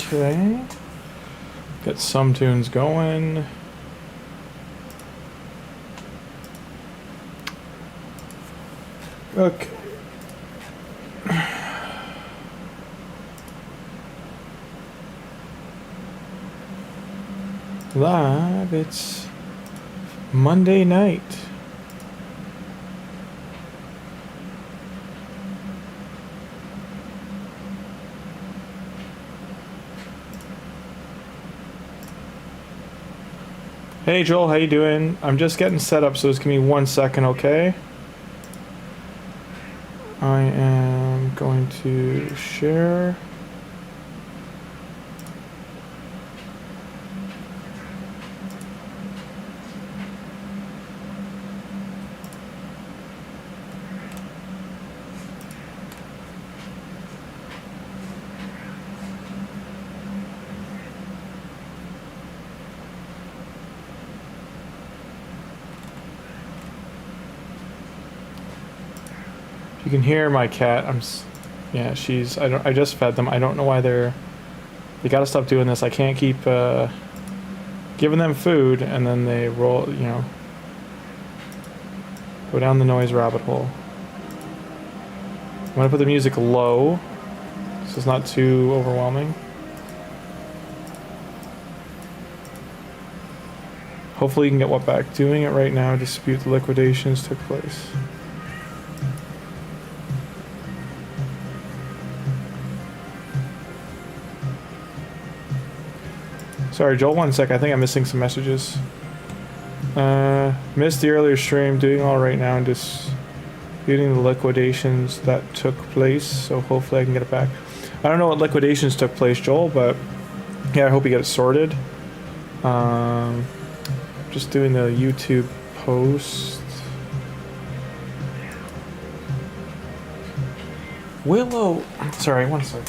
Okay. Get some tunes going. Okay. Live, it's Monday night. Hey Joel, how you doing? I'm just getting set up, so just give me 1 second, okay? I am going to share. You can hear my cat. Yeah, she's. I just fed them. I don't know why they gotta stop doing this. I can't keep giving them food and then they roll. You know, go down the noise rabbit hole. I'm gonna put the music low, so it's not too overwhelming. Hopefully, you can get what back. Doing it right now. Dispute the liquidations took place. Sorry, Joel, 1 sec. I think I'm missing some messages. Missed the earlier stream. Doing all right now and disputing the liquidations that took place. So hopefully I can get it back. I don't know what liquidations took place, Joel, but yeah, I hope you get it sorted. Just doing the YouTube post. Willow. Sorry, 1 sec.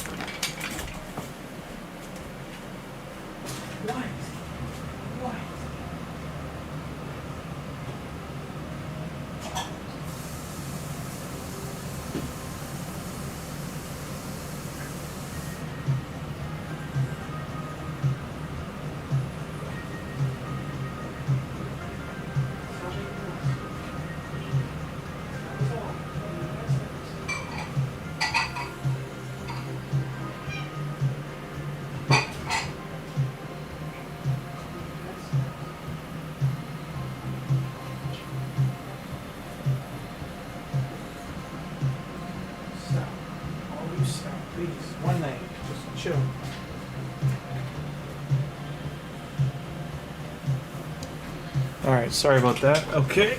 Alright, sorry about that. Okay.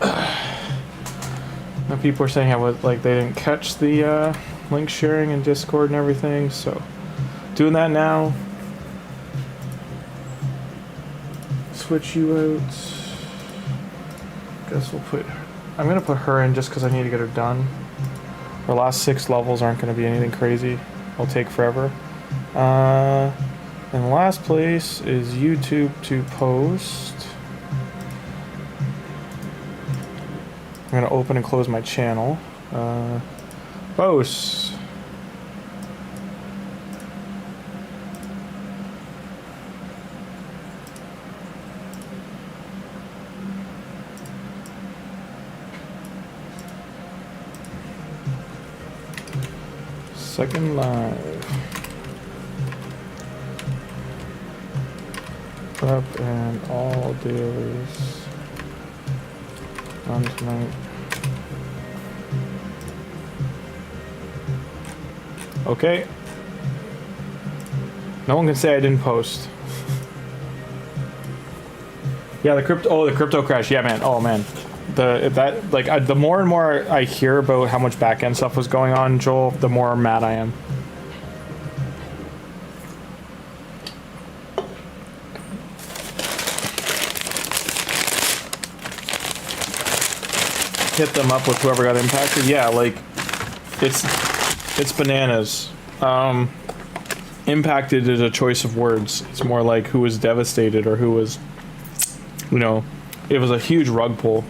Now people are saying how they didn't catch the link sharing in Discord and everything, so doing that now. Switch you out. Guess we'll put. I'm gonna put her in just because I need to get her done. Her last 6 levels aren't gonna be anything crazy. It'll take forever. And the last place is YouTube to post. I'm gonna open and close my channel. Post. Second live. Prep and all dailies on tonight. Okay. No one can say I didn't post. Yeah, the crypto crash. Yeah, man. Oh man. The more and more I hear about how much back end stuff was going on, Joel, the more mad I am. Hit them up with whoever got impacted. Yeah, like it's bananas. Impacted is a choice of words. It's more like who was devastated or who was, you know, it was a huge rug pull.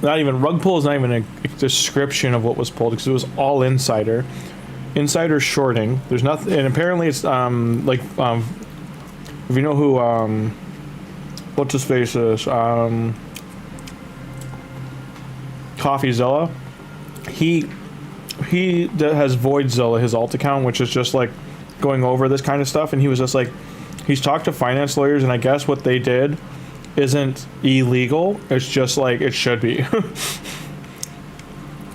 Rug pull is not even a description of what was pulled because it was all insider. insider shorting. There's nothing, and apparently it's if you know who what's his face is, CoffeeZilla. He has VoidZilla, his alt account, which is just like going over this kind of stuff, and he was just like, he's talked to finance lawyers, and I guess what they did isn't illegal. It's just like it should be.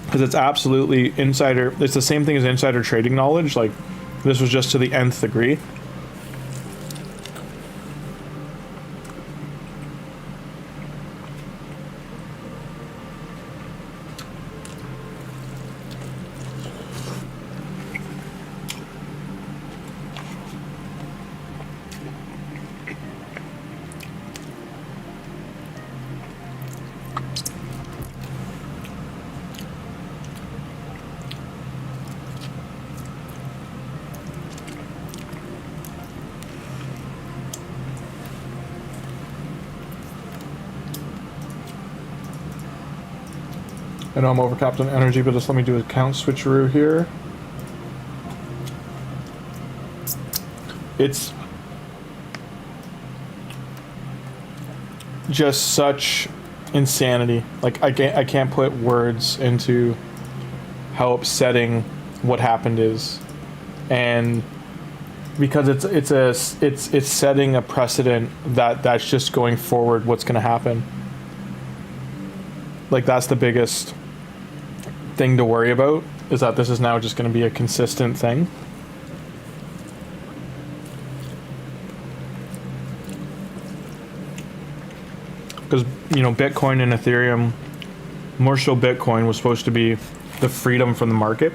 Because it's absolutely insider. It's the same thing as insider trading knowledge. Like, this was just to the nth degree. I know I'm overcapped on energy, but just let me do a count switcheroo here. It's just such insanity. Like, I can't put words into how upsetting what happened is, and because it's setting a precedent that's just going forward what's going to happen. Like, that's the biggest thing to worry about, is that this is now just going to be a consistent thing. Because, you know, Bitcoin and Ethereum, more so Bitcoin, was supposed to be the freedom from the market.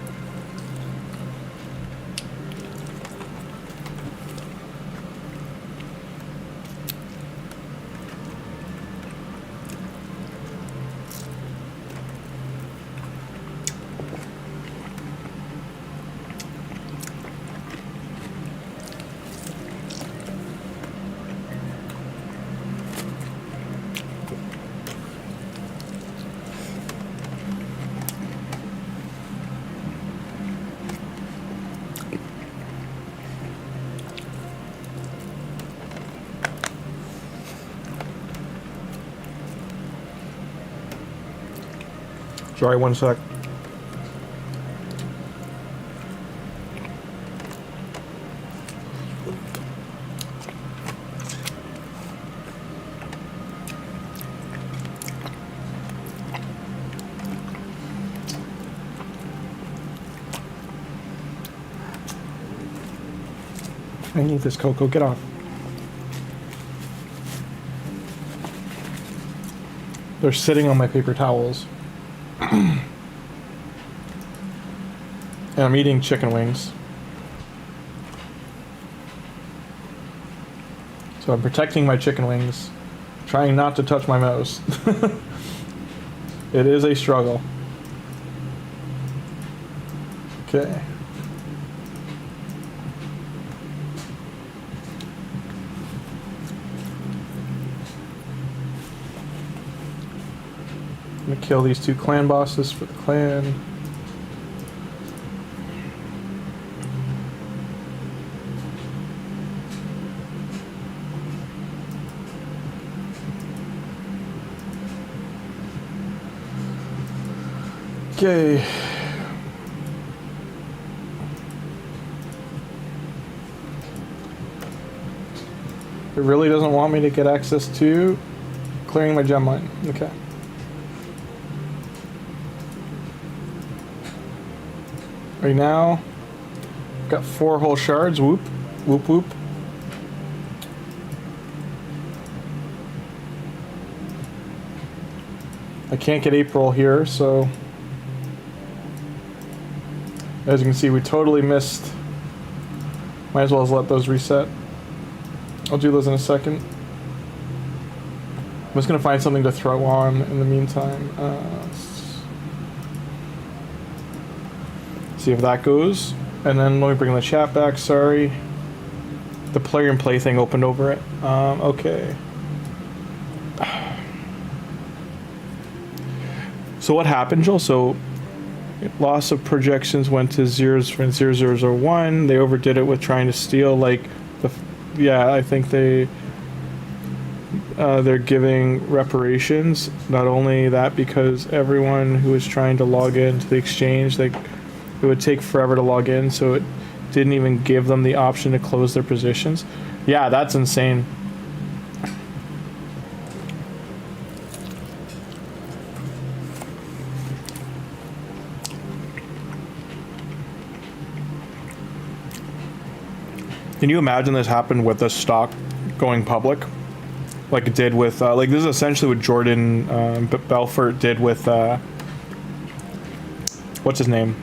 Sorry, one sec. I need this cocoa. Get off. They're sitting on my paper towels. And I'm eating chicken wings. So I'm protecting my chicken wings, trying not to touch my mouse. It is a struggle. Okay. I'm gonna kill these two clan bosses for the clan. Okay. It really doesn't want me to get access to clearing my gem mine. Okay. Right now, got 4 whole shards. Whoop, whoop, whoop. I can't get April here, so as you can see, we totally missed. Might as well let those reset. I'll do those in a second. I'm just gonna find something to throw on in the meantime. See if that goes, and then let me bring the chat back. Sorry, the player and play thing opened over it. Okay. So what happened, Joel? So Loss of projections went to 0.0001. They overdid it with trying to steal, like, yeah, I think they're giving reparations. Not only that, because everyone who was trying to log into the exchange, it would take forever to log in, so it didn't even give them the option to close their positions. Yeah, that's insane. Can you imagine this happened with the stock going public? Like it did with, like this is essentially what Jordan Belfort did with, what's his name?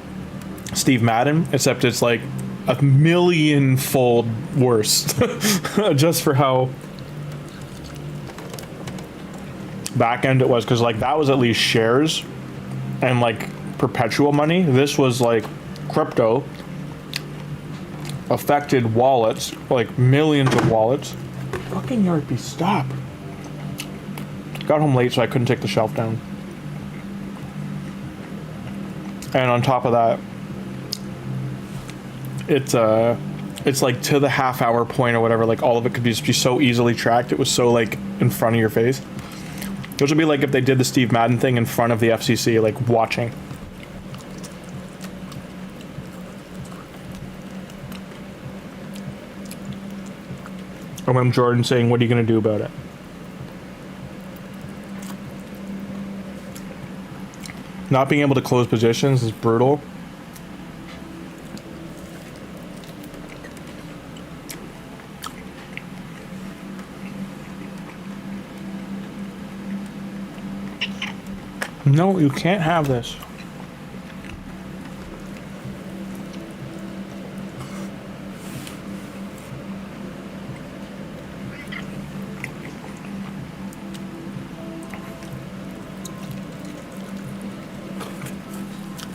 Steve Madden, except it's like a million-fold worse. Just for how back-end it was, because like that was at least shares and like perpetual money. This was like crypto. Affected wallets, like millions of wallets. Fucking Yarpy, stop. Got home late, so I couldn't take the shelf down. And on top of that, it's like to the half-hour point or whatever, like all of it could be so easily tracked. It was so like in front of your face. Which would be like if they did the Steve Madden thing in front of the FCC, like watching. And I'm Jordan saying, what are you going to do about it? Not being able to close positions is brutal. No, you can't have this.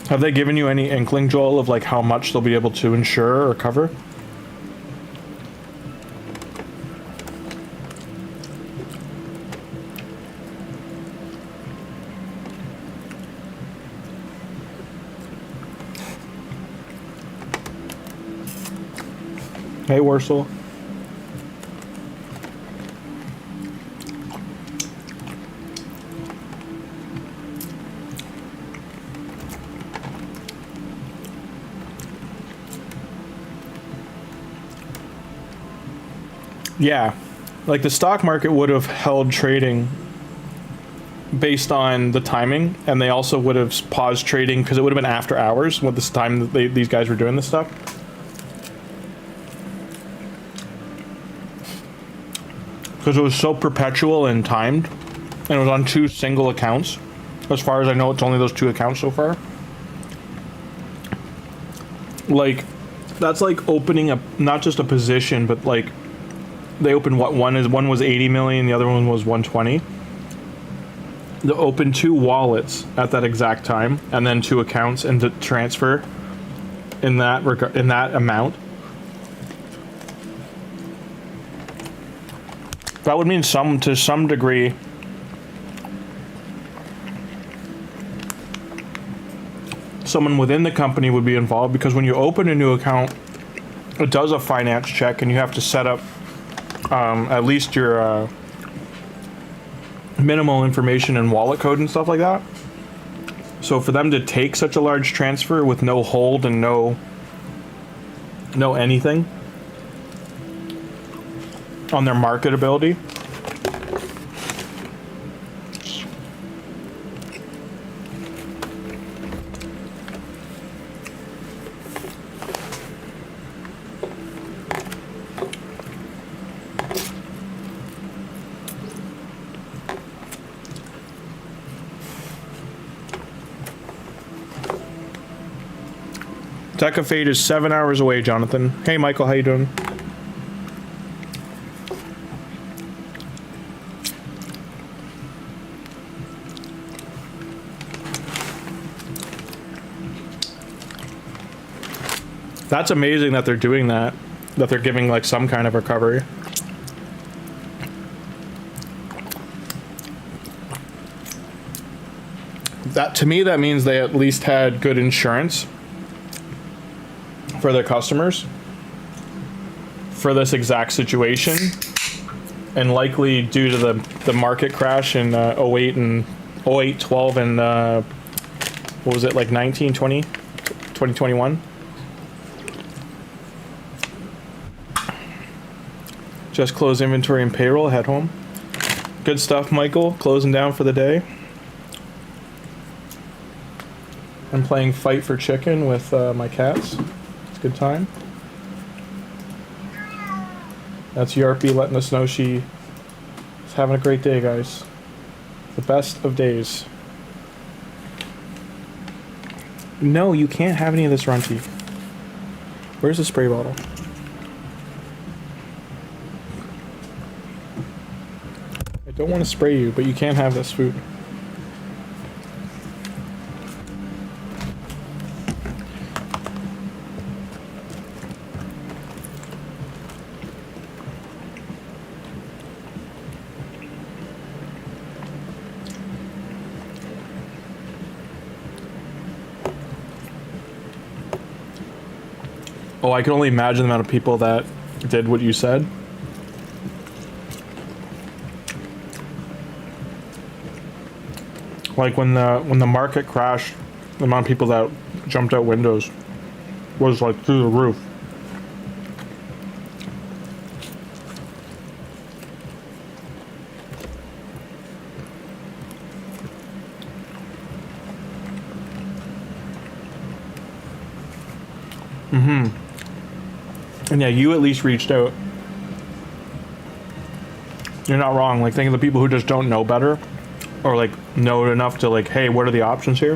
Have they given you any inkling, Joel, of like how much they'll be able to insure or cover? Hey, Warsaw. Yeah, like the stock market would have held trading based on the timing, and they also would have paused trading because it would have been after hours with this time that these guys were doing this stuff. Because it was so perpetual and timed, and it was on 2 single accounts. As far as I know, it's only those 2 accounts so far. Like, that's like opening a, not just a position, but like, they opened what, one was 80 million, the other one was 120. They opened 2 wallets at that exact time, and then 2 accounts, and to transfer in that amount. That would mean to some degree someone within the company would be involved, because when you open a new account, it does a finance check, and you have to set up at least your minimal information and wallet code and stuff like that. So for them to take such a large transfer with no hold and no anything on their marketability, Deca Fate is 7 hours away, Jonathan. Hey, Michael, how you doing? That's amazing that they're doing that. That they're giving like some kind of recovery. that to me, that means they at least had good insurance for their customers for this exact situation, and likely due to the market crash in 08 and 08, 12 and what was it, like 19, 20, 2021. Just close inventory and payroll, head home. Good stuff, Michael. Closing down for the day. I'm playing Fight for Chicken with my cats. It's a good time. That's Yarpy letting us know she's having a great day, guys. The best of days. No, you can't have any of this, Runty. Where's the spray bottle? I don't want to spray you, but you can't have this food. Oh, I can only imagine the amount of people that did what you said. Like when the market crashed, the amount of people that jumped out windows was like through the roof. Mm-hmm. And yeah, you at least reached out. You're not wrong. Like, think of the people who just don't know better, or like know enough to like, hey, what are the options here?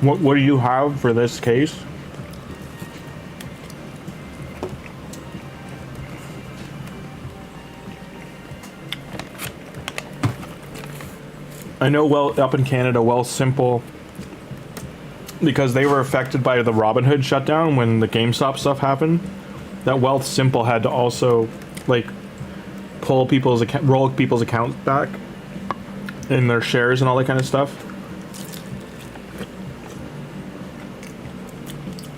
What do you have for this case? I know, well, up in Canada, well, Simple, because they were affected by the Robinhood shutdown when the GameStop stuff happened, that Wealth Simple had to also like pull people's roll people's accounts back in their shares and all that kind of stuff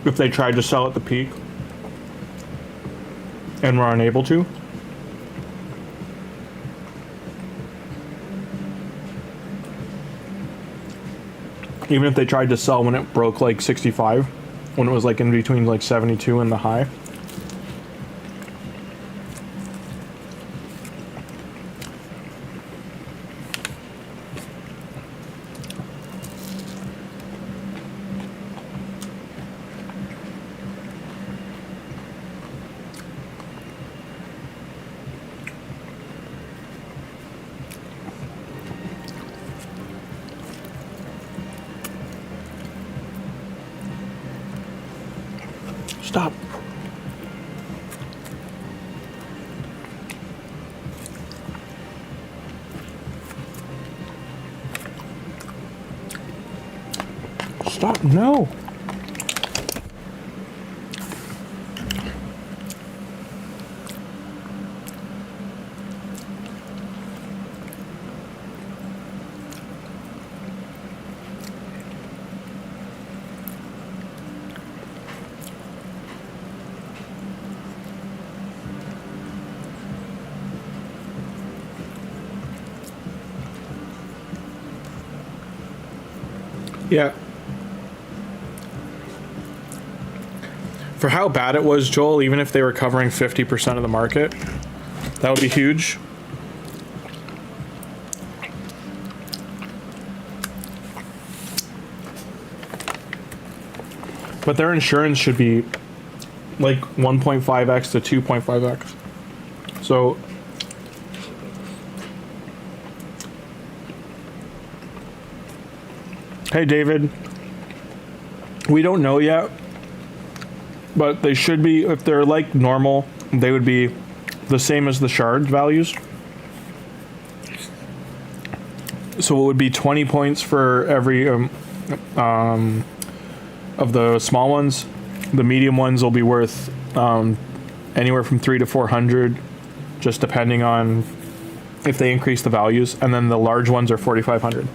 if they tried to sell at the peak and were unable to. Even if they tried to sell when it broke like 65, when it was like in between like 72 and the high. Stop. Stop, no. Yeah. For how bad it was, Joel, even if they were covering 50% of the market, that would be huge. But their insurance should be like 1.5x to 2.5x. So hey, David, we don't know yet, but they should be, if they're like normal, they would be the same as the shard values. So it would be 20 points for every of the small ones. The medium ones will be worth anywhere from 300 to 400, just depending on if they increase the values. And then the large ones are 4,500.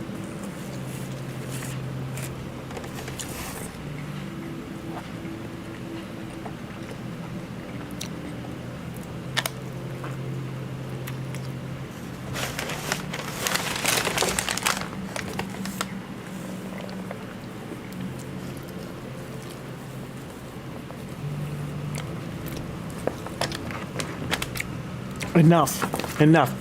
Enough. Enough.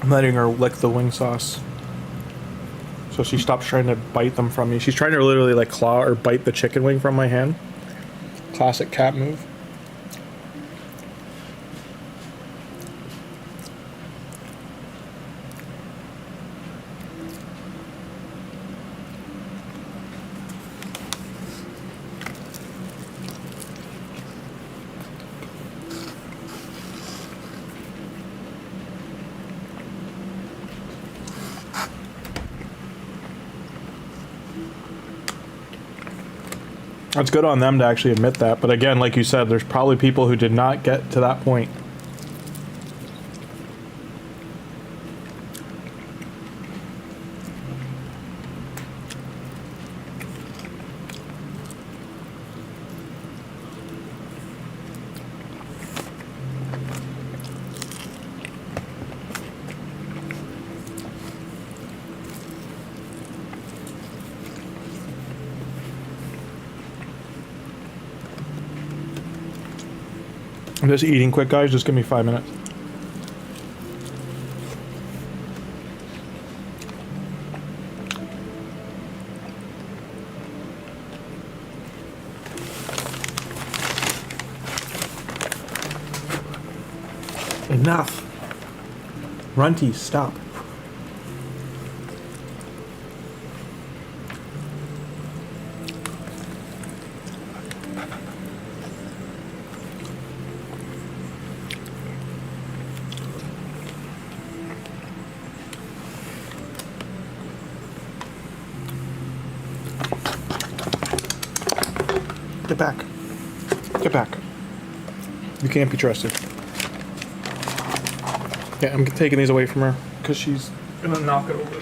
I'm letting her lick the wing sauce. So she stops trying to bite them from me. She's trying to literally like claw or bite the chicken wing from my hand. Classic cat move. It's good on them to actually admit that, but again, like you said, there's probably people who did not get to that point. I'm just eating quick, guys. Just give me 5 minutes. Enough. Runty, stop. Get back. Get back. You can't be trusted. Yeah, I'm taking these away from her because she's gonna knock it over.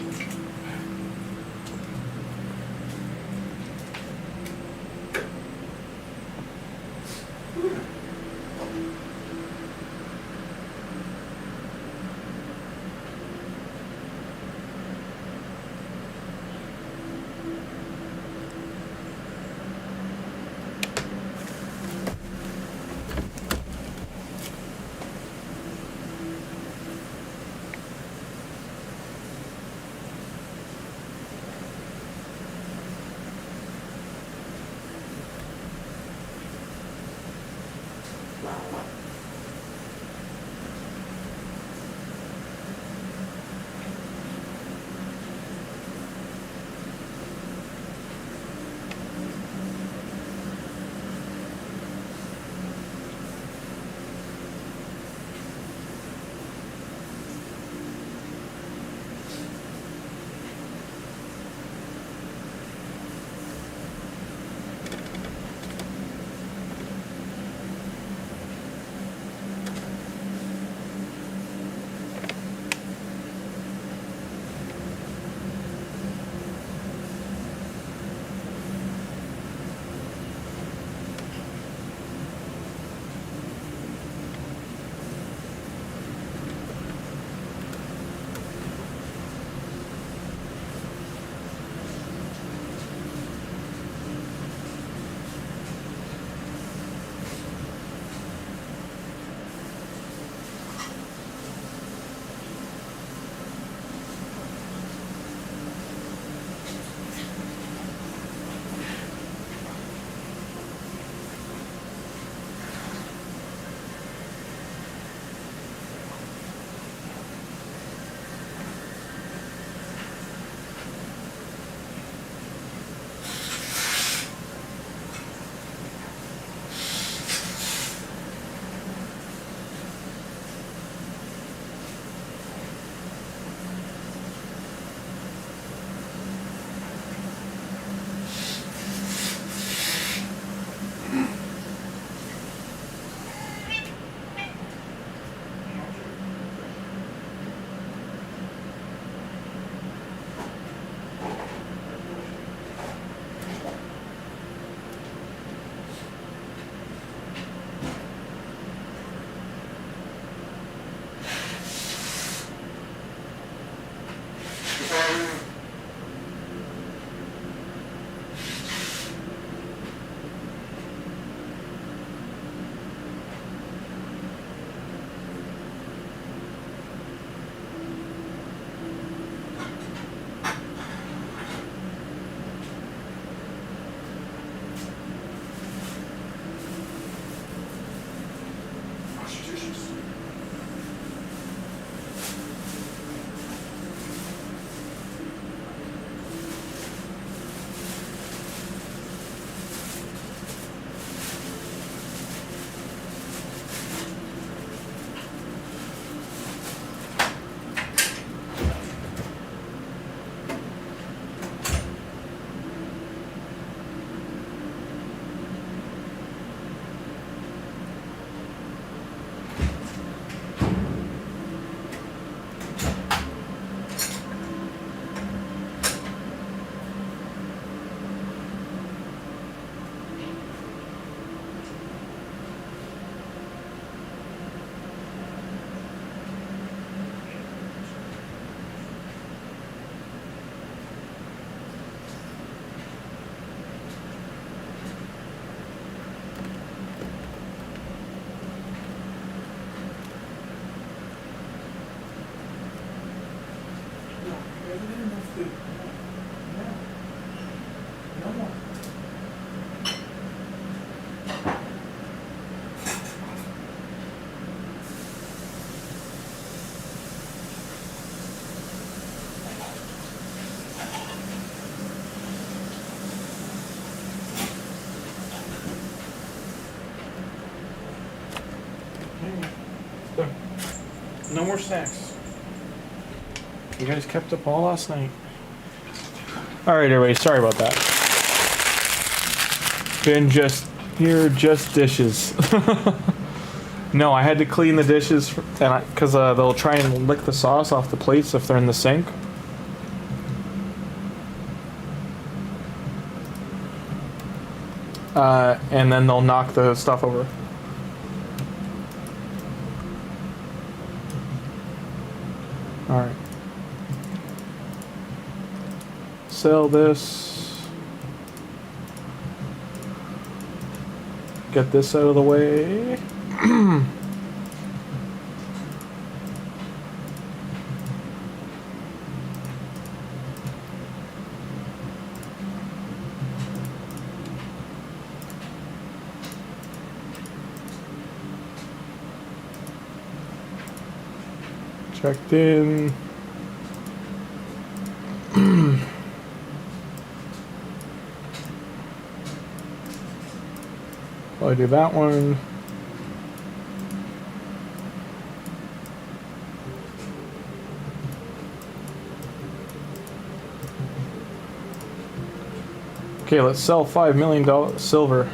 No more snacks. You guys kept up all last night. Alright, everybody, sorry about that. Been just dishes. No, I had to clean the dishes because they'll try and lick the sauce off the plates if they're in the sink. And then they'll knock the stuff over. Alright. Sell this. Get this out of the way. Checked in. I'll do that one. Okay, let's sell $5 million silver.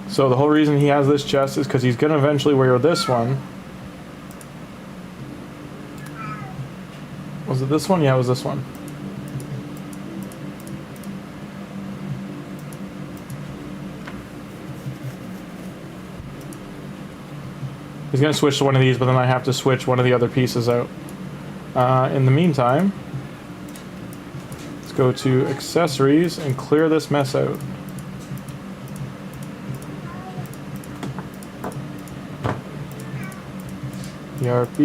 So the whole reason he has this chest is because he's going to eventually wear this one. Was it this one? Yeah, it was this one. He's going to switch to one of these, but then I have to switch one of the other pieces out. In the meantime, let's go to accessories and clear this mess out. ERB,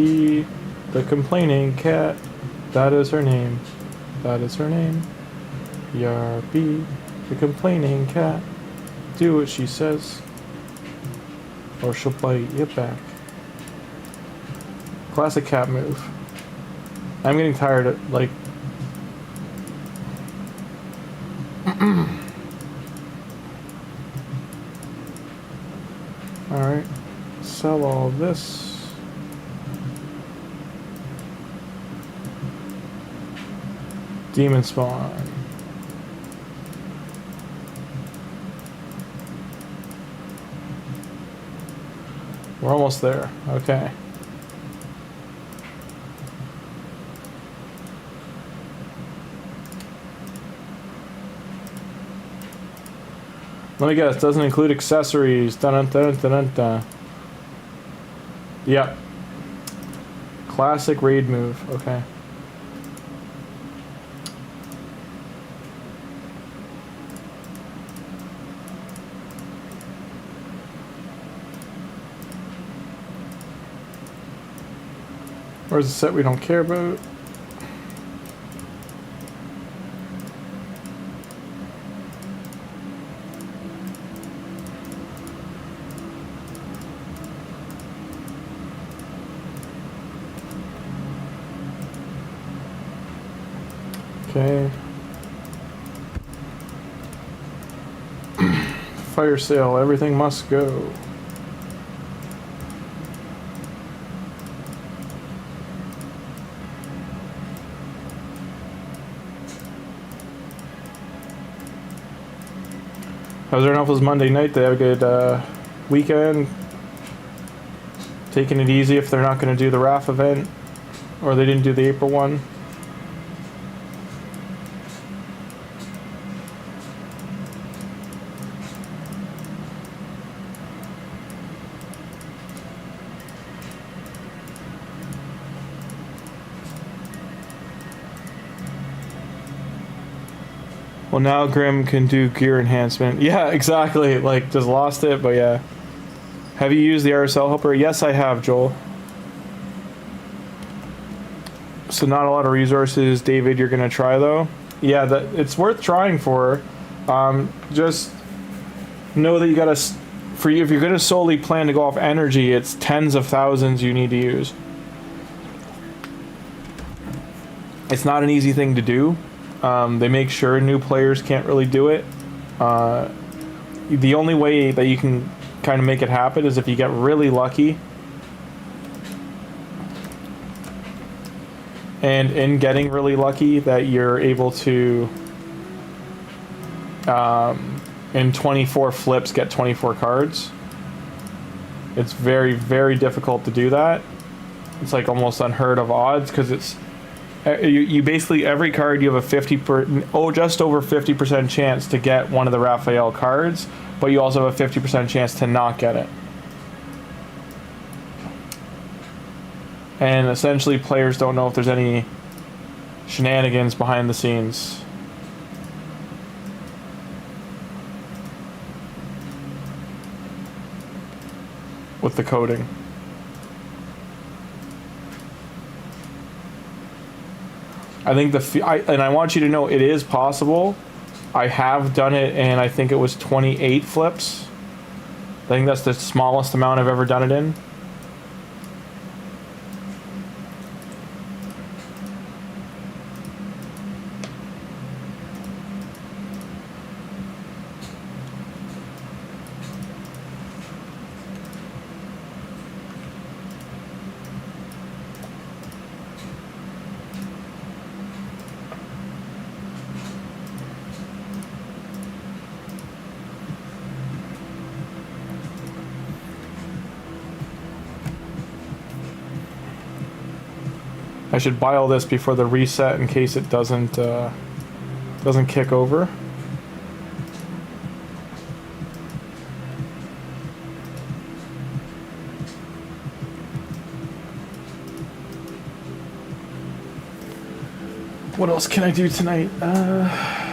the complaining cat, that is her name. That is her name. ERB, the complaining cat, do what she says, or she'll bite you back. Classic cat move. I'm getting tired of, like... Alright, sell all this. Demon spawn. We're almost there. Okay. Let me guess, doesn't include accessories. Dun dun dun dun dun. Yep. Classic raid move. Okay. Where's the set we don't care about? Okay. Fire sale, everything must go. How's everyone else's Monday night? They have a good weekend. Taking it easy if they're not going to do the RAF event, or they didn't do the April one. Well, now Grim can do gear enhancement. Yeah, exactly. Like, just lost it, but yeah. Have you used the RSL helper? Yes, I have, Joel. So not a lot of resources, David, you're going to try, though? Yeah, it's worth trying for. Just know that you got to for you, if you're going to solely plan to go off energy, it's tens of thousands you need to use. It's not an easy thing to do. They make sure new players can't really do it. The only way that you can kind of make it happen is if you get really lucky. And in getting really lucky, that you're able to, in 24 flips, get 24 cards. It's very, very difficult to do that. It's like almost unheard of odds, because it's you basically, every card you have a just over 50% chance to get one of the Raphael cards, but you also have a 50% chance to not get it. And essentially players don't know if there's any shenanigans behind the scenes. With the coding. I think and I want you to know it is possible. I have done it, and I think it was 28 flips. I think that's the smallest amount I've ever done it in. I should buy all this before the reset in case it doesn't kick over. What else can I do tonight? I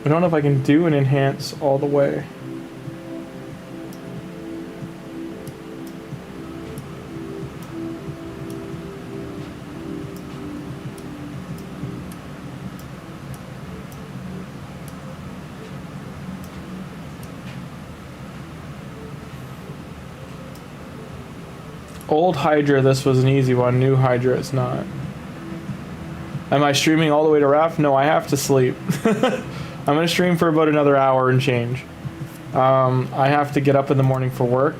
don't know if I can do an enhance all the way. Old Hydra, this was an easy one. New Hydra, it's not. Am I streaming all the way to Raph? No, I have to sleep. I'm going to stream for about another hour and change. I have to get up in the morning for work.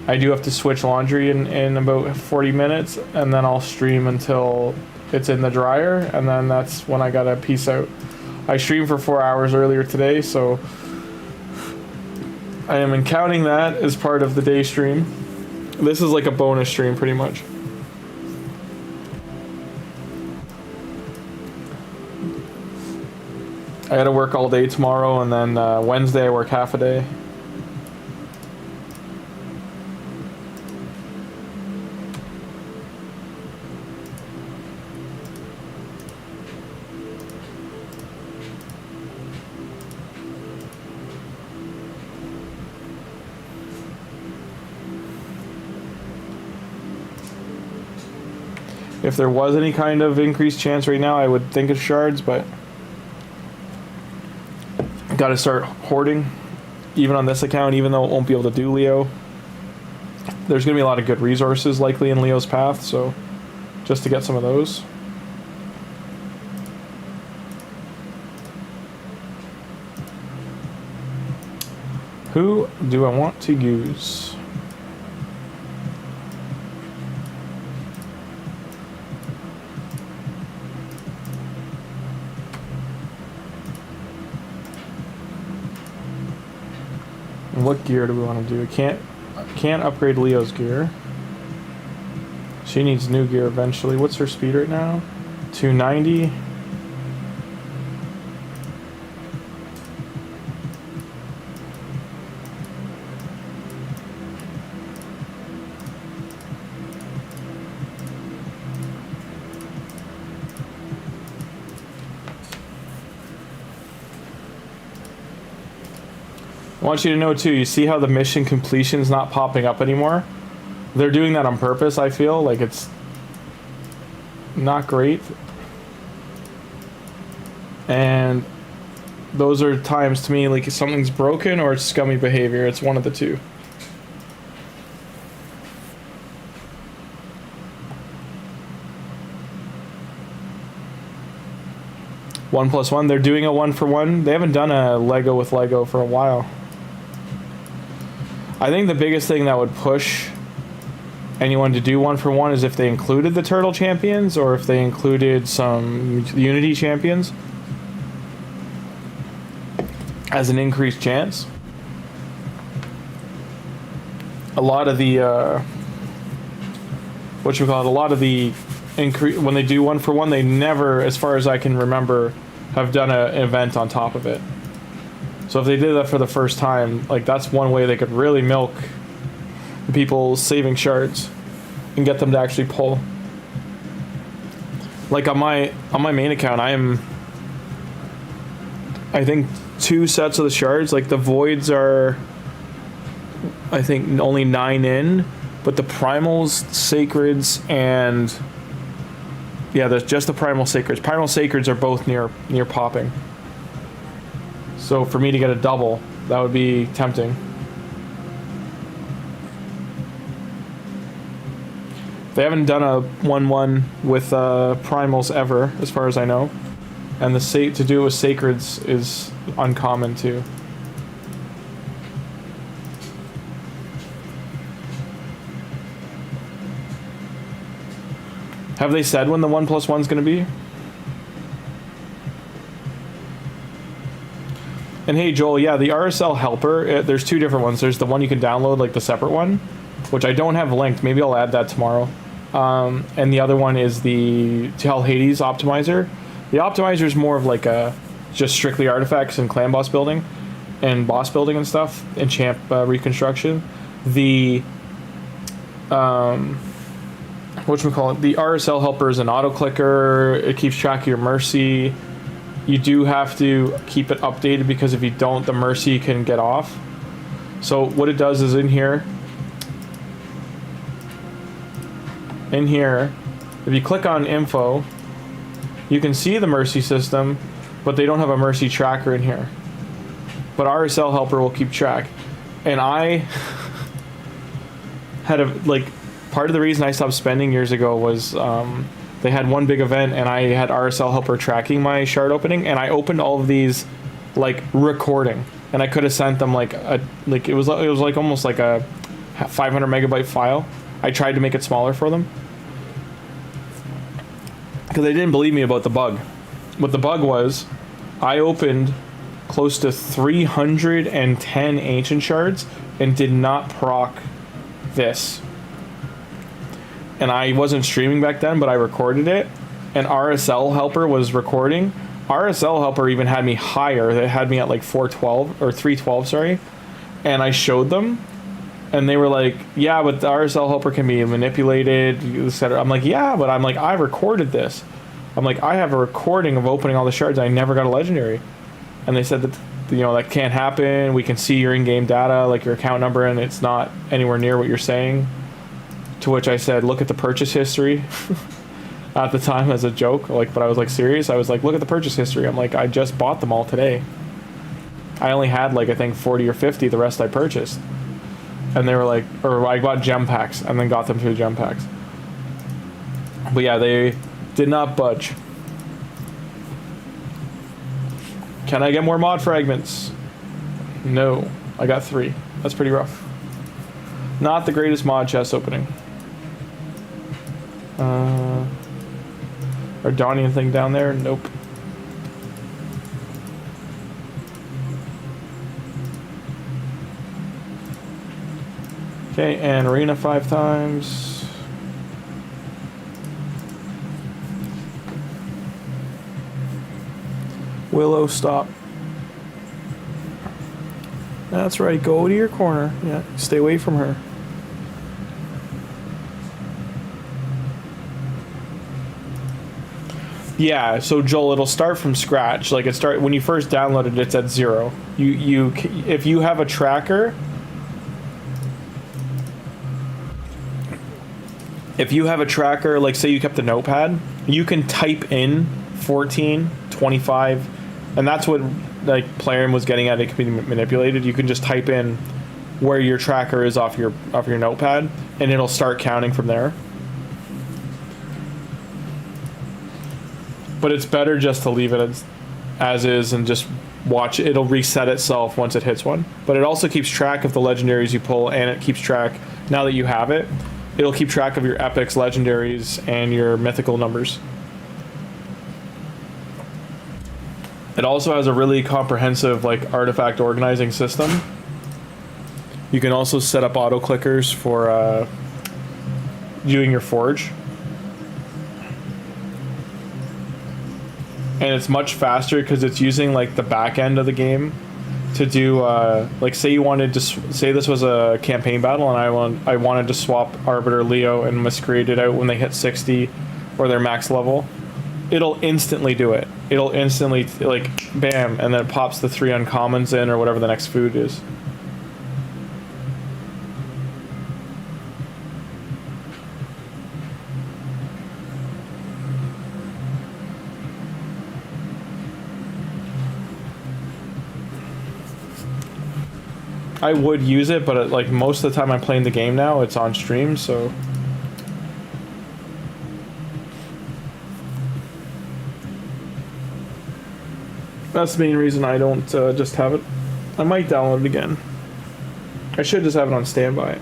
I do have to switch laundry in about 40 minutes, and then I'll stream until it's in the dryer, and then that's when I gotta peace out. I streamed for 4 hours earlier today, so I am counting that as part of the day stream. This is like a bonus stream, pretty much. I gotta work all day tomorrow, and then Wednesday I work half a day. If there was any kind of increased chance right now, I would think of shards, but got to start hoarding, even on this account, even though it won't be able to do Leo. There's going to be a lot of good resources likely in Leo's path, so just to get some of those. Who do I want to use? What gear do we want to do? Can't upgrade Leo's gear. She needs new gear eventually. What's her speed right now? 290. I want you to know too, you see how the mission completion is not popping up anymore? They're doing that on purpose, I feel. Like, it's not great. And those are times to me like something's broken or it's scummy behavior. It's one of the two. One plus one. They're doing a 1-for-1. They haven't done a Lego with Lego for a while. I think the biggest thing that would push anyone to do 1-for-1 is if they included the Turtle Champions or if they included some Unity Champions as an increased chance. A lot of the a lot of the when they do 1-for-1, they never, as far as I can remember, have done an event on top of it. So if they did that for the first time, like that's one way they could really milk people saving shards and get them to actually pull. Like on my main account, I think 2 sets of the shards. Like the voids are, I think, only 9 in, but the primals, sacreds, and yeah, there's just the primal sacreds. Primal sacreds are both near popping. So for me to get a double, that would be tempting. They haven't done a 1-1 with primals ever, as far as I know, and to do it with sacreds is uncommon too. Have they said when the 1+1 is going to be? And hey, Joel, yeah, the RSL helper, there's 2 different ones. There's the one you can download, like the separate one, which I don't have linked. Maybe I'll add that tomorrow. And the other one is the Tell Hades optimizer. The optimizer is more of like a just strictly artifacts and clan boss building and boss building and stuff and champ reconstruction. The whatchamacallit, the RSL helper is an auto clicker. It keeps track of your mercy. You do have to keep it updated because if you don't, the mercy can get off. So what it does is in here, if you click on info, you can see the mercy system, but they don't have a mercy tracker in here. But RSL helper will keep track. And I had part of the reason I stopped spending years ago was they had one big event and I had RSL helper tracking my shard opening, and I opened all of these like recording, and I could have sent them it was like almost like a 500 megabyte file. I tried to make it smaller for them because they didn't believe me about the bug. What the bug was, I opened close to 310 ancient shards and did not proc this. And I wasn't streaming back then, but I recorded it, and RSL helper was recording. RSL helper even had me higher. They had me at like 412 or 312, sorry. And I showed them, and they were like, yeah, but the RSL helper can be manipulated, etc. I'm like, yeah, but I'm like, I recorded this. I'm like, I have a recording of opening all the shards. I never got a legendary. And they said that, that can't happen. We can see your in-game data, like your account number, and it's not anywhere near what you're saying. To which I said, look at the purchase history. At the time as a joke, but I was like serious. I was like, look at the purchase history. I'm like, I just bought them all today. I only had I think 40 or 50. The rest I purchased. And they were like, or I bought gem packs and then got them through gem packs. But yeah, they did not budge. Can I get more mod fragments? No, I got 3. That's pretty rough. Not the greatest mod chest opening. Or Donnie thing down there? Nope. Okay, and arena 5 times. Willow, stop. That's right, go to your corner. Yeah, stay away from her. Yeah, so Joel, it'll start from scratch. Like when you first download it, it's at 0. If you have a tracker, like say you kept the notepad, you can type in 14, 25, and that's what like Plarium was getting at, it can be manipulated. You can just type in where your tracker is off your notepad, and it'll start counting from there. But it's better just to leave it as is and just watch it. It'll reset itself once it hits one. But it also keeps track of the legendaries you pull, and it keeps track, now that you have it, it'll keep track of your epics, legendaries, and your mythical numbers. It also has a really comprehensive like artifact organizing system. You can also set up auto clickers for doing your forge. And it's much faster because it's using like the back end of the game to do like, say you wanted to say this was a campaign battle and I wanted to swap Arbiter Leo and Masquerade it out when they hit 60 or their max level. It'll instantly do it. It'll instantly like bam, and then it pops the 3 uncommons in or whatever the next food is. I would use it, but like most of the time I'm playing the game now, it's on stream, so. That's the main reason I don't just have it. I might download it again. I should just have it on standby.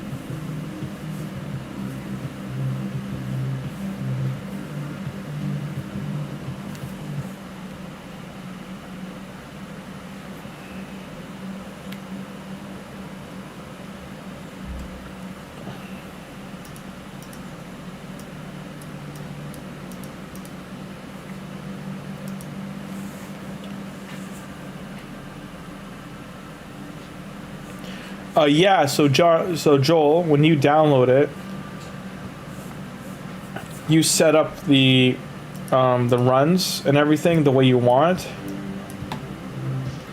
Yeah, so Joel, when you download it, you set up the runs and everything the way you want.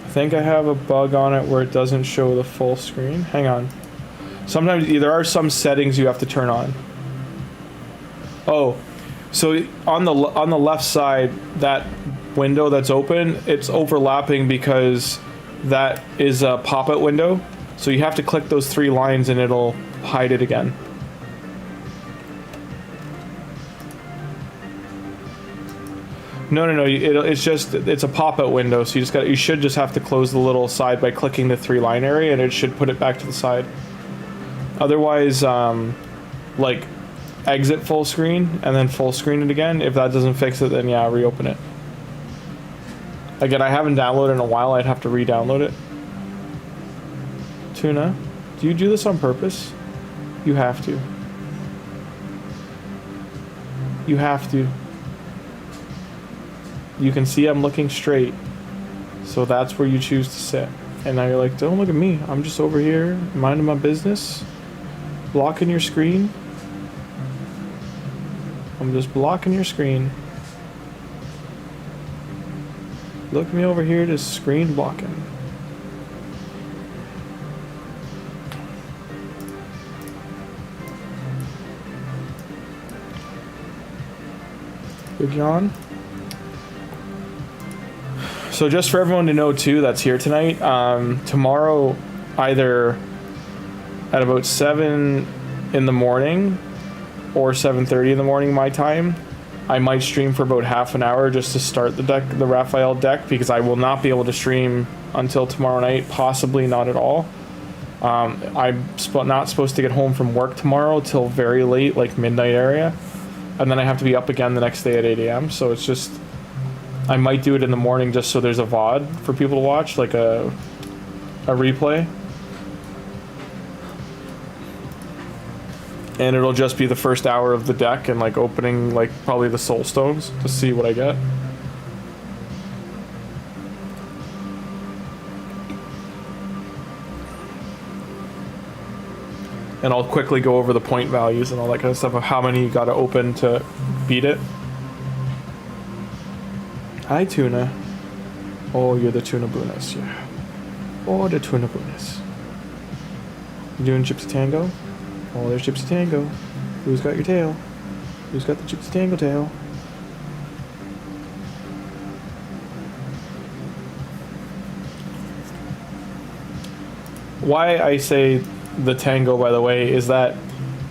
I think I have a bug on it where it doesn't show the full screen. Hang on. Sometimes there are some settings you have to turn on. Oh, so on the left side, that window that's open, it's overlapping because that is a pop-out window. So you have to click those 3 lines and it'll hide it again. No. It's a pop-out window. So you should just have to close the little side by clicking the 3 line area, and it should put it back to the side. Otherwise, like exit full screen and then full screen it again. If that doesn't fix it, then yeah, reopen it. Again, I haven't downloaded in a while. I'd have to re-download it. Tuna, do you do this on purpose? You have to. You have to. You can see I'm looking straight. So that's where you choose to sit. And now you're like, don't look at me. I'm just over here minding my business. Blocking your screen. I'm just blocking your screen. Look me over here, just screen blocking. Good yawn. So just for everyone to know too that's here tonight, tomorrow either at about 7 in the morning or 7:30 in the morning my time, I might stream for about half an hour just to start the deck, the Raphael deck, because I will not be able to stream until tomorrow night, possibly not at all. I'm not supposed to get home from work tomorrow till very late, like midnight area. And then I have to be up again the next day at 8 a.m. So it's just, I might do it in the morning just so there's a VOD for people to watch, like a replay. And it'll just be the first hour of the deck and like opening like probably the soul stones to see what I get. And I'll quickly go over the point values and all that kind of stuff of how many you gotta open to beat it. Hi, Tuna. Oh, you're the Tuna Bunas, yeah. Oh, the Tuna Bunas. You doing Gypsy Tango? Oh, there's Gypsy Tango. Who's got your tail? Who's got the Gypsy Tango tail? why I say the tango, by the way, is that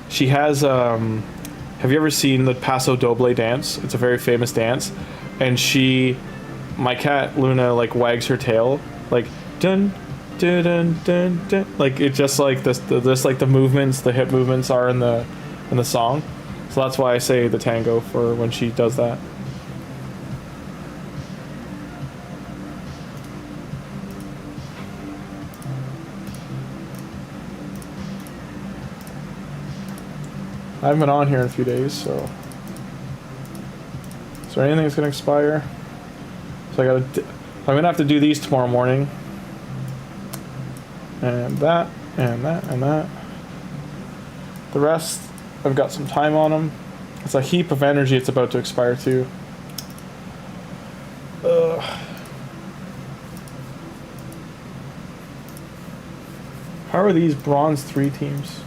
she has have you ever seen the Paso Doble dance? It's a very famous dance, and my cat Luna, like wags her tail like dun dun dun dun dun, like it just like this like the movements, the hip movements are in the song. So that's why I say the tango for when she does that. I haven't been on here in a few days, so. Is there anything that's gonna expire? So I'm gonna have to do these tomorrow morning. And that, and that, and that. The rest, I've got some time on them. It's a heap of energy it's about to expire too. How are these bronze 3 teams?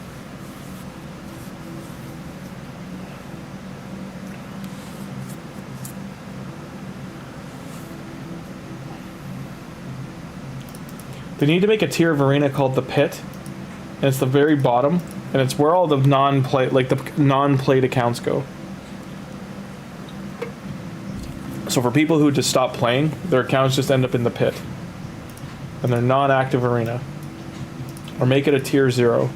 They need to make a tier of arena called the Pit, and it's the very bottom, and it's where all the non-played accounts go. So for people who just stop playing, their accounts just end up in the Pit, and they're non-active arena. Or make it a tier 0.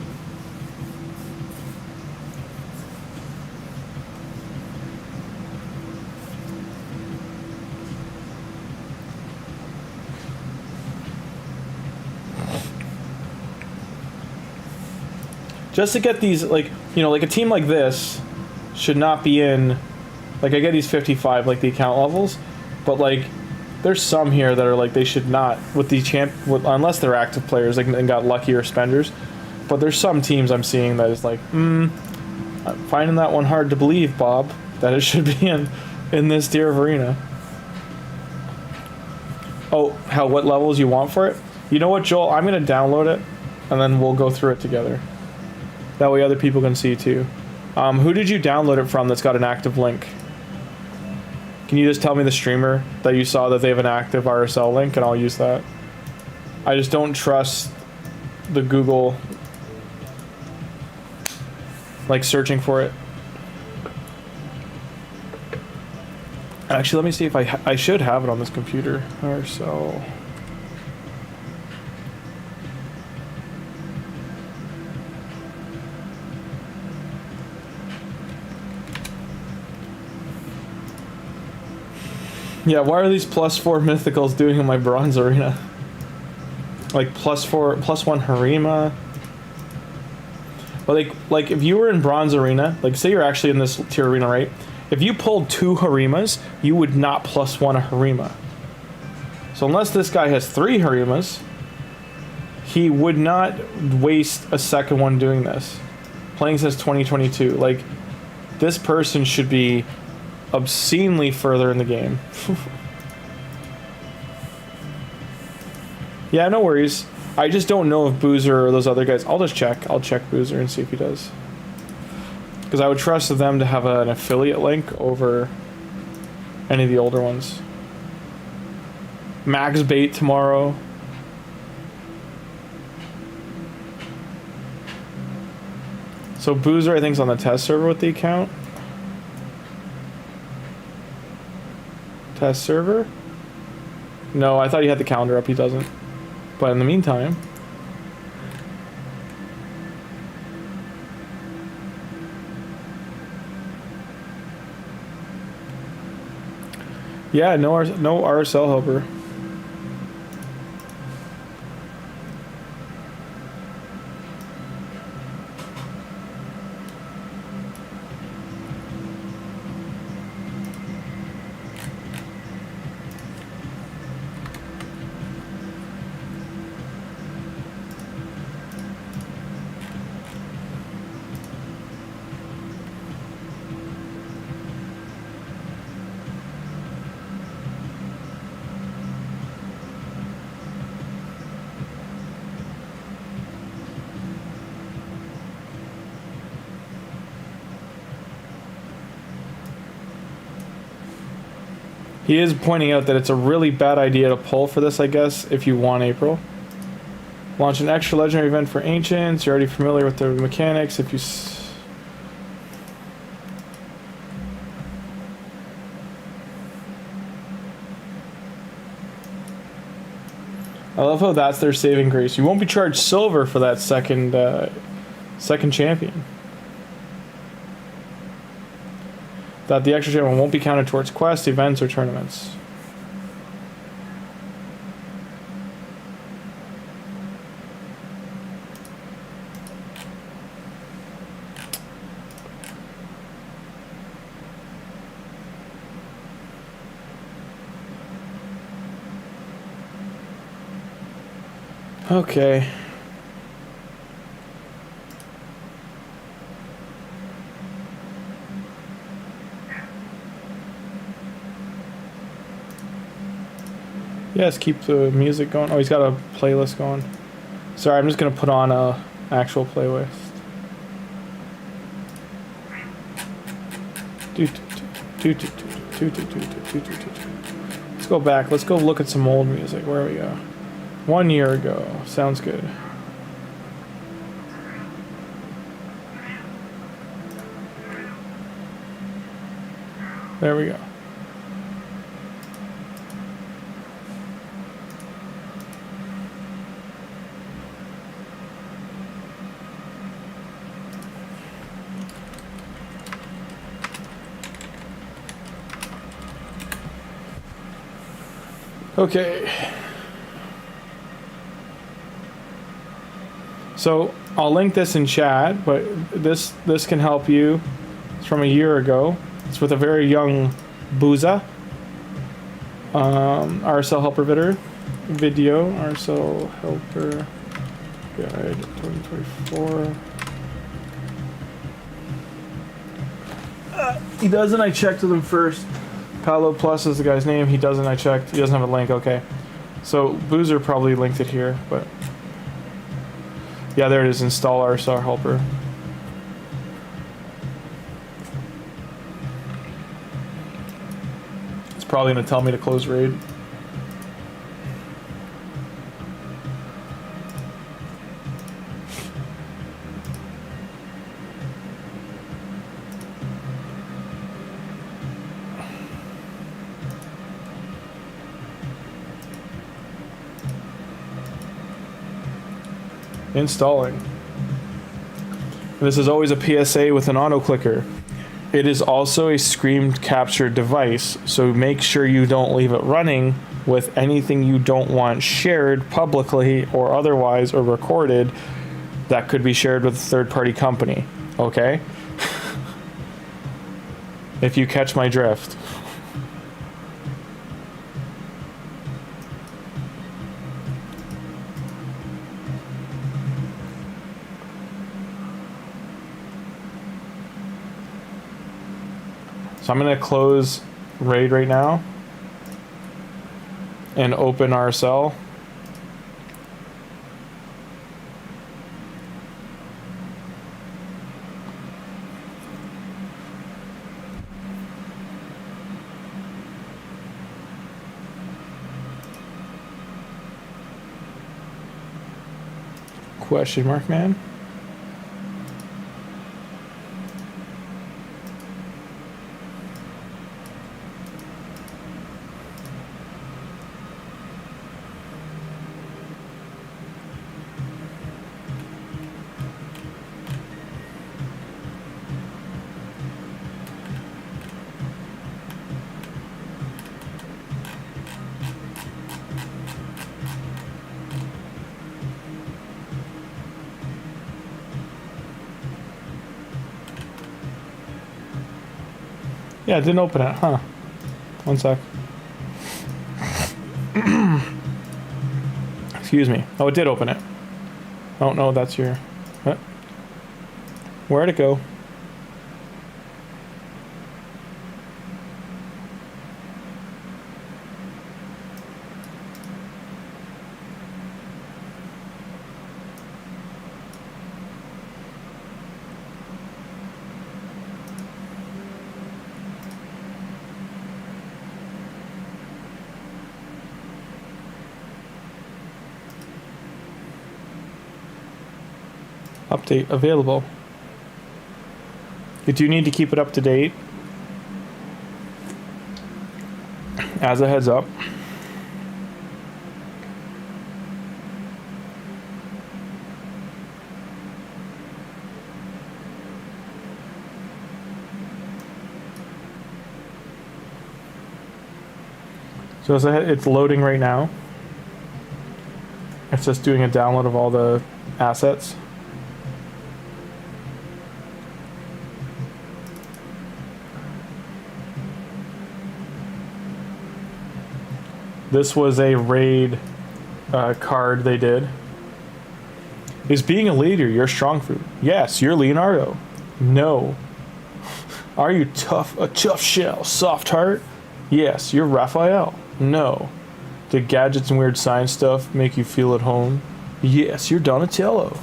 Just to get these, like, you know, like a team like this should not be in, like, I get these 55, like, the account levels, but, like, there's some here that are, like, they should not, with the unless they're active players, like, and got lucky or spenders, but there's some teams I'm seeing that is like, I'm finding that one hard to believe, Bob, that it should be in this tier of arena. Oh, what levels you want for it? You know what, Joel, I'm going to download it, and then we'll go through it together. That way other people can see too. Who did you download it from that's got an active link? Can you just tell me the streamer that you saw that they have an active RSL link, and I'll use that. I just don't trust the Google, like, searching for it. Actually, let me see if I should have it on this computer. RSL. Yeah, why are these +4 mythicals doing in my bronze arena? Like +4, +1 Harima. But like if you were in bronze arena, like say you're actually in this tier arena, right? If you pulled 2 Harimas, you would not +1 a Harima. So unless this guy has 3 Harimas, he would not waste a second one doing this. Playing since 2022, like this person should be obscenely further in the game. Yeah, no worries. I just don't know if Boozer or those other guys. I'll just check. I'll check Boozer and see if he does. Because I would trust them to have an affiliate link over any of the older ones. Max Bait tomorrow. So Boozer, I think, is on the test server with the account. Test server? No, I thought he had the calendar up. He doesn't. But in the meantime... Yeah, no RSL helper. He is pointing out that it's a really bad idea to pull for this, I guess, if you want April. Launch an extra legendary event for ancients. You're already familiar with the mechanics. If you I love how that's their saving grace. You won't be charged silver for that second champion. That the extra champion won't be counted towards quests, events, or tournaments. Okay. Yes, keep the music going. Oh, he's got a playlist going. Sorry, I'm just gonna put on a actual playlist. Let's go back. Let's go look at some old music. Where we go? 1 year ago. Sounds good. There we go. Okay. So I'll link this in chat, but this can help you. It's from a year ago. It's with a very young Booza. RSL Helper video. RSL Helper Guide 2024. He doesn't. I checked with him first. Paolo Plus is the guy's name. He doesn't. I checked. He doesn't have a link. Okay. So Boozer probably linked it here, but yeah, there it is. Install RSL Helper. It's probably going to tell me to close raid. Installing. This is always a PSA with an auto clicker. It is also a screen capture device, so make sure you don't leave it running with anything you don't want shared publicly or otherwise or recorded that could be shared with a third-party company. Okay? If you catch my drift. So I'm going to close raid right now and open RSL. Question mark, man. Yeah, it didn't open it, huh? One sec. Excuse me. Oh, it did open it. Oh, no, that's your... What? Where'd it go? Update available. You do need to keep it up to date. As a heads up. So it's loading right now. It's just doing a download of all the assets. This was a raid card they did. Is being a leader your strong fruit? Yes. You're Leonardo. No. Are you tough? A tough shell, soft heart? Yes. You're Raphael. No. Did gadgets and weird science stuff make you feel at home? Yes. You're Donatello.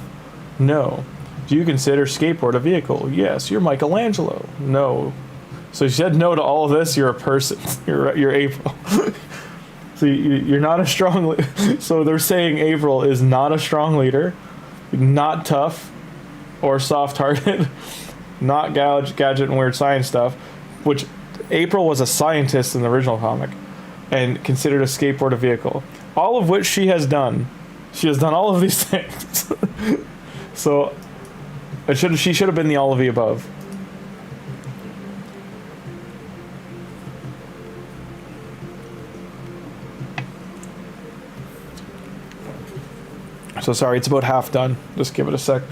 No. Do you consider skateboard a vehicle? Yes. You're Michelangelo. No. So you said no to all of this. You're a person. You're April. So you're not a strong so they're saying April is not a strong leader, not tough or soft-hearted, not gadget and weird science stuff, which April was a scientist in the original comic and considered a skateboard a vehicle. All of which she has done. She has done all of these things. So she should have been the all of the above. So sorry, it's about half done. Just give it a sec.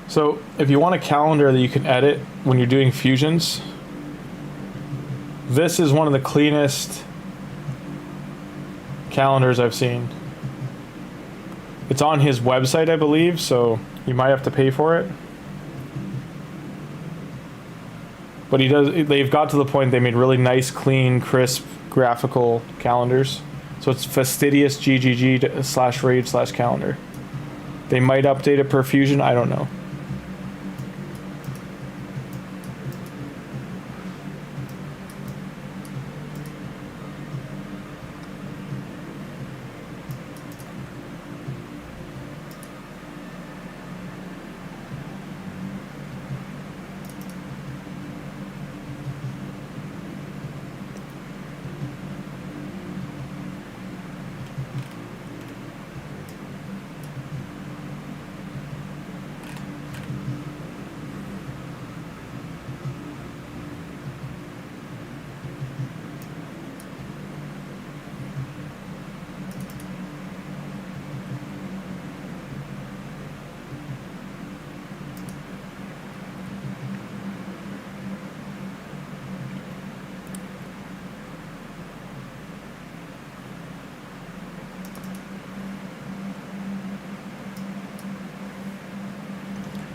So if you want a calendar that you can edit when you're doing fusions, this is one of the cleanest calendars I've seen. It's on his website, I believe, so you might have to pay for it. But they've got to the point they made really nice, clean, crisp, graphical calendars. So it's fastidious GGG/raid/calendar. They might update it per fusion, I don't know.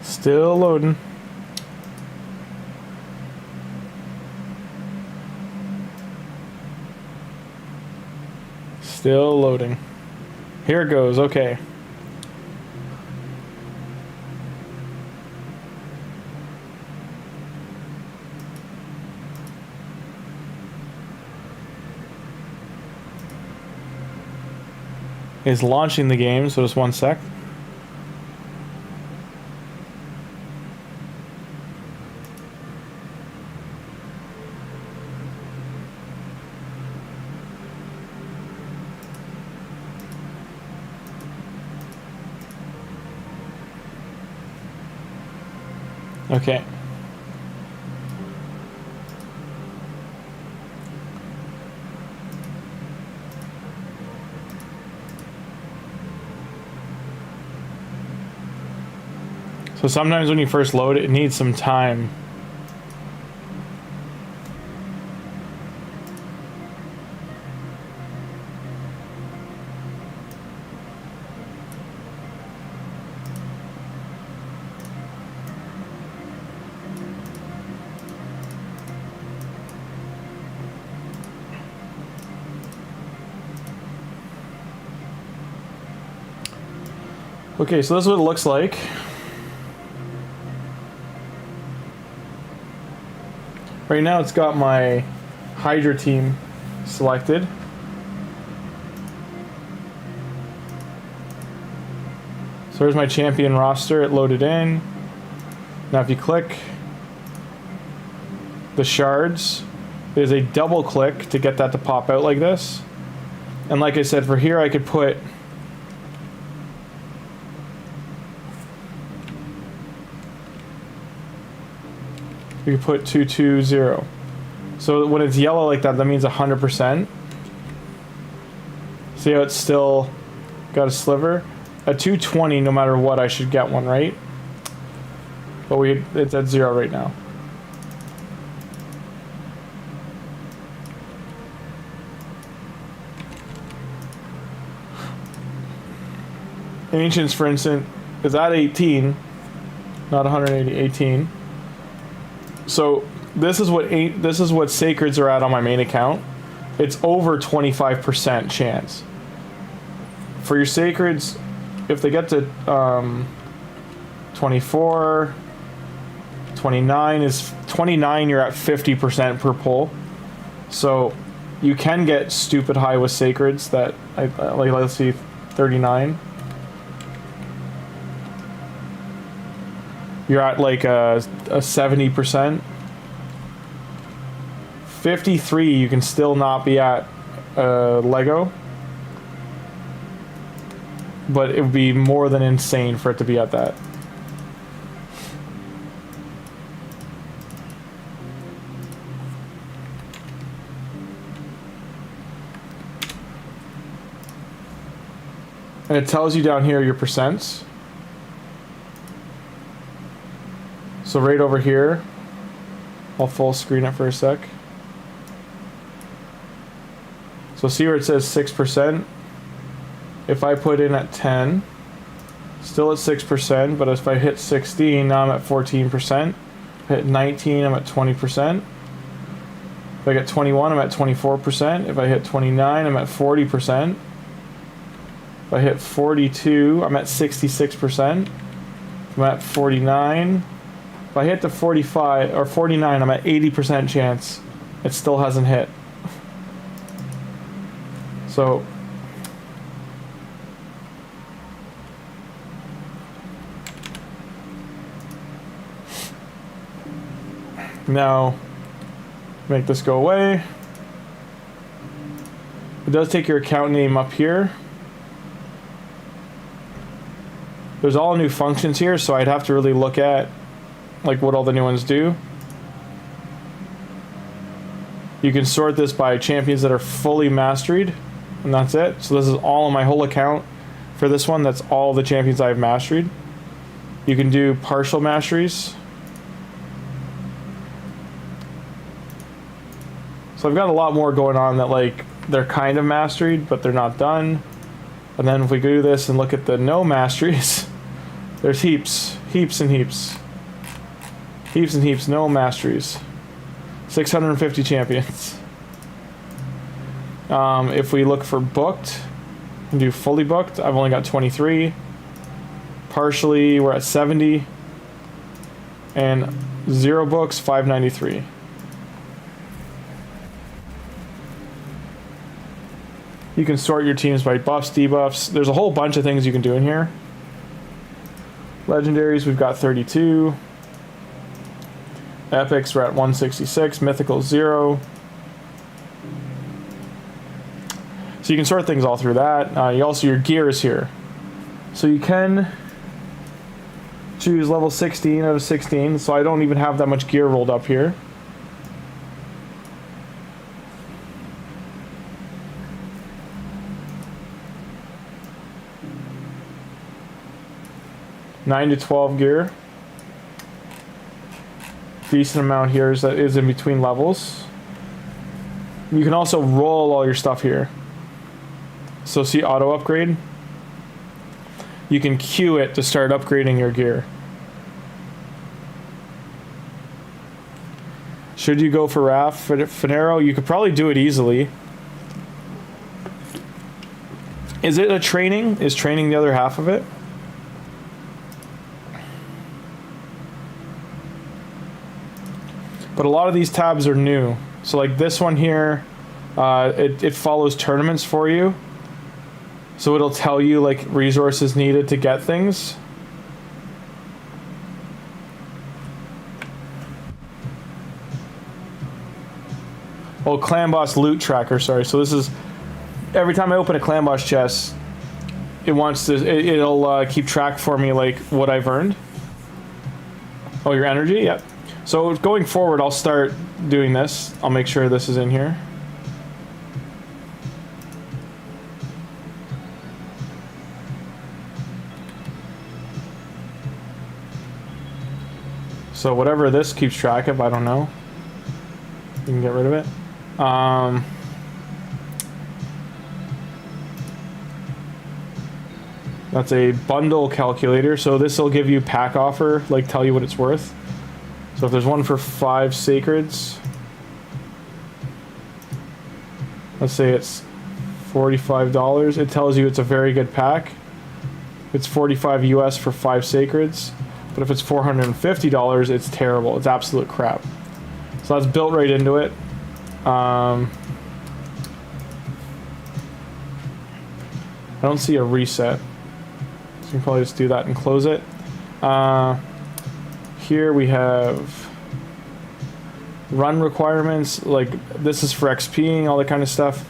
Still loading. Still loading. Here it goes, okay. It's launching the game, so just one sec. Okay. So sometimes when you first load it, it needs some time. Okay, so this is what it looks like. Right now it's got my Hydra team selected. So there's my champion roster, it loaded in. Now if you click the shards, there's a double click to get that to pop out like this. And like I said, for here I could put you could put 220. So when it's yellow like that, that means 100%. See how it's still got a sliver? At 220, no matter what, I should get one, right? But it's at 0 right now. Ancients, for instance, is at 18, not 180, 18. So this is what sacreds are at on my main account. It's over 25% chance. For your sacreds, if they get to 24, 29 is 29, you're at 50% per pull. So you can get stupid high with sacreds that like let's see 39. You're at like a 70%. 53, you can still not be at Lego. But it would be more than insane for it to be at that. And it tells you down here your percents. So right over here, I'll full screen it for a sec. So see where it says 6%? If I put in at 10, still at 6%, but if I hit 16, now I'm at 14%. If I hit 19, I'm at 20%. If I get 21, I'm at 24%. If I hit 29, I'm at 40%. If I hit 42, I'm at 66%. If I'm at 49, if I hit the 45 or 49, I'm at 80% chance. It still hasn't hit. So now make this go away. It does take your account name up here. There's all new functions here, so I'd have to really look at like what all the new ones do. You can sort this by champions that are fully mastered, and that's it. So this is all on my whole account. For this one, that's all the champions I've mastered. You can do partial masteries. So I've got a lot more going on that like they're kind of mastered, but they're not done. And then if we do this and look at the no masteries, there's heaps and heaps. Heaps and heaps, no masteries. 650 champions. If we look for booked and do fully booked, I've only got 23. Partially, we're at 70. And 0 books, 593. You can sort your teams by buffs, debuffs. There's a whole bunch of things you can do in here. Legendaries, we've got 32. Epics, we're at 166. Mythical, 0. So you can sort things all through that. Your gear is here. So you can choose level 16 out of 16. So I don't even have that much gear rolled up here. Nine to 12 gear. Decent amount here is in between levels. You can also roll all your stuff here. So see auto upgrade? You can queue it to start upgrading your gear. Should you go for Raphael? You could probably do it easily. Is it a training? Is training the other half of it? But a lot of these tabs are new. So like this one here, it follows tournaments for you. So it'll tell you like resources needed to get things. Oh, clan boss loot tracker, sorry. So this is, every time I open a clan boss chest, it wants to, it'll keep track for me like what I've earned. Oh, your energy? Yep. So going forward, I'll start doing this. I'll make sure this is in here. So whatever this keeps track of, I don't know. You can get rid of it. That's a bundle calculator, so this will give you pack offer, like tell you what it's worth. So if there's one for 5 sacreds, let's say it's $45, it tells you it's a very good pack. It's 45 US for 5 sacreds, but if it's $450, it's terrible. It's absolute crap. So that's built right into it. I don't see a reset. So you can probably just do that and close it. Here we have run requirements. Like this is for XPing, all that kind of stuff.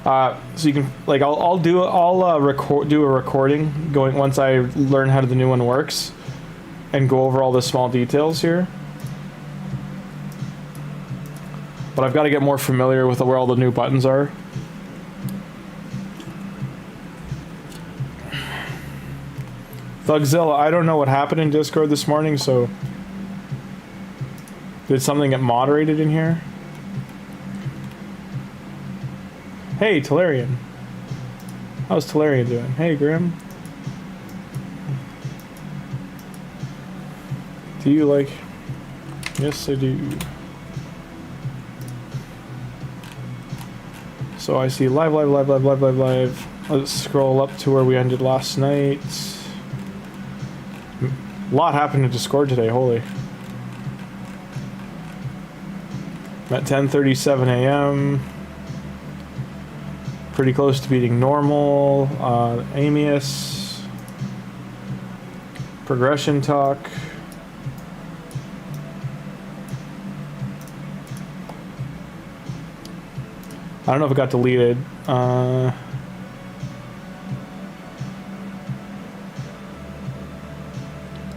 So you can like I'll do a recording going once I learn how the new one works, and go over all the small details here. But I've got to get more familiar with where all the new buttons are. Thugzilla, I don't know what happened in Discord this morning, so... Did something get moderated in here? Hey, Talarian. How's Talarian doing? Hey, Grim. Do you like... Yes, I do. So I see live. Let's scroll up to where we ended last night. A lot happened in Discord today, holy. At 10:37 a.m. Pretty close to beating normal. Amius. Progression talk. I don't know if it got deleted.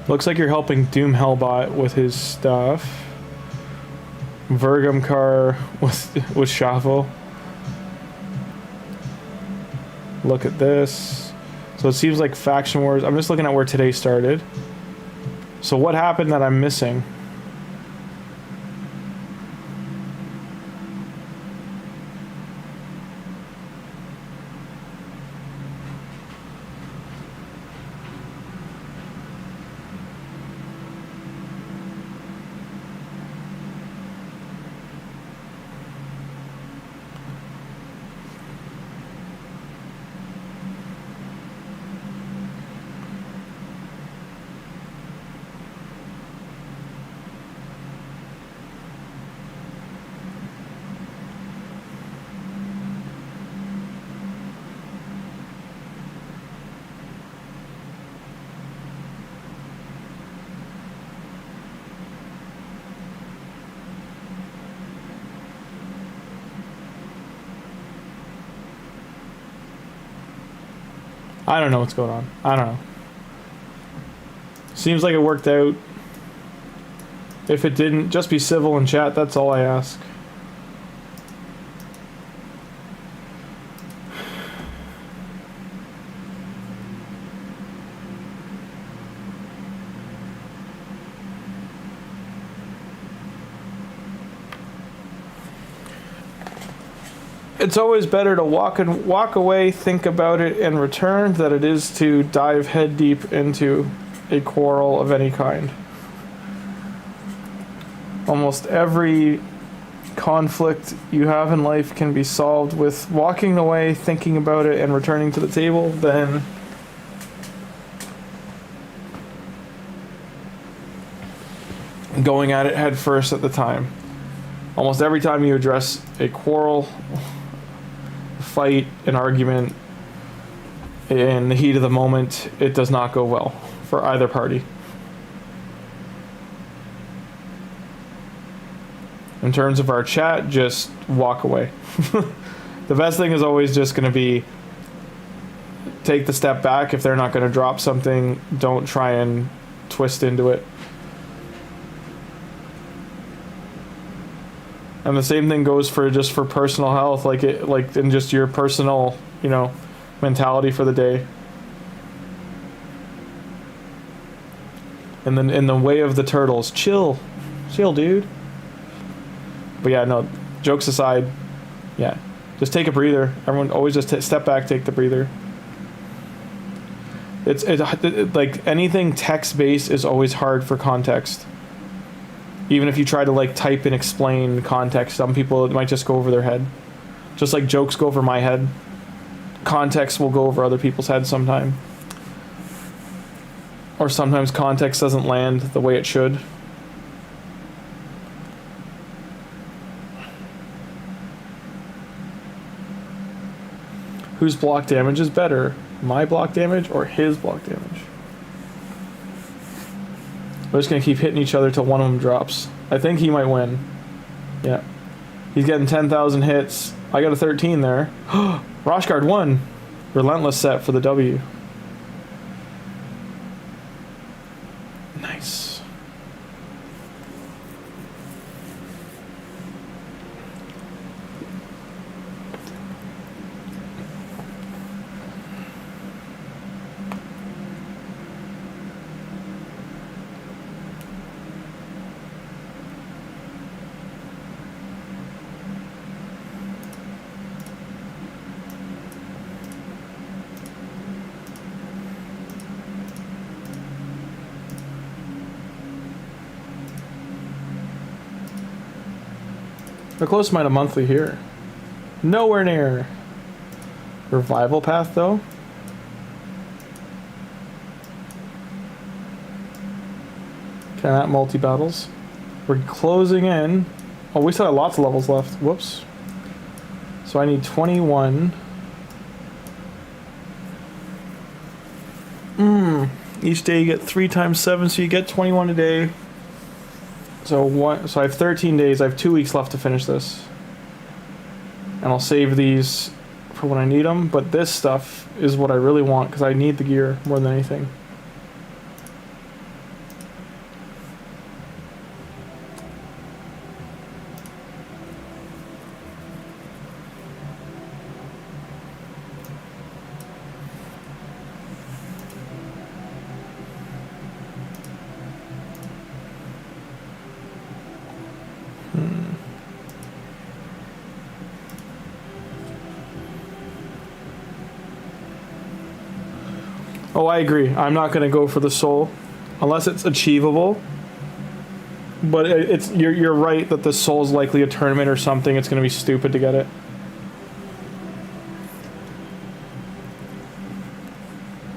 Looks like you're helping Doom Hellbot with his stuff. Vergum car with Shuffle. Look at this. So it seems like Faction Wars. I'm just looking at where today started. So what happened that I'm missing? I don't know what's going on. I don't know. Seems like it worked out. If it didn't, just be civil in chat. That's all I ask. It's always better to walk away, think about it, and return than it is to dive head deep into a quarrel of any kind. Almost every conflict you have in life can be solved with walking away, thinking about it, and returning to the table, than going at it head first at the time. Almost every time you address a quarrel, fight, an argument, in the heat of the moment, it does not go well for either party. In terms of our chat, just walk away. The best thing is always just going to be take the step back. If they're not going to drop something, don't try and twist into it. And the same thing goes for just for personal health, like in just your personal, you know, mentality for the day. And then in the way of the turtles, chill, dude. But yeah, no, jokes aside, yeah, just take a breather. Everyone always just step back, take the breather. It's like anything text-based is always hard for context. Even if you try to like type and explain context, some people, it might just go over their head. Just like jokes go over my head, context will go over other people's heads sometime. Or sometimes context doesn't land the way it should. Whose block damage is better? My block damage or his block damage? We're just going to keep hitting each other till one of them drops. I think he might win. Yeah. He's getting 10,000 hits. I got a 13 there. Roshguard won. Relentless set for the W. Nice. They're close to a monthly here. Nowhere near. Revival path though. Okay, that multi-battles. We're closing in. Oh, we still have lots of levels left. Whoops. So I need 21. Each day you get 3 times 7, so you get 21 a day. So I have 13 days. I have 2 weeks left to finish this. And I'll save these for when I need them. But this stuff is what I really want because I need the gear more than anything. Oh, I agree. I'm not going to go for the soul unless it's achievable. But you're right that the soul is likely a tournament or something. It's going to be stupid to get it.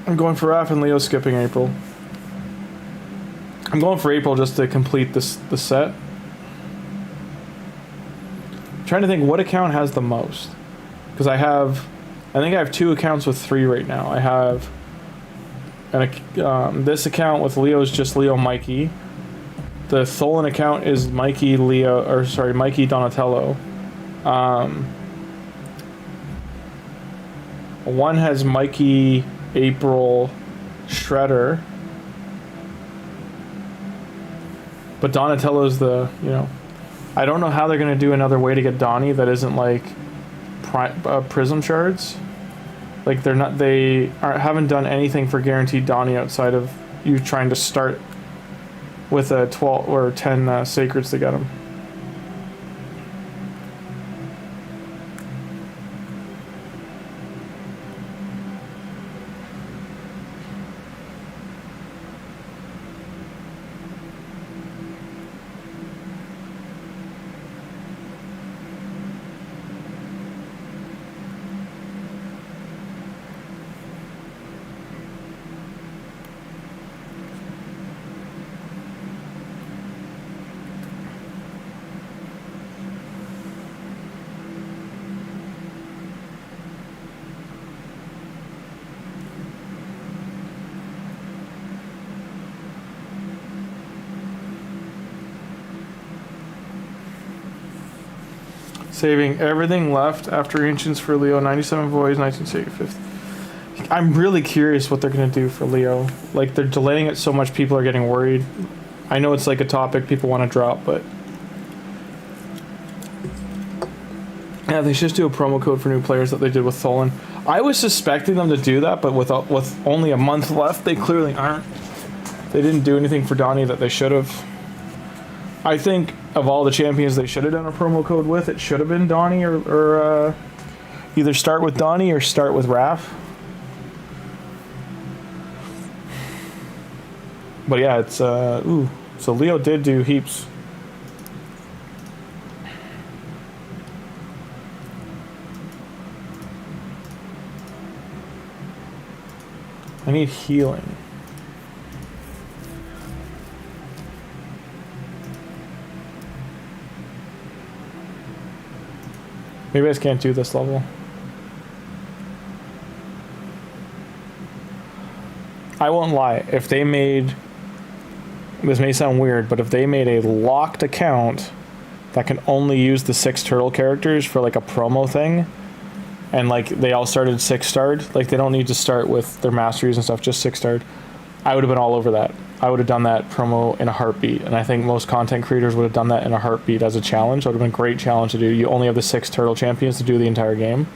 I'm going for Raph and Leo skipping April. I'm going for April just to complete the set. I'm trying to think what account has the most. Because I think I have 2 accounts with 3 right now. I have this account with Leo is just Leo Mikey. The Tholin account is Mikey Mikey Donatello. One has Mikey April Shredder. But Donatello's the, you know, I don't know how they're going to do another way to get Donnie that isn't like prism shards. Like haven't done anything for guaranteed Donnie outside of you trying to start with a 12 or 10 sacreds to get him. Saving everything left after Ancients for Leo, 97 Voids, 1965. I'm really curious what they're going to do for Leo. Like, they're delaying it so much, people are getting worried. I know it's like a topic people want to drop, but... yeah, they should just do a promo code for new players that they did with Tholin. I was suspecting them to do that, but with only a month left, they clearly aren't. They didn't do anything for Donnie that they should have. I think of all the champions they should have done a promo code with, it should have been Donnie or either start with Donnie or start with Raph. But yeah, it's, ooh. So Leo did do heaps. I need healing. Maybe I just can't do this level. I won't lie, if they made... this may sound weird, but if they made a locked account that can only use the 6 turtle characters for like a promo thing, and like they all started 6-starred, like they don't need to start with their masteries and stuff, just 6-starred, I would have been all over that. I would have done that promo in a heartbeat, and I think most content creators would have done that in a heartbeat as a challenge. It would have been a great challenge to do. You only have the 6 turtle champions to do the entire game.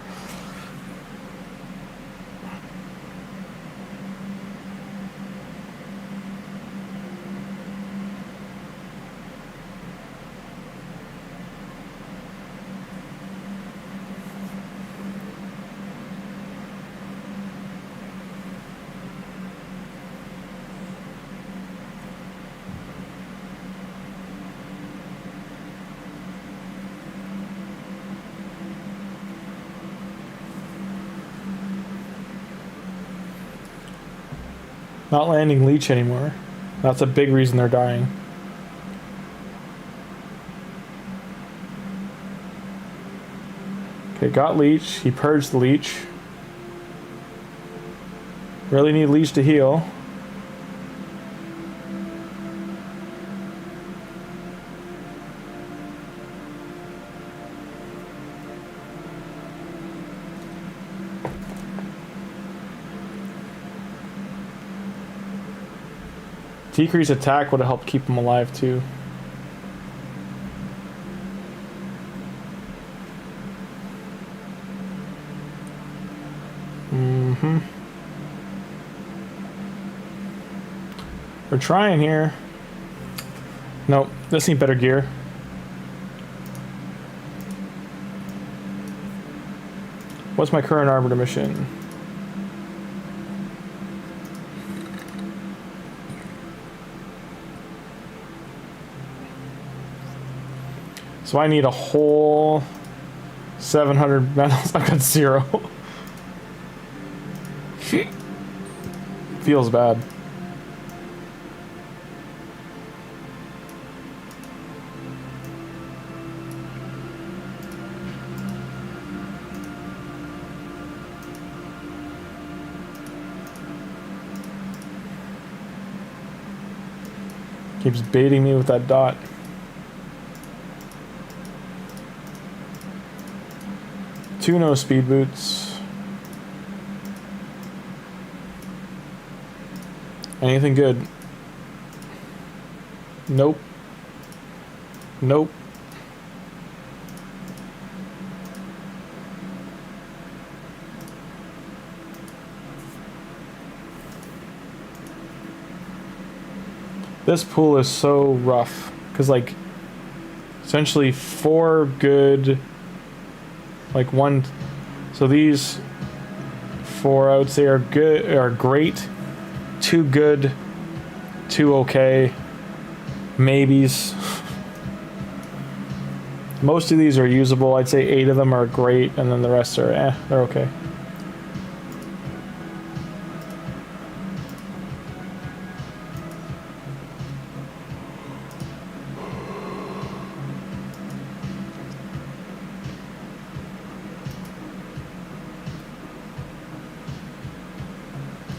Not landing leech anymore. That's a big reason they're dying. Okay, got leech. He purged the leech. Really need leech to heal. Decrease attack would have helped keep him alive too. We're trying here. Nope, this need better gear. What's my current arbiter mission? So I need a whole 700 medals. I got 0. Feels bad. Keeps baiting me with that dot. Two no speed boots. Anything good? Nope. Nope. This pool is so rough because like essentially 4 good, like 1, so these 4 I would say are good, are great, 2 good, 2 okay, maybes. Most of these are usable. I'd say 8 of them are great, and then the rest are they're okay.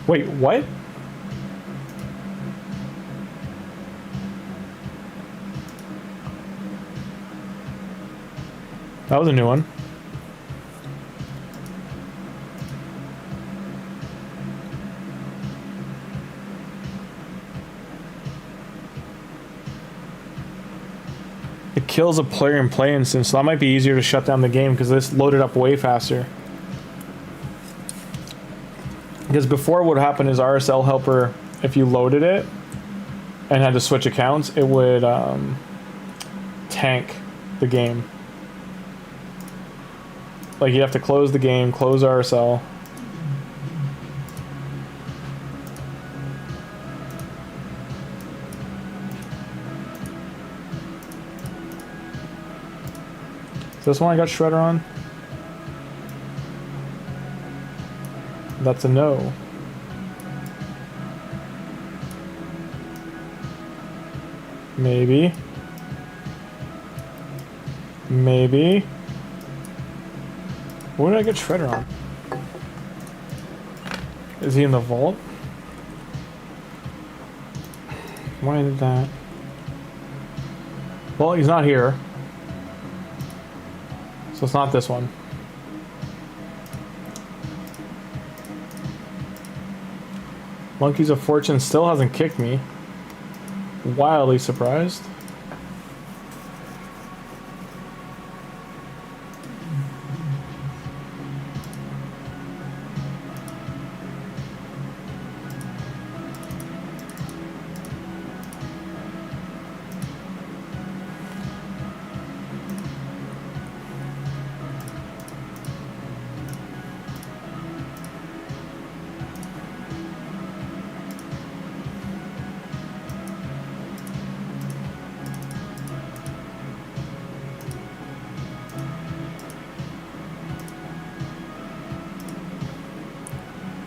Wait, what? That was a new one. It kills a player in play instance, so that might be easier to shut down the game because this loaded up way faster. Because before what would happen is RSL Helper, if you loaded it and had to switch accounts, it would tank the game. Like you have to close the game, close RSL. Is this one I got Shredder on? That's a no. Maybe. Maybe. What did I get Shredder on? Is he in the vault? Why did that? Well, he's not here. So it's not this one. Monkeys of Fortune still hasn't kicked me. Wildly surprised.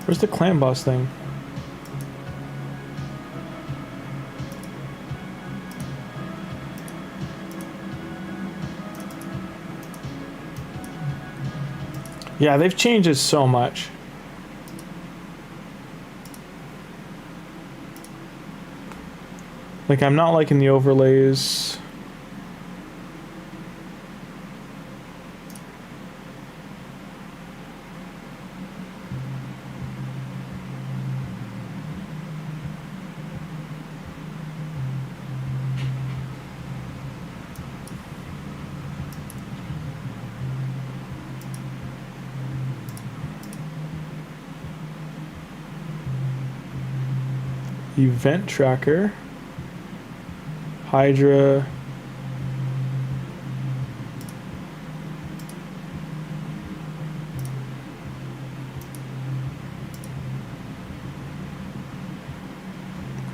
Where's the clan boss thing? Yeah, they've changed it so much. Like, I'm not liking the overlays. Event tracker, Hydra,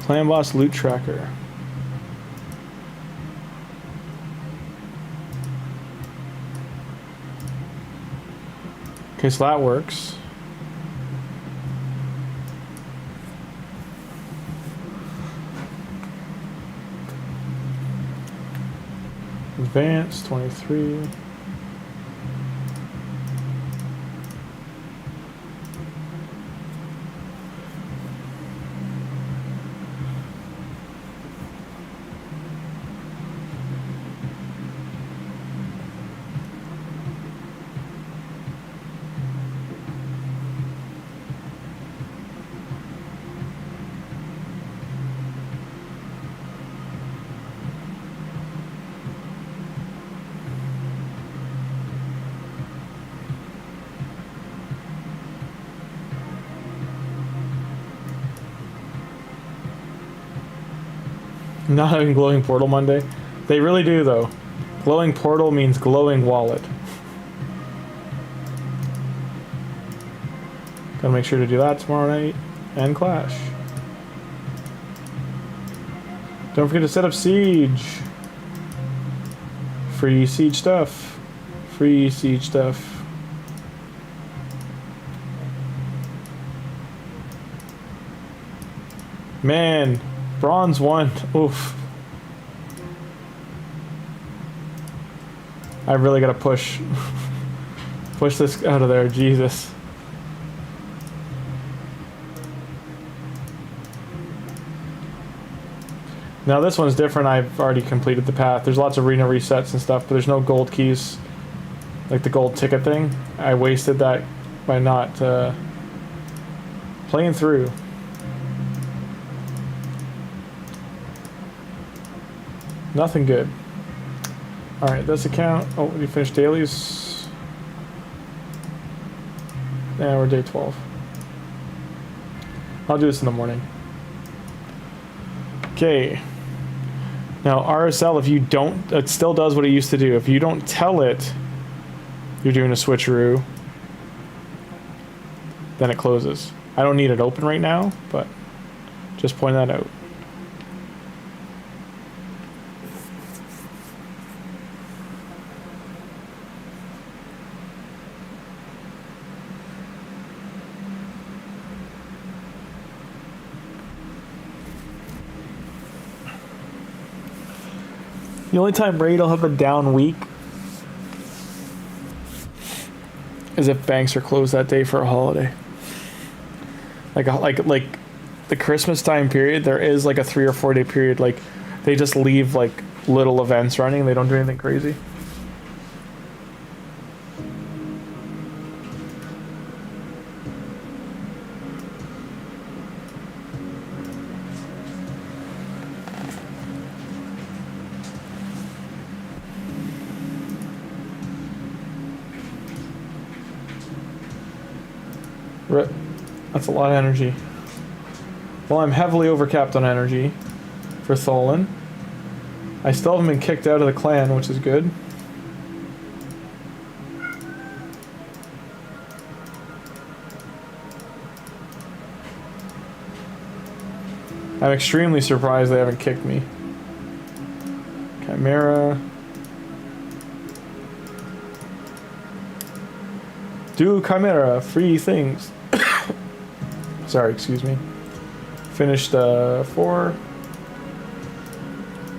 clan boss loot tracker. Okay, so that works. Advanced 23. Not having glowing portal Monday. They really do though. Glowing portal means glowing wallet. Gotta make sure to do that tomorrow night and Clash. Don't forget to set up Siege. Free Siege stuff. Free Siege stuff. Man. Bronze 1. Oof. I really gotta push this out of there. Jesus. Now this one's different. I've already completed the path. There's lots of arena resets and stuff, but there's no gold keys. like the gold ticket thing. I wasted that by not playing through. Nothing good. Alright, this account. Oh, we finished dailies. Yeah, we're day 12. I'll do this in the morning. Okay. Now, RSL, if you don't, it still does what it used to do. If you don't tell it you're doing a switcheroo, then it closes. I don't need it open right now, but just point that out. The only time Raid will have a down week is if banks are closed that day for a holiday. Like the Christmas time period, there is like a 3 or 4 day period. Like they just leave like little events running. They don't do anything crazy. That's a lot of energy. Well, I'm heavily overcapped on energy for Tholin. I still haven't been kicked out of the clan, which is good. I'm extremely surprised they haven't kicked me. Chimera. Do Chimera, free things. Sorry, excuse me. Finished 4.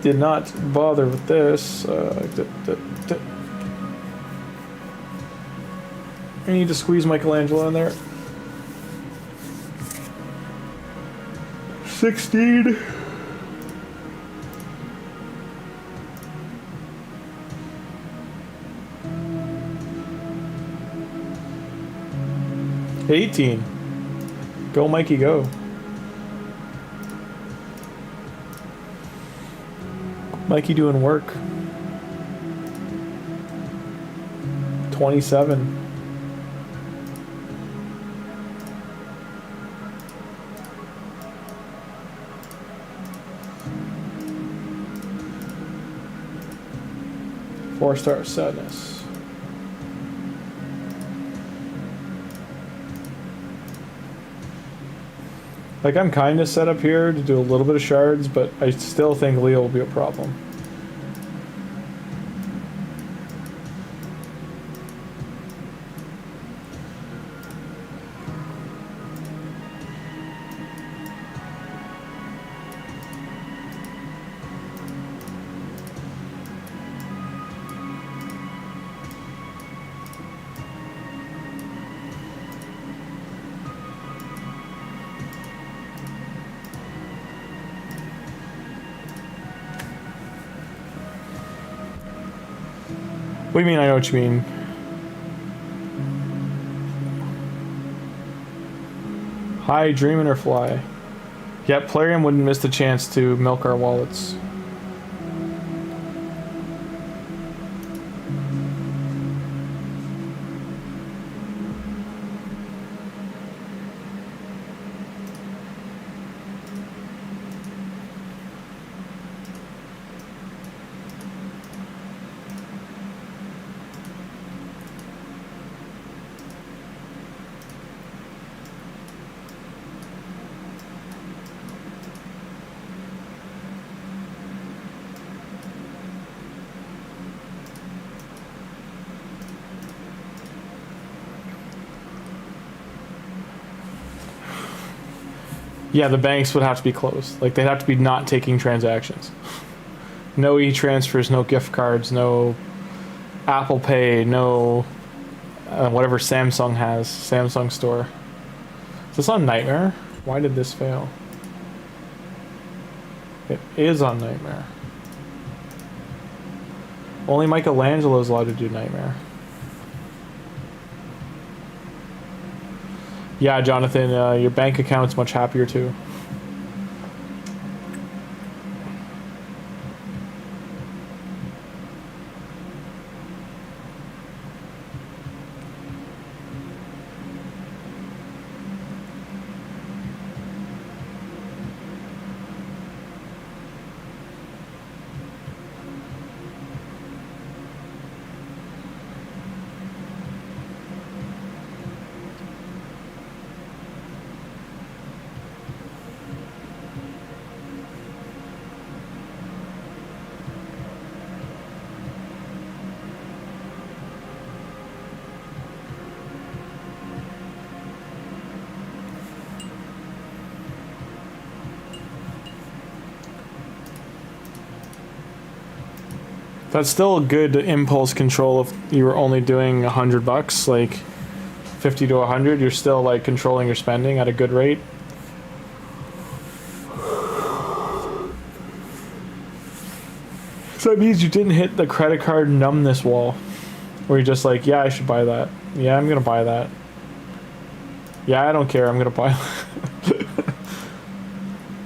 Did not bother with this. I need to squeeze Michelangelo in there. 16. $18. Go, Mikey, go. Mikey doing work. 27. Four-star sadness. Like, I'm kind of set up here to do a little bit of shards, but I still think Leo will be a problem. What do you mean? I know what you mean. Hi, dreamin' or fly. Yep, Plarium wouldn't miss the chance to milk our wallets. Yeah, the banks would have to be closed. Like, they'd have to be not taking transactions. No e-transfers, no gift cards, no Apple Pay, no whatever Samsung has, Samsung store. Is this on Nightmare? Why did this fail? It is on Nightmare. Only Michelangelo's allowed to do Nightmare. Yeah, Jonathan, your bank account's much happier too. That's still a good impulse control if you were only doing $100, like 50 to 100. You're still like controlling your spending at a good rate. So that means you didn't hit the credit card numbness wall, where you're just like, yeah, I should buy that. Yeah, I'm gonna buy that. Yeah, I don't care. I'm gonna buy that.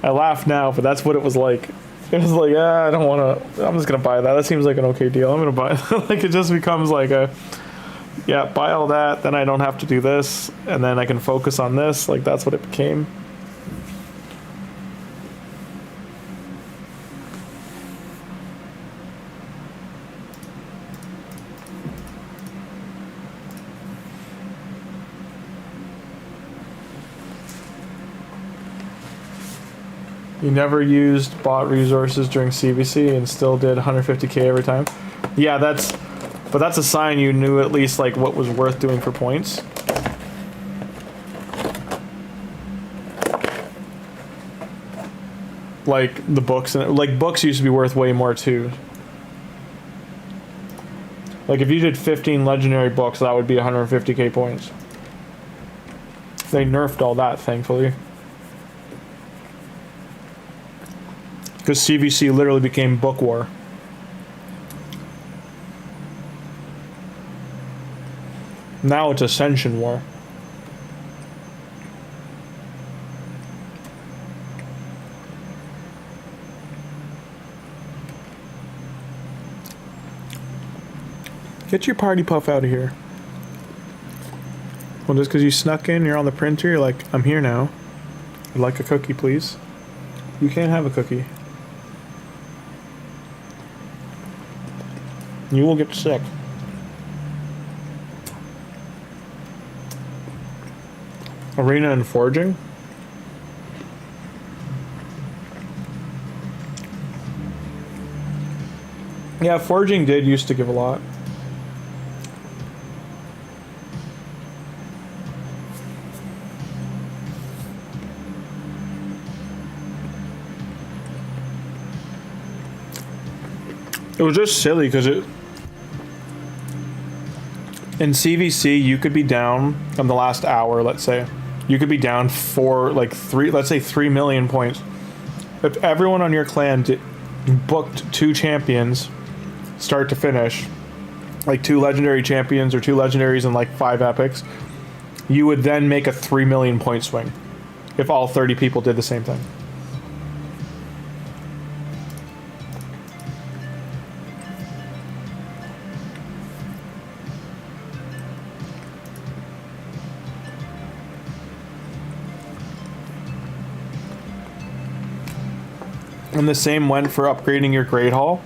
I laugh now, but that's what it was like. It was like, yeah, I don't want to, I'm just going to buy that. That seems like an okay deal. I'm going to buy it. Like, it just becomes like a, yeah, buy all that. Then I don't have to do this. And then I can focus on this. Like, that's what it became. You never used bot resources during CVC and still did 150k every time. Yeah, but that's a sign you knew at least like what was worth doing for points. Like the books, and like books used to be worth way more too. Like if you did 15 legendary books, that would be 150k points. They nerfed all that, thankfully. Because CVC literally became book war. Now it's Ascension war. Get your party puff out of here. Well, just because you snuck in, you're on the printer, you're like, I'm here now. I'd like a cookie, please. You can't have a cookie. You will get sick. Arena and foraging? Yeah, foraging did used to give a lot. It was just silly because it... In CVC, you could be down in the last hour, let's say. You could be down let's say 3 million points. If everyone on your clan booked 2 champions, start to finish, like 2 legendary champions or 2 legendaries and like 5 epics, you would then make a 3 million point swing if all 30 people did the same thing. And the same went for upgrading your Great Hall.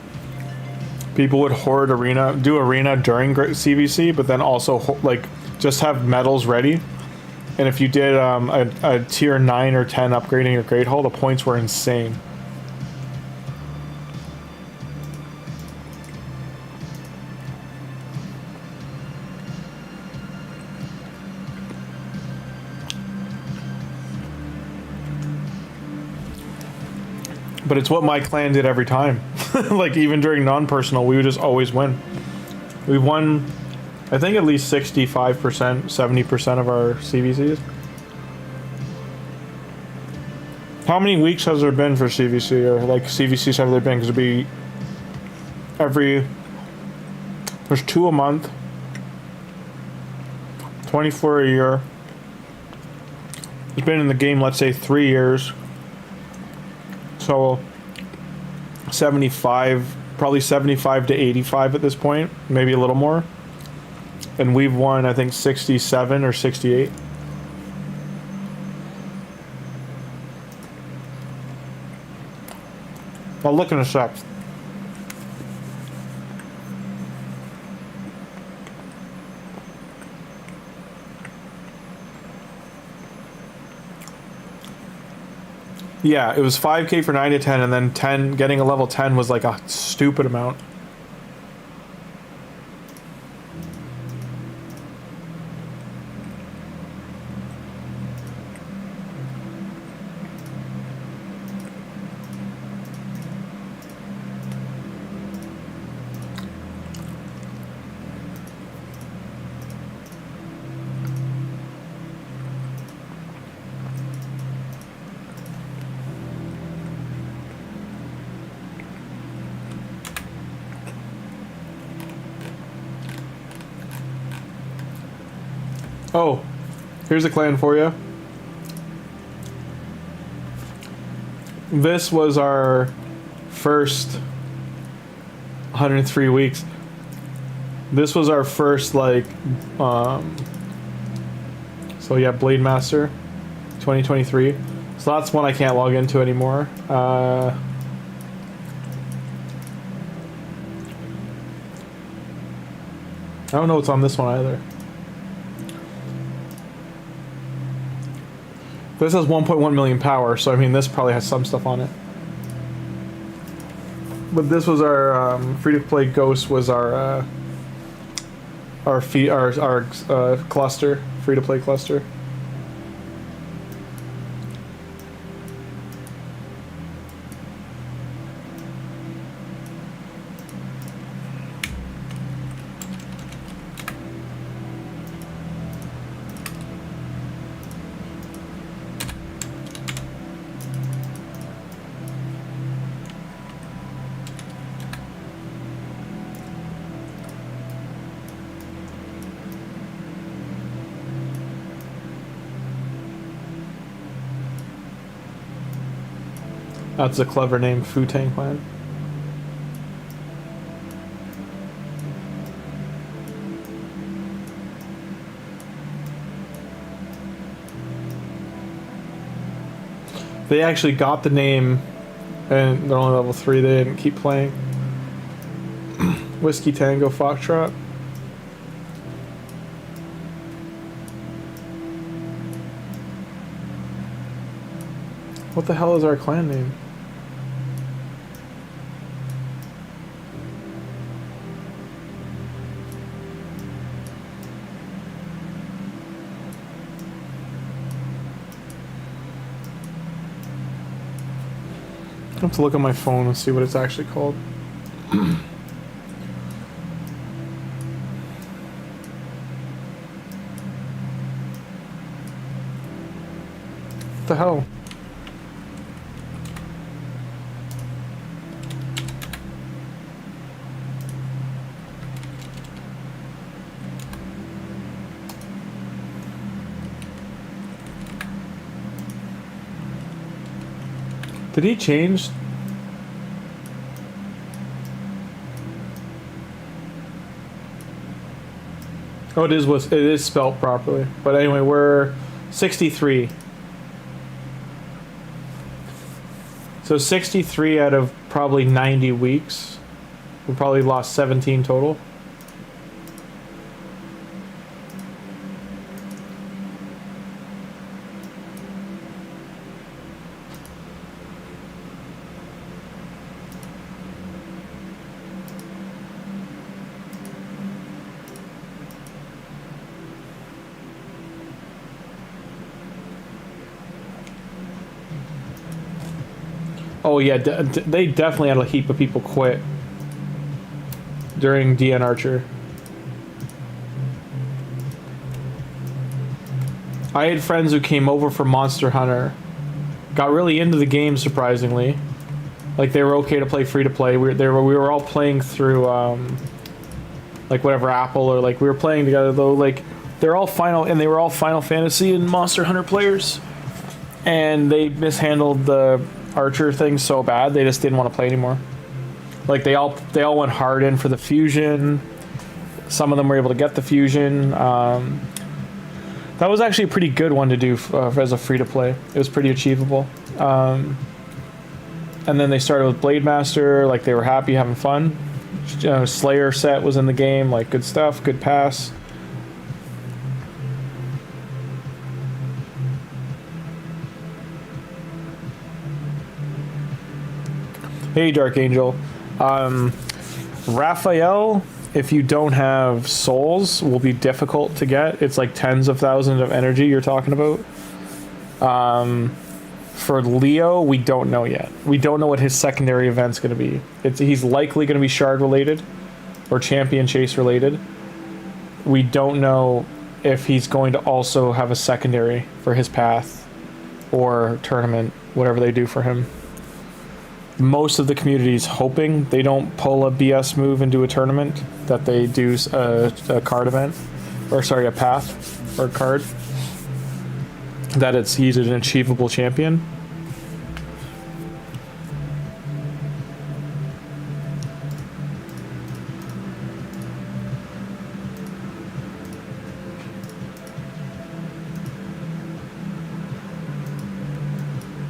People would hoard arena, do arena during CVC, but then also like just have medals ready. And if you did a tier 9 or 10 upgrading your Great Hall, the points were insane. But it's what my clan did every time. Like even during non-personal, we would just always win. We won, I think, at least 65%, 70% of our CVCs. How many weeks has there been for CVC, or like CVCs have there been? Because it'd be there's 2 a month, 24 a year. It's been in the game, let's say 3 years. So 75, probably 75 to 85 at this point, maybe a little more. And we've won, I think, 67 or 68. I'll look in a sec. Yeah, it was 5K for 9 to 10, and then 10, getting a level 10 was like a stupid amount. Oh, here's a clan for you. This was our first 103 weeks. This was our first, like, so yeah, Blade Master 2023. So that's one I can't log into anymore. I don't know what's on this one either. This has 1.1 million power, so I mean this probably has some stuff on it. But this was our free-to-play Ghost was our cluster, free-to-play cluster. That's a clever name, Fu-Tang Clan. They actually got the name, and they're only level 3. They didn't keep playing. Whiskey Tango Foxtrot. What the hell is our clan name? I have to look at my phone and see what it's actually called. What the hell? Did he change? Oh, it is spelt properly. But anyway, we're 63. So 63 out of probably 90 weeks. We probably lost 17 total. Oh yeah, they definitely had a heap of people quit during DN Archer. I had friends who came over for Monster Hunter, got really into the game surprisingly. Like they were okay to play free to play. We were all playing through like whatever Apple, or like we were playing together though. Like they were all Final Fantasy and Monster Hunter players. and they mishandled the archer thing so bad they just didn't want to play anymore. Like they all went hard in for the fusion. Some of them were able to get the fusion. That was actually a pretty good one to do as a free to play. It was pretty achievable. And then they started with Blade Master. Like they were happy, having fun. Slayer set was in the game. Like good stuff, good pass. Hey, Dark Angel. Raphael, if you don't have souls, will be difficult to get. It's like tens of thousands of energy you're talking about. For Leo, we don't know yet. We don't know what his secondary event's going to be. He's likely going to be shard related or champion chase related. We don't know if he's going to also have a secondary for his path or tournament, whatever they do for him. Most of the community is hoping they don't pull a BS move into a tournament, that they do a card event, or sorry, a path or a card, that he's an achievable champion.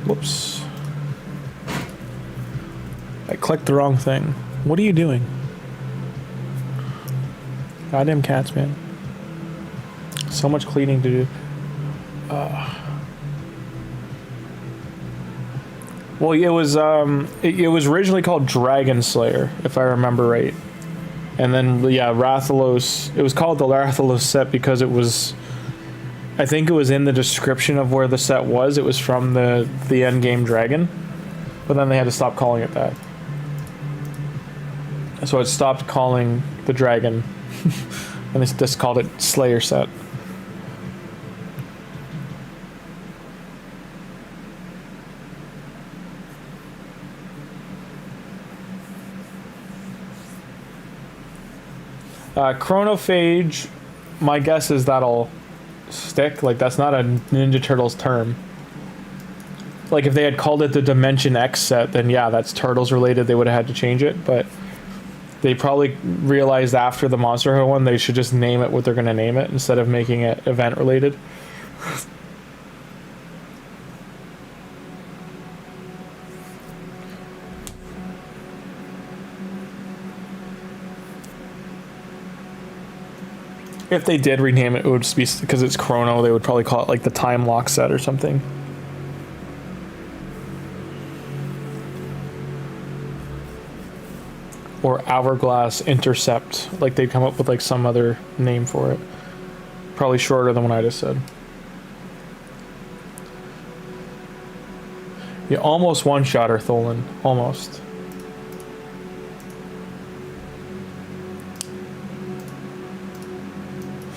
Whoops. I clicked the wrong thing. What are you doing? Goddamn cats, man. So much cleaning to do. Well, it was originally called Dragon Slayer, if I remember right. And then, yeah, Rathalos. It was called the Rathalos set because it was... I think it was in the description of where the set was. It was from the endgame dragon. But then they had to stop calling it that. So it stopped calling the dragon, and they just called it Slayer set. Chronophage, my guess is that'll stick. Like, that's not a Ninja Turtles term. Like, if they had called it the Dimension X set, then yeah, that's Turtles related. They would have had to change it, but they probably realized after the Monster Hunter one they should just name it what they're going to name it instead of making it event related. If they did rename it, it would just be because it's Chrono. They would probably call it like the Time Lock set or something. Or Hourglass Intercept. Like they'd come up with like some other name for it. Probably shorter than what I just said. You almost one-shot her, Tholin. Almost.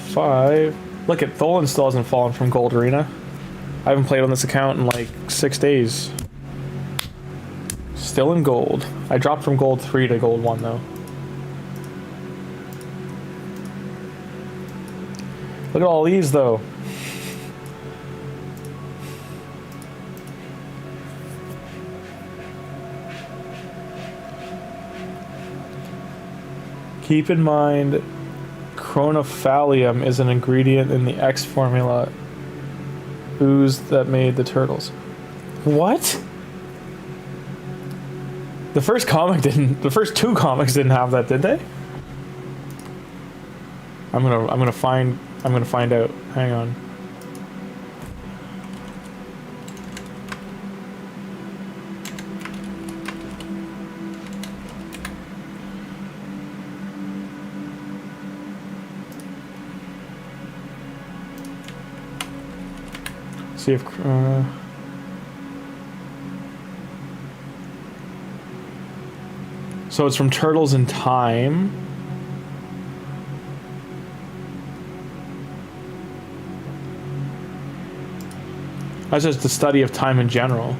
Five. Look at Tholin still hasn't fallen from Gold Arena. I haven't played on this account in like 6 days. Still in gold. I dropped from gold 3 to gold 1 though. Look at all these though. Keep in mind, chronophallium is an ingredient in the X formula ooze that made the turtles. What? The first comic didn't. The first 2 comics didn't have that, did they? I'm gonna find out. Hang on. See if so it's from Turtles in Time. That's just the study of time in general.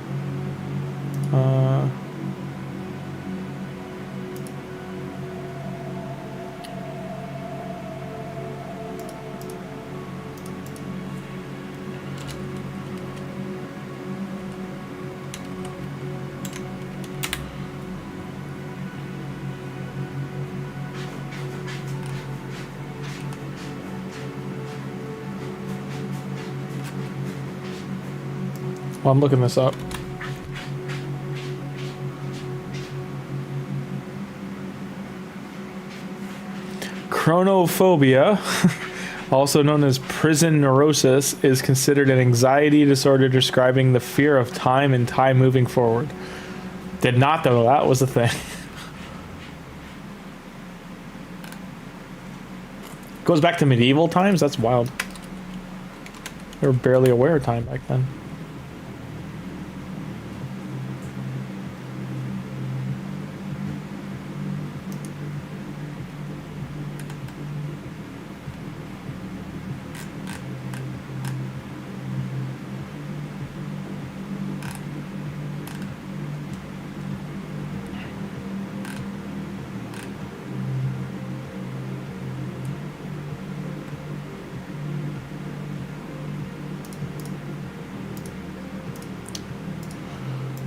Well, I'm looking this up. Chronophobia, also known as prison neurosis, is considered an anxiety disorder describing the fear of time and time moving forward. Did not know that was a thing. Goes back to medieval times? That's wild. They were barely aware of time back then.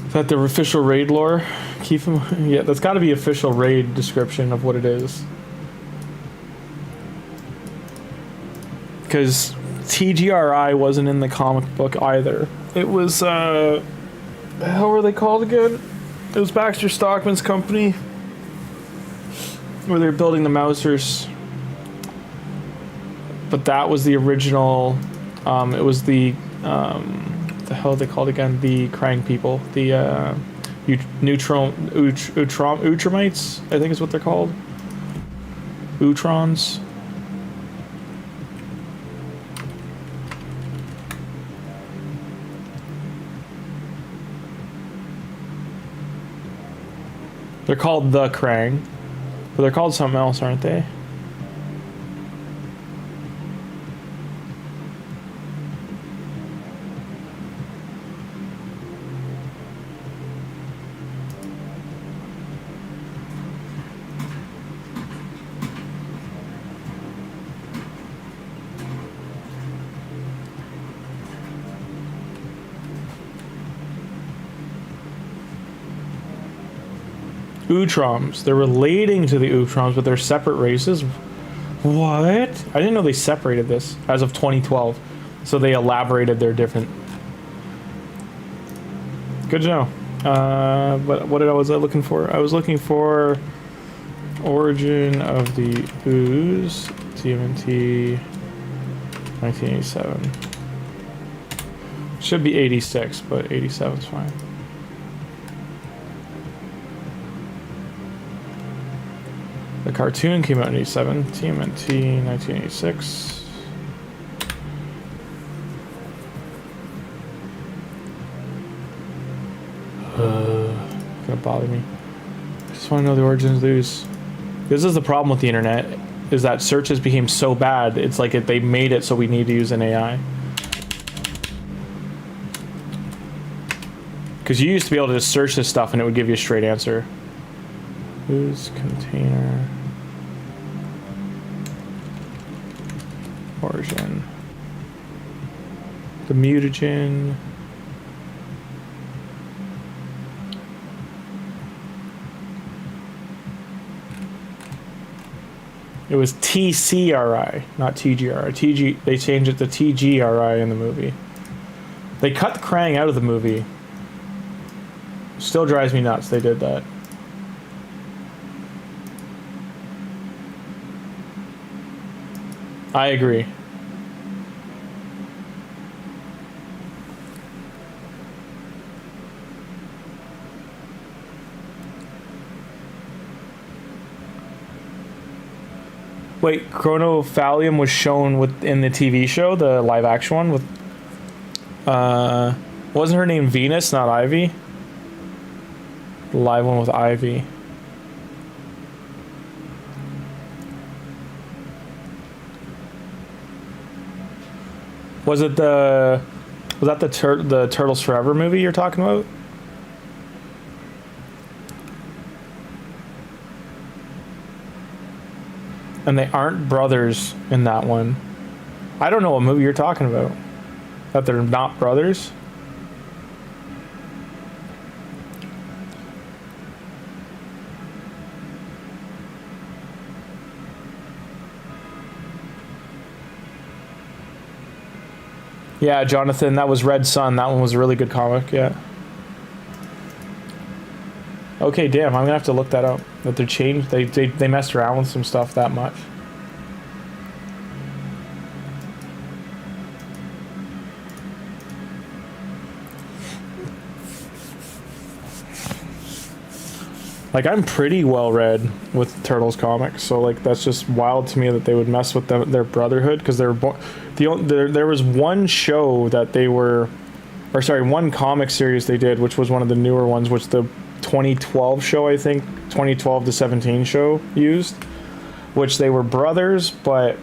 Is that the official raid lore? Keep him. Yeah, that's got to be official raid description of what it is. Because TGRI wasn't in the comic book either. It was, how were they called again? It was Baxter Stockman's company. Where they were building the Mousers. But that was the original, it was the, the hell are they called again? The Krang people. The Ultramites, I think is what they're called. Utrons. They're called the Krang, but they're called something else, aren't they? Utroms. They're relating to the Utroms, but they're separate races. What? I didn't know they separated this as of 2012. So they elaborated their different. Good to know. But what was I looking for? I was looking for origin of the ooze. TMNT 1987. Should be 86, but 87 is fine. The cartoon came out in 87, TMNT 1986. Gonna bother me. I just want to know the origins of these. This is the problem with the internet, is that searches became so bad, it's like they made it so we need to use an AI. Because you used to be able to just search this stuff and it would give you a straight answer. Who's container origin? The mutagen. It was TCRI, not TGRI. They changed it to TGRI in the movie. They cut the Krang out of the movie. Still drives me nuts they did that. I agree. Wait, Chronophalium was shown in the TV show, the live action one with wasn't her name Venus, not Ivy? The live one with Ivy. Was that the Turtles Forever movie you're talking about? And they aren't brothers in that one. I don't know what movie you're talking about. That they're not brothers? Yeah, Jonathan, that was Red Sun. That one was a really good comic, yeah. Okay, damn, I'm gonna have to look that up. That they changed, they messed around with some stuff that much. Like, I'm pretty well read with Turtles comics, so like that's just wild to me that they would mess with their brotherhood, because they were there was one show that they were, or sorry, one comic series they did, which was one of the newer ones, which the 2012 show, I think 2012 to 17 show used, which they were brothers, but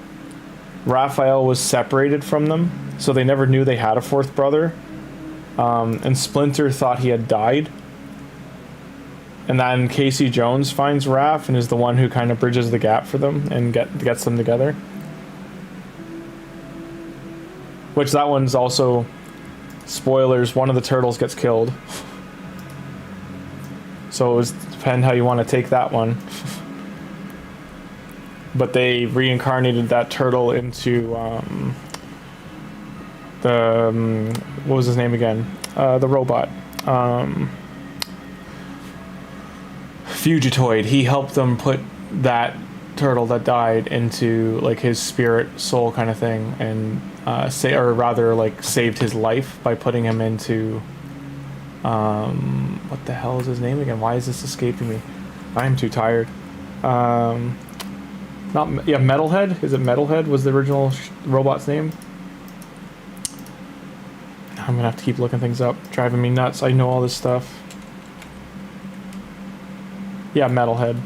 Raphael was separated from them, so they never knew they had a fourth brother, and Splinter thought he had died. And then Casey Jones finds Raph and is the one who kind of bridges the gap for them and gets them together. Which that one's also, spoilers, one of the turtles gets killed. So it was depend how you want to take that one. But they reincarnated that turtle into what was his name again? The robot. Fugitoid. He helped them put that turtle that died into like his spirit soul kind of thing, and saved his life by putting him into what the hell is his name again? Why is this escaping me? I am too tired. Metalhead. Is it Metalhead? Was the original robot's name? I'm gonna have to keep looking things up. Driving me nuts. I know all this stuff. Yeah, Metalhead.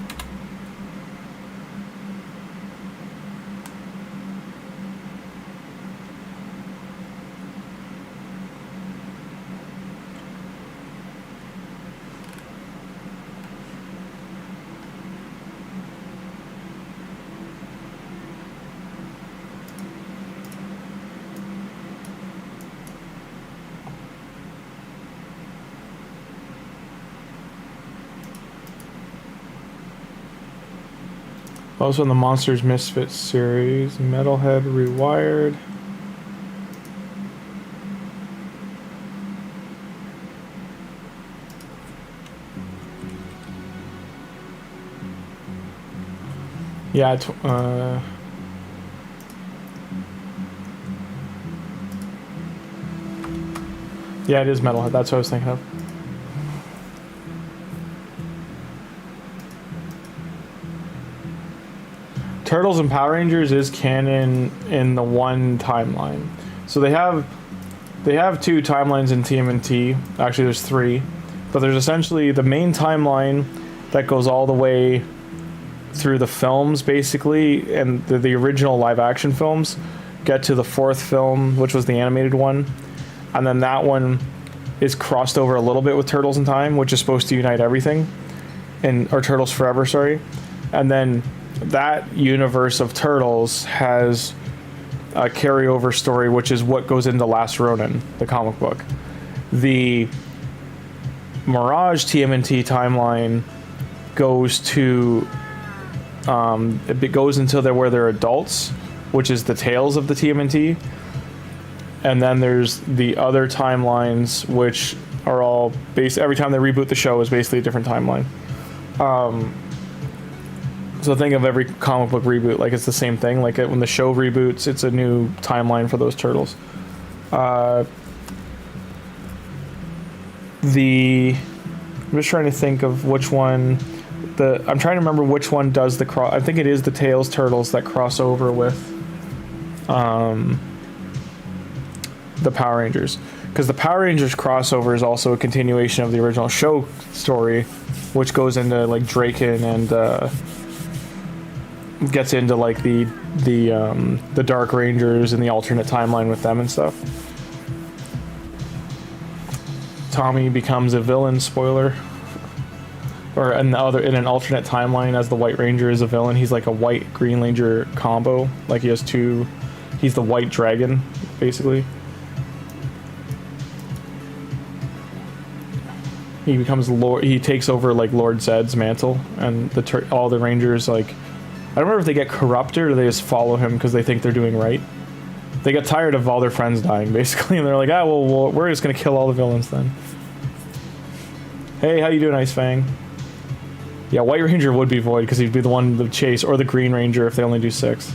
Also in the Monsters Misfits series, Metalhead Rewired. Yeah, yeah, it is Metalhead. That's what I was thinking of. Turtles and Power Rangers is canon in the one timeline. So they have two timelines in TMNT. Actually, there's three. But there's essentially the main timeline that goes all the way through the films, basically, and the original live-action films get to the fourth film, which was the animated one. And then that one is crossed over a little bit with Turtles in Time, which is supposed to unite everything. Or Turtles Forever, sorry. And then that universe of Turtles has a carryover story, which is what goes into Last Ronin, the comic book. The Mirage TMNT timeline goes to it goes until where they're adults, which is the Tales of the TMNT, and then there's the other timelines, which are all based. Every time they reboot the show is basically a different timeline. So think of every comic book reboot like it's the same thing. Like when the show reboots, it's a new timeline for those turtles. I'm just trying to think of which one. I'm trying to remember which one does the cross. I think it is the Tails Turtles that cross over with the Power Rangers, because the Power Rangers crossover is also a continuation of the original show story, which goes into like Draken and gets into like the Dark Rangers and the alternate timeline with them and stuff. Tommy becomes a villain, spoiler. Or in an alternate timeline, as the White Ranger is a villain. He's like a White Green Ranger combo. Like he has two. He's the White Dragon, basically. He becomes Lord. He takes over like Lord Zed's mantle, and all the Rangers like. I don't remember if they get corrupted or they just follow him because they think they're doing right. They got tired of all their friends dying, basically, and they're like, ah, well, we're just gonna kill all the villains then. Hey, how you doing, Ice Fang? Yeah, White Ranger would be Void, because he'd be the one to chase, or the Green Ranger if they only do 6.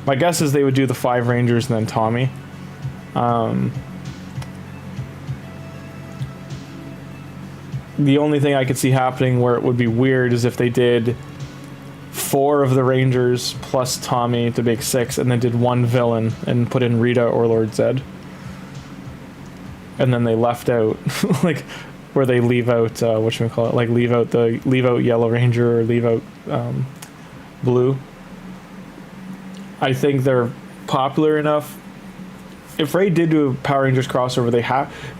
My guess is they would do the 5 Rangers and then Tommy. The only thing I could see happening where it would be weird is if they did 4 of the Rangers plus Tommy to make 6, and then did 1 villain and put in Rita or Lord Zed. And then they left out, like, where they leave out, whatchamacallit, like leave out Yellow Ranger or leave out Blue. I think they're popular enough. If Ray did do a Power Rangers crossover,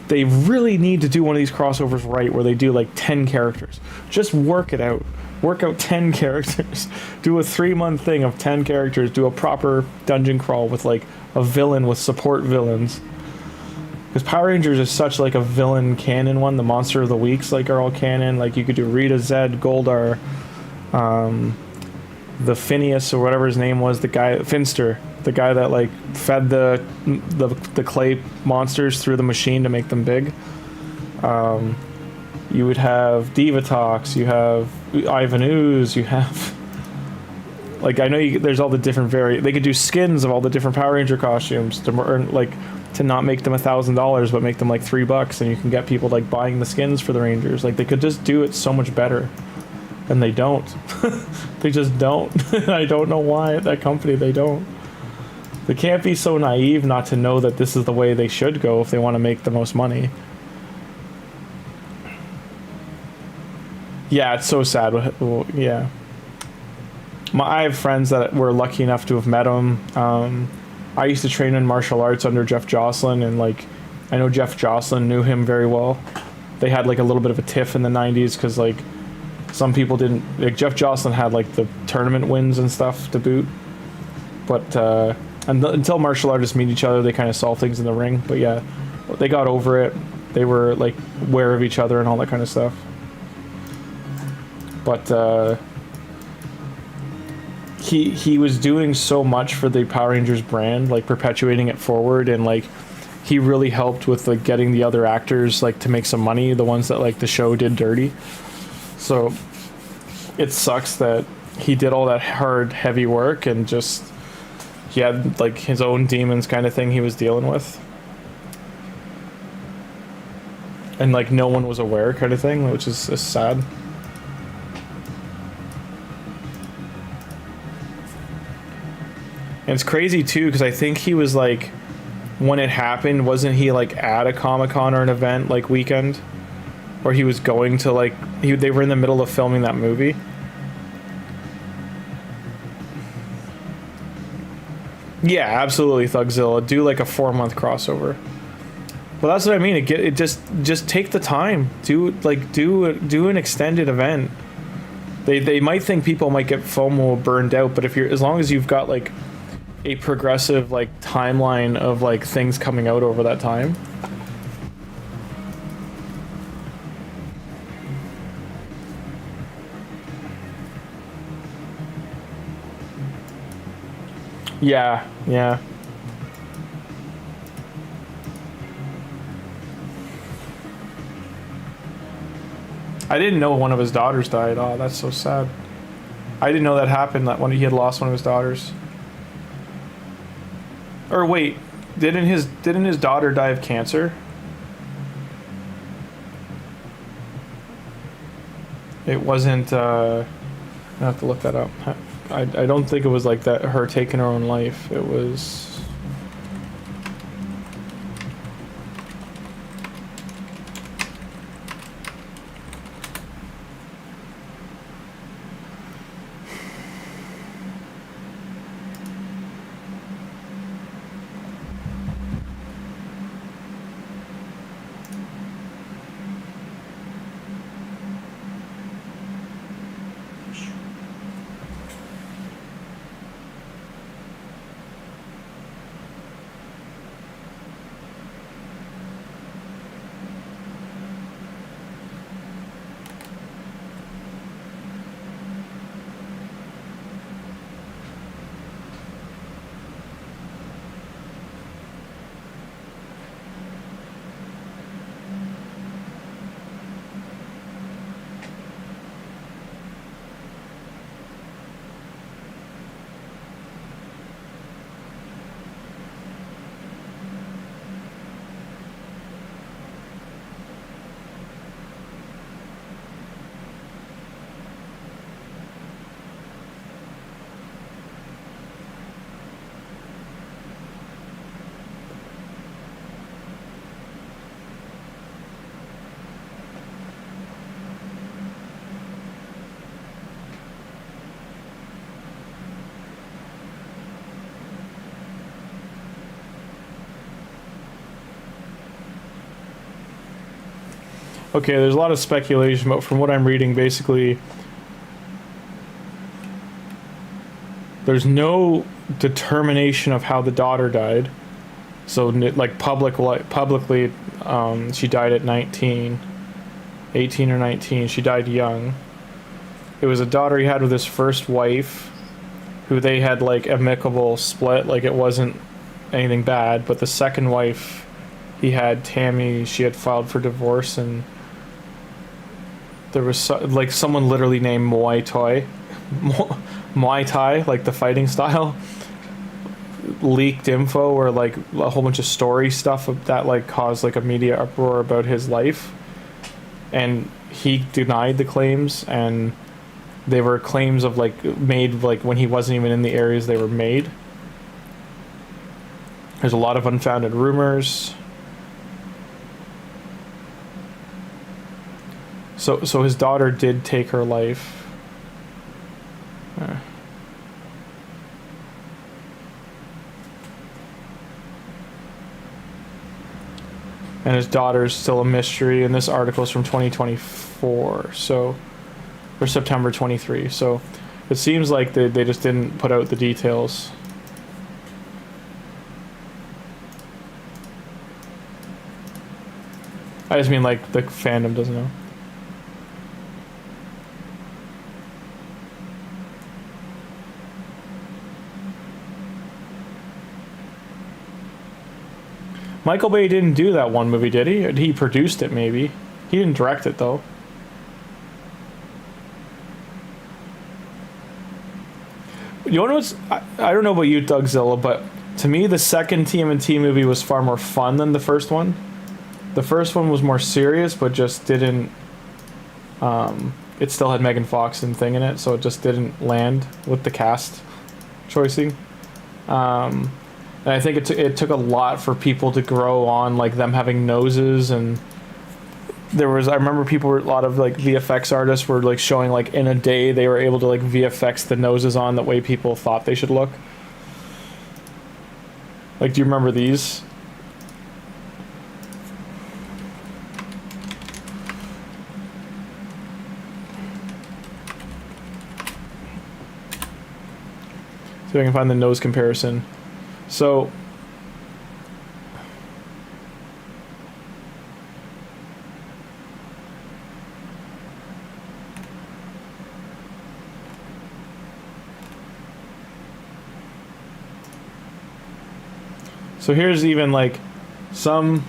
they really need to do one of these crossovers right, where they do like 10 characters. Just work it out. Work out 10 characters. Do a 3-month thing of 10 characters. Do a proper dungeon crawl with like a villain with support villains. Because Power Rangers is such like a villain canon one. The Monster of the Weeks like are all canon. Like you could do Rita, Zed, Goldar, the Phineas or whatever his name was, the guy Finster, the guy that like fed the clay monsters through the machine to make them big. You would have Divatox, you have Ivan Ooze, you have like I know there's all the different they could do skins of all the different Power Ranger costumes to earn like to not make them $1,000 but make them like $3 and you can get people like buying the skins for the Rangers. Like they could just do it so much better. And they don't. They just don't. I don't know why at that company they don't. They can't be so naive not to know that this is the way they should go if they want to make the most money. Yeah, it's so sad. Well, yeah. I have friends that were lucky enough to have met him. I used to train in martial arts under Jeff Jocelyn, and like I know Jeff Jocelyn knew him very well. They had like a little bit of a tiff in the 90s because like some people didn't, like Jeff Jocelyn had like the tournament wins and stuff to boot, but until martial artists meet each other they kind of solve things in the ring. But yeah, they got over it. They were like aware of each other and all that kind of stuff. But he was doing so much for the Power Rangers brand, like perpetuating it forward, and like he really helped with like getting the other actors like to make some money, the ones that like the show did dirty. So it sucks that he did all that hard, heavy work and just he had like his own demons kind of thing he was dealing with. And like no one was aware kind of thing, which is sad. And it's crazy too, because I think he was like, when it happened, wasn't he like at a Comic-Con or an event like weekend? Or he was going to like, they were in the middle of filming that movie. Yeah, absolutely, Thugzilla. Do like a 4-month crossover. Well, that's what I mean. It just take the time. Do an extended event. They might think people might get FOMO burned out, but if you're, as long as you've got like a progressive like timeline of like things coming out over that time. Yeah, yeah. I didn't know one of his daughters died. Oh, that's so sad. I didn't know that happened, that when he had lost one of his daughters. Or wait, didn't his daughter die of cancer? It wasn't, I have to look that up. I don't think it was like that, her taking her own life. It was... Okay, there's a lot of speculation, but from what I'm reading, basically, there's no determination of how the daughter died. So, like, publicly, she died at 19, 18 or 19. She died young. It was a daughter he had with his first wife, who they had, like, amicable split. Like, it wasn't anything bad. But the second wife he had, Tammy, she had filed for divorce, and there was, like, someone literally named Muay Thai, like the fighting style, leaked info or like a whole bunch of story stuff that like caused like a media uproar about his life, and he denied the claims, and they were claims of like made like when he wasn't even in the areas they were made. There's a lot of unfounded rumors. So his daughter did take her life. And his daughter's still a mystery, and this article is from 2024, so, or September 23, so it seems like they just didn't put out the details. I just mean like the fandom doesn't know. Michael Bay didn't do that one movie, did he? He produced it, maybe. He didn't direct it, though. You know what's... I don't know about you, Dougzilla, but to me, the second TMNT movie was far more fun than the first one. The first one was more serious, but just didn't... it still had Megan Fox and thing in it, so it just didn't land with the cast choicing. And I think it took a lot for people to grow on, like, them having noses, and there was, I remember people, a lot of, like, VFX artists were, like, showing, like, in a day they were able to, like, VFX the noses on the way people thought they should look. Like, do you remember these? See if I can find the nose comparison. So here's even like some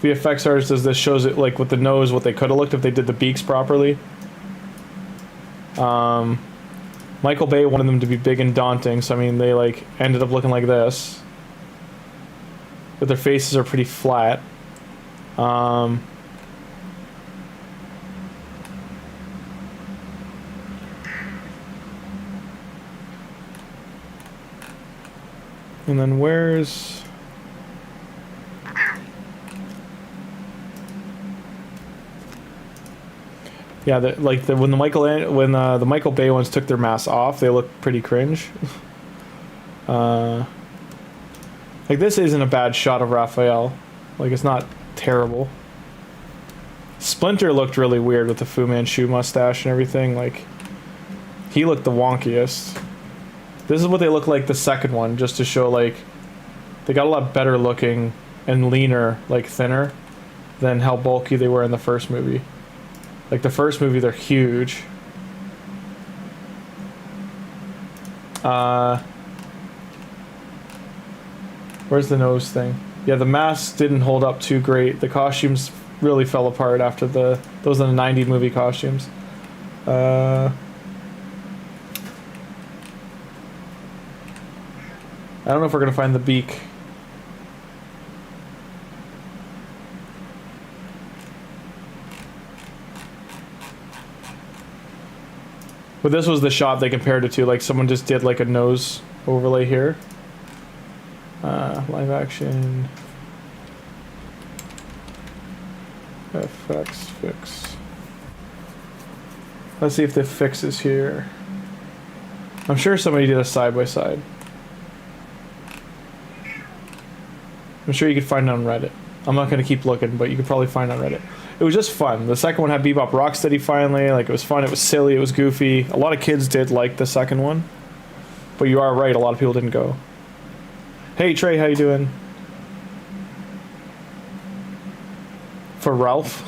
VFX artists does this, shows it like with the nose what they could have looked if they did the beaks properly. Michael Bay wanted them to be big and daunting, so I mean they like ended up looking like this, but their faces are pretty flat. And then where's... Yeah, when the Michael Bay ones took their masks off, they look pretty cringe. Like this isn't a bad shot of Raphael. Like it's not terrible. Splinter looked really weird with the Fu Manchu mustache and everything. Like he looked the wonkiest. This is what they look like the second one, just to show like they got a lot better looking and leaner, like thinner, than how bulky they were in the first movie. Like the first movie, they're huge. Where's the nose thing? Yeah, the masks didn't hold up too great. The costumes really fell apart after those are the 90 movie costumes. I don't know if we're gonna find the beak. But this was the shot they compared it to, like someone just did like a nose overlay here. Live action. FX fix. Let's see if the fix is here. I'm sure somebody did a side by side. I'm sure you could find it on Reddit. I'm not gonna keep looking, but you could probably find it on Reddit. It was just fun. The second one had Bebop Rocksteady finally. Like, it was fun. It was silly. It was goofy. A lot of kids did like the second one. But you are right. A lot of people didn't go. Hey, Trey, how you doing? For Ralph?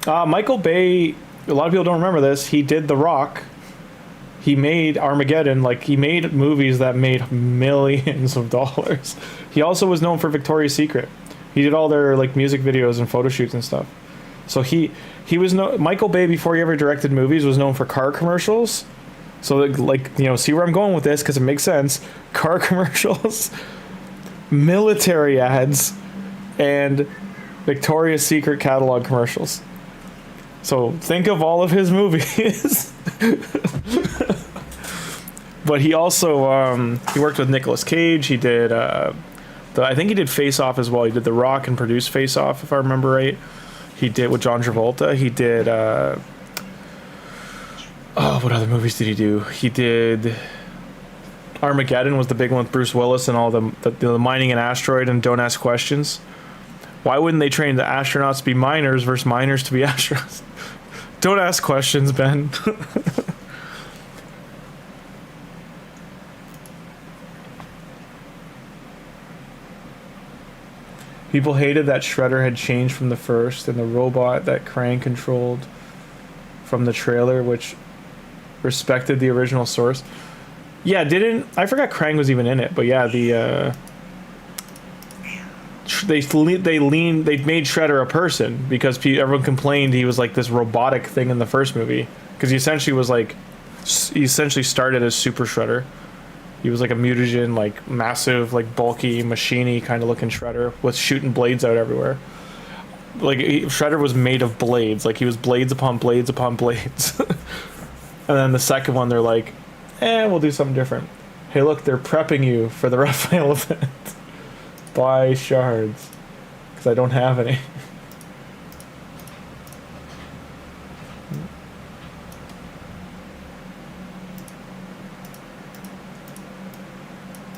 Michael Bay, a lot of people don't remember this. He did The Rock. He made Armageddon. Like, he made movies that made millions of dollars. He also was known for Victoria's Secret. He did all their like music videos and photo shoots and stuff. So he was Michael Bay, before he ever directed movies, was known for car commercials. So like, you know, see where I'm going with this because it makes sense. Car commercials, military ads, and Victoria's Secret catalog commercials. So think of all of his movies. But he also he worked with Nicolas Cage. He did I think he did Face Off as well. He did The Rock and produced Face Off, if I remember right. He did with John Travolta. He did what other movies did he do? He did Armageddon was the big one with Bruce Willis and all the mining an asteroid and Don't Ask Questions. Why wouldn't they train the astronauts to be miners versus miners to be astronauts? Don't ask questions, Ben. People hated that Shredder had changed from the first, and the robot that Krang controlled from the trailer, which respected the original source. Yeah, I forgot Krang was even in it, but yeah, they made Shredder a person because everyone complained he was like this robotic thing in the first movie, because he essentially started as Super Shredder. He was like a mutagen, like massive, like bulky, machine-y kind of looking Shredder with shooting blades out everywhere. Like Shredder was made of blades, like he was blades upon blades upon blades. And then the second one, they're like, we'll do something different. Hey, look, they're prepping you for the Raphael event. Buy shards, because I don't have any.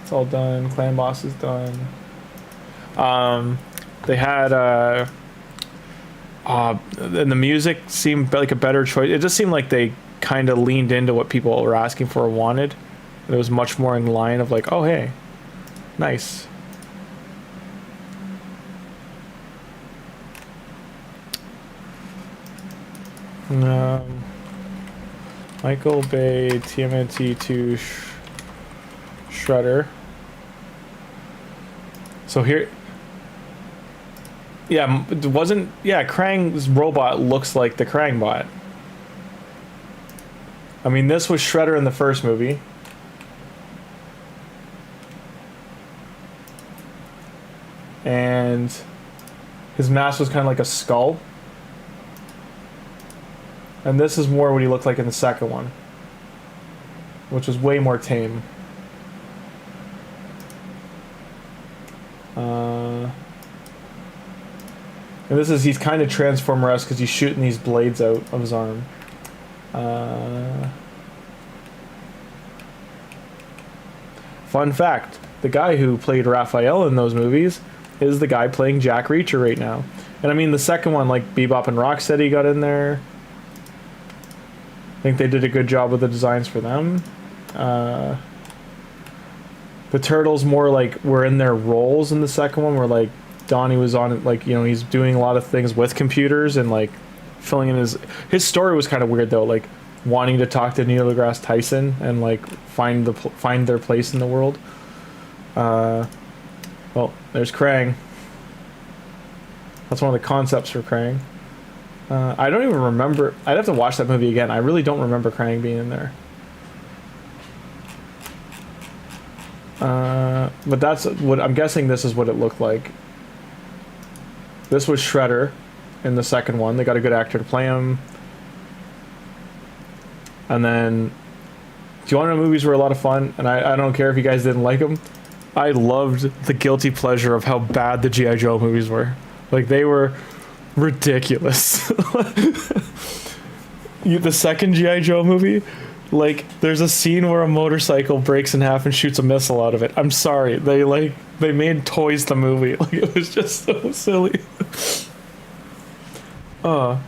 It's all done. Clan boss is done. They had and the music seemed like a better choice. It just seemed like they kind of leaned into what people were asking for or wanted. It was much more in line of like, oh hey, nice. Michael Bay TMNT2 Shredder. So here, yeah, it wasn't. Yeah, Krang's robot looks like the Krang bot. I mean, this was Shredder in the first movie. And his mask was kind of like a skull. And this is more what he looked like in the second one, which was way more tame. And this is, he's kind of Transformer-esque because he's shooting these blades out of his arm. Fun fact, the guy who played Raphael in those movies is the guy playing Jack Reacher right now. And I mean, the second one, like Bebop and Rocksteady got in there. I think they did a good job with the designs for them. The Turtles more like were in their roles in the second one, where like Donnie was on it, like, you know, he's doing a lot of things with computers and like filling in his story was kind of weird though, like wanting to talk to Neil deGrasse Tyson and like find their place in the world. Well, there's Krang. That's one of the concepts for Krang. I don't even remember. I'd have to watch that movie again. I really don't remember Krang being in there. But that's what I'm guessing. This is what it looked like. This was Shredder in the second one. They got a good actor to play him. And then, do you want to know movies were a lot of fun? And I don't care if you guys didn't like them. I loved the guilty pleasure of how bad the G.I. Joe movies were. Like, they were ridiculous. The second G.I. Joe movie, like, there's a scene where a motorcycle breaks in half and shoots a missile out of it. I'm sorry, they made Toys the movie. Like, it was just so silly. And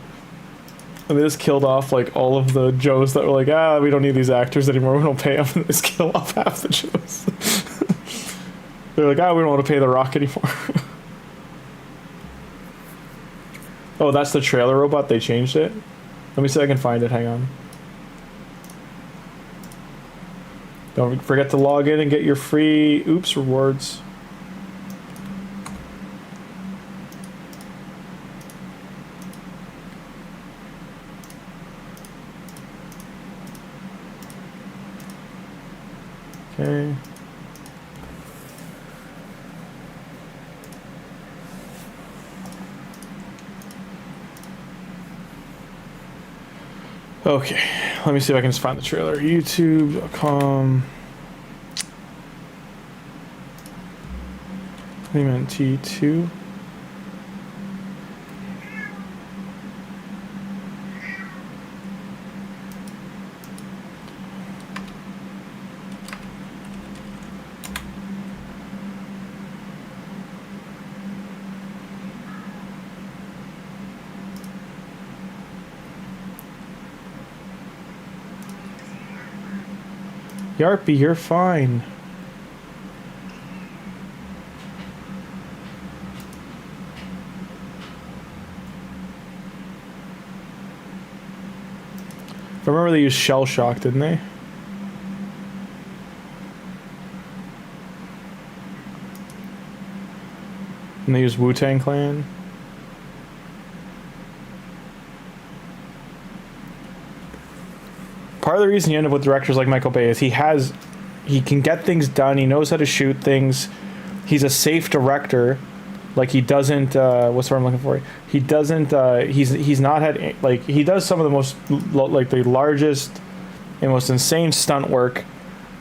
they just killed off, like, all of the Joes that were like, ah, we don't need these actors anymore, we don't pay them, and they just kill off half the Joes. They're like, ah, we don't want to pay The Rock anymore. Oh, that's the trailer robot, they changed it? Let me see if I can find it, hang on. Don't forget to log in and get your free Oops rewards. Okay. Okay, let me see if I can just find the trailer. YouTube.com. Payment T2. Yarpy, you're fine. I remember they used Shell Shock, didn't they? And they used Wu-Tang Clan. Part of the reason you end up with directors like Michael Bay is he can get things done, he knows how to shoot things, he's a safe director. Like, he doesn't, what's the word I'm looking for? He doesn't, he's not had, like, he does some of the most, like, the largest and most insane stunt work,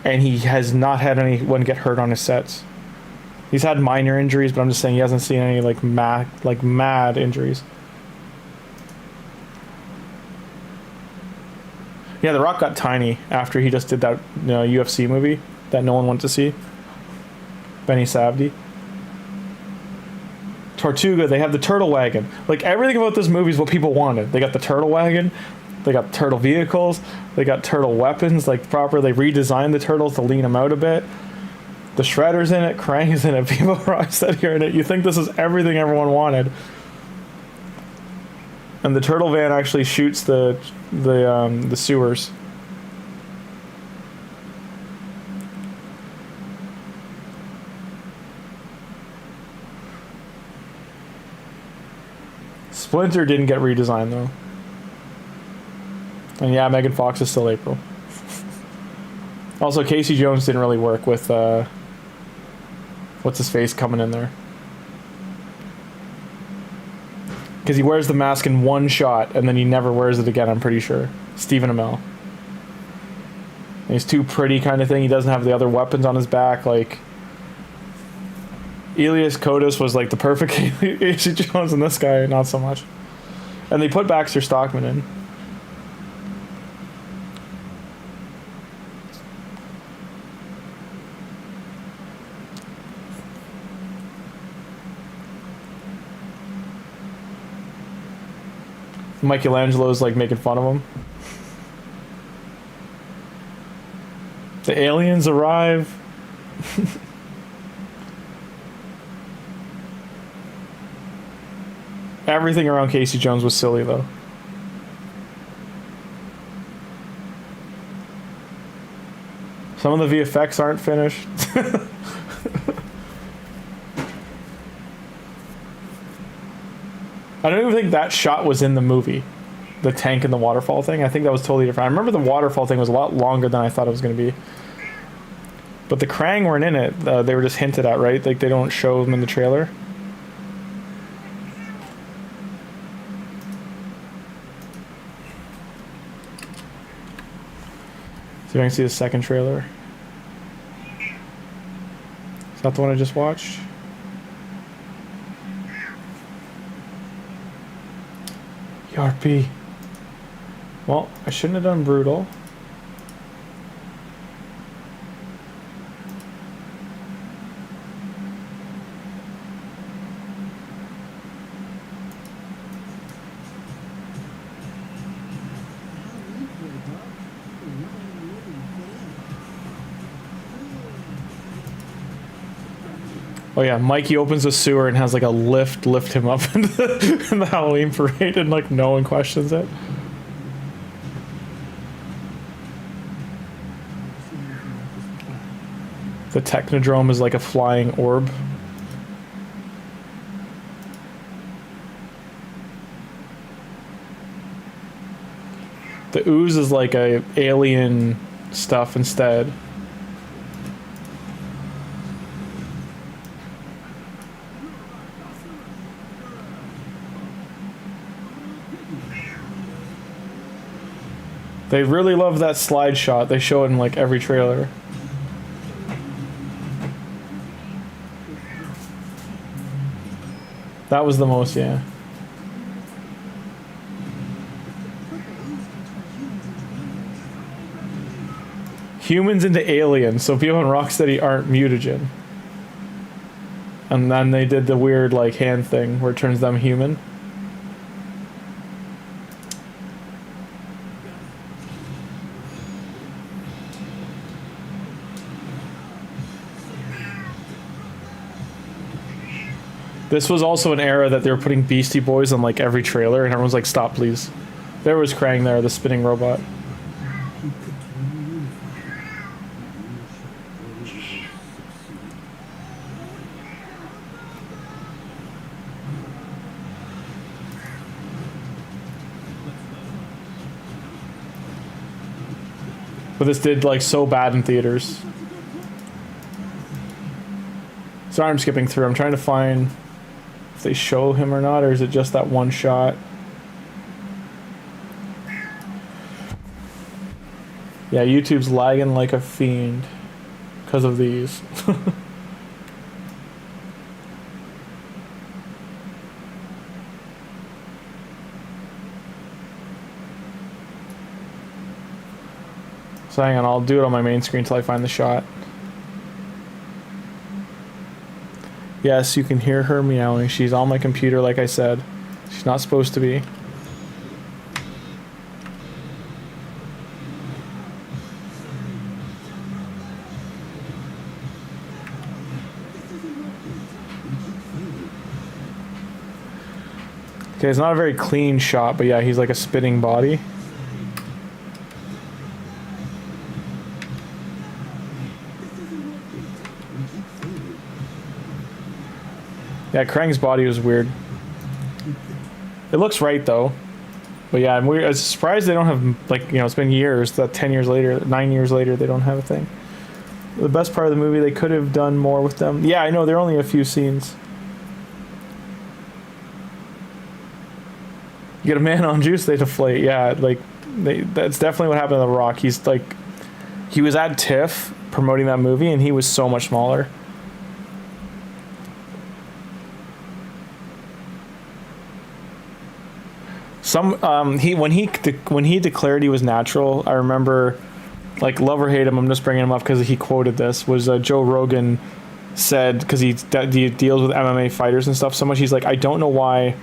and he has not had anyone get hurt on his sets. He's had minor injuries, but I'm just saying he hasn't seen any, like, mad injuries. Yeah, The Rock got tiny after he just did that UFC movie that no one went to see. Benny Savdi. Tortuga, they have the turtle wagon. Like, everything about this movie is what people wanted. They got the turtle wagon, they got turtle vehicles, they got turtle weapons, like, proper. They redesigned the turtles to lean them out a bit. The Shredder's in it, Krang's in it, Viva Rocksteady are in it. You think this is everything everyone wanted. And the turtle van actually shoots the sewers. Splinter didn't get redesigned though. And yeah, Megan Fox is still April. Also, Casey Jones didn't really work with what's his face coming in there. Because he wears the mask in one shot and then he never wears it again, I'm pretty sure. Stephen Amell. And he's too pretty kind of thing. He doesn't have the other weapons on his back. Like, Elias Koteas was like the perfect Casey Jones, and this guy, not so much. And they put Baxter Stockman in. Michelangelo's like making fun of him. The aliens arrive. Everything around Casey Jones was silly though. Some of the VFX aren't finished. I don't even think that shot was in the movie. The tank and the waterfall thing. I think that was totally different. I remember the waterfall thing was a lot longer than I thought it was going to be. But the Krang weren't in it. They were just hinted at, right? Like, they don't show them in the trailer. See if I can see the second trailer. Is that the one I just watched? RP. Well, I shouldn't have done brutal. Oh yeah, Mikey opens a sewer and has like a lift him up in the Halloween parade, and like no one questions it. The Technodrome is like a flying orb. The ooze is like a alien stuff instead. They really love that slide shot. They show it in like every trailer. That was the most, yeah. Humans into aliens, so people in Rocksteady aren't mutagen. And then they did the weird like hand thing where it turns them human. This was also an era that they were putting Beastie Boys on like every trailer, and everyone's like, stop please. There was Krang there, the spinning robot. But this did like so bad in theaters. Sorry, I'm skipping through. I'm trying to find if they show him or not, or is it just that one shot? Yeah, YouTube's lagging like a fiend because of these. So hang on, I'll do it on my main screen until I find the shot. Yes, you can hear her meowing. She's on my computer, like I said. She's not supposed to be. Okay, it's not a very clean shot, but yeah, he's like a spinning body. Yeah, Krang's body was weird. It looks right though. But yeah, I was surprised they don't have, like, you know, it's been years, that 10 years later, 9 years later, they don't have a thing. The best part of the movie, they could have done more with them. Yeah, I know, there are only a few scenes. You get a man on juice, they deflate. Yeah, like, that's definitely what happened to The Rock. He's like, he was at TIFF promoting that movie, and he was so much smaller. When he declared he was natural, I remember, like, love or hate him, I'm just bringing him up because he quoted this, was Joe Rogan said, because he deals with MMA fighters and stuff so much, he's like, I don't know why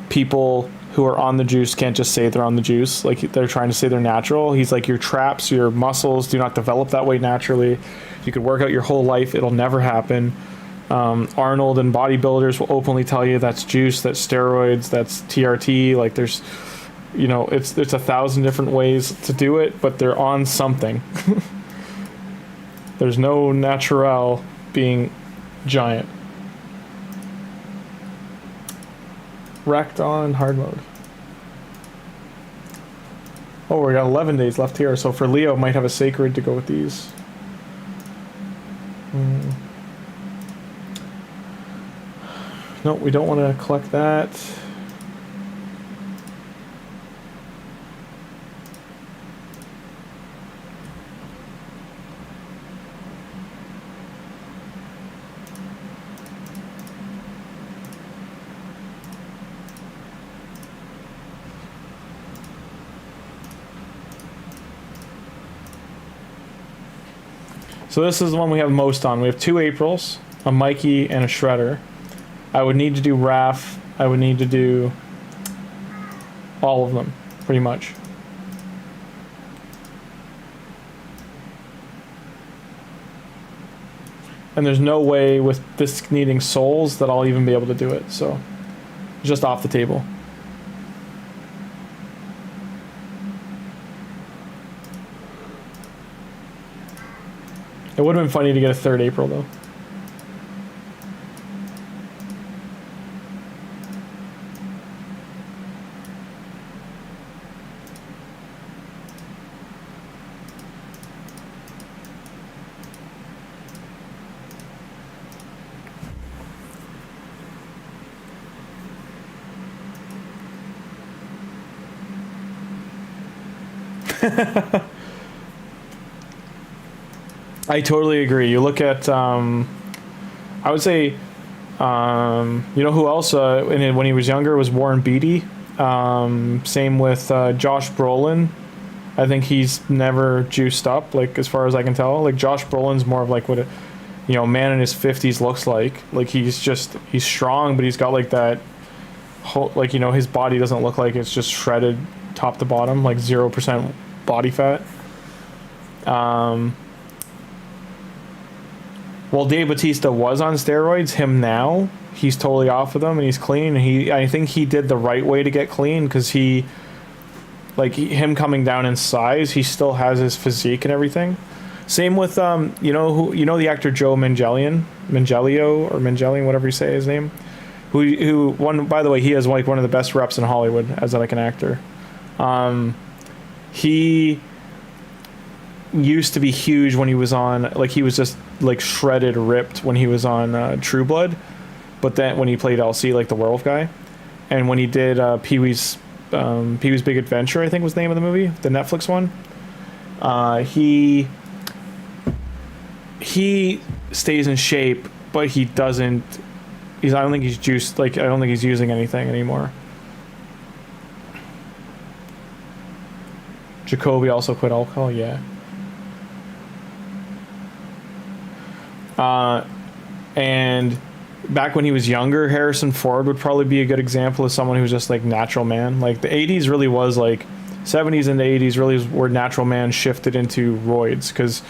people who are on the juice can't just say they're on the juice, like they're trying to say they're natural. He's like, your traps, your muscles do not develop that way naturally. You could work out your whole life, it'll never happen. Arnold and bodybuilders will openly tell you that's juice, that's steroids, that's TRT. Like, there's, you know, it's 1,000 different ways to do it, but they're on something. There's no natural being giant. Wrecked on hard mode. Oh, we got 11 days left here, so for Leo, might have a sacred to go with these. No, we don't want to collect that. So this is the one we have most on. We have 2 Aprils, a Mikey, and a Shredder. I would need to do Raph. I would need to do all of them, pretty much. And there's no way with this needing souls that I'll even be able to do it, so just off the table. It would have been funny to get a 3rd April though. I totally agree. You look at, I would say, you know who else when he was younger was Warren Beatty. Same with Josh Brolin. I think he's never juiced up, like as far as I can tell. Like Josh Brolin's more of like what a, you know, man in his 50s looks like. Like he's strong, but he's got like that whole, like, you know, his body doesn't look like it's just shredded top to bottom, like 0% body fat. Well, Dave Bautista was on steroids. Him now, he's totally off of them and he's clean. And I think he did the right way to get clean because him coming down in size, he still has his physique and everything. Same with you know the actor Joe Manganiello, whatever you say his name, who one, by the way, he has like one of the best reps in Hollywood as like an actor. He used to be huge when he was on, like he was just like shredded, ripped when he was on True Blood, but then when he played LC, like the werewolf guy, and when he did Pee-wee's Big Adventure, I think was the name of the movie, the Netflix one, he stays in shape, but he doesn't. I don't think he's juiced. Like I don't think he's using anything anymore. Jacoby also quit alcohol. Yeah. And back when he was younger, Harrison Ford would probably be a good example of someone who's just like natural man. Like the 80s really was like 70s and the 80s really was where natural man shifted into roids, because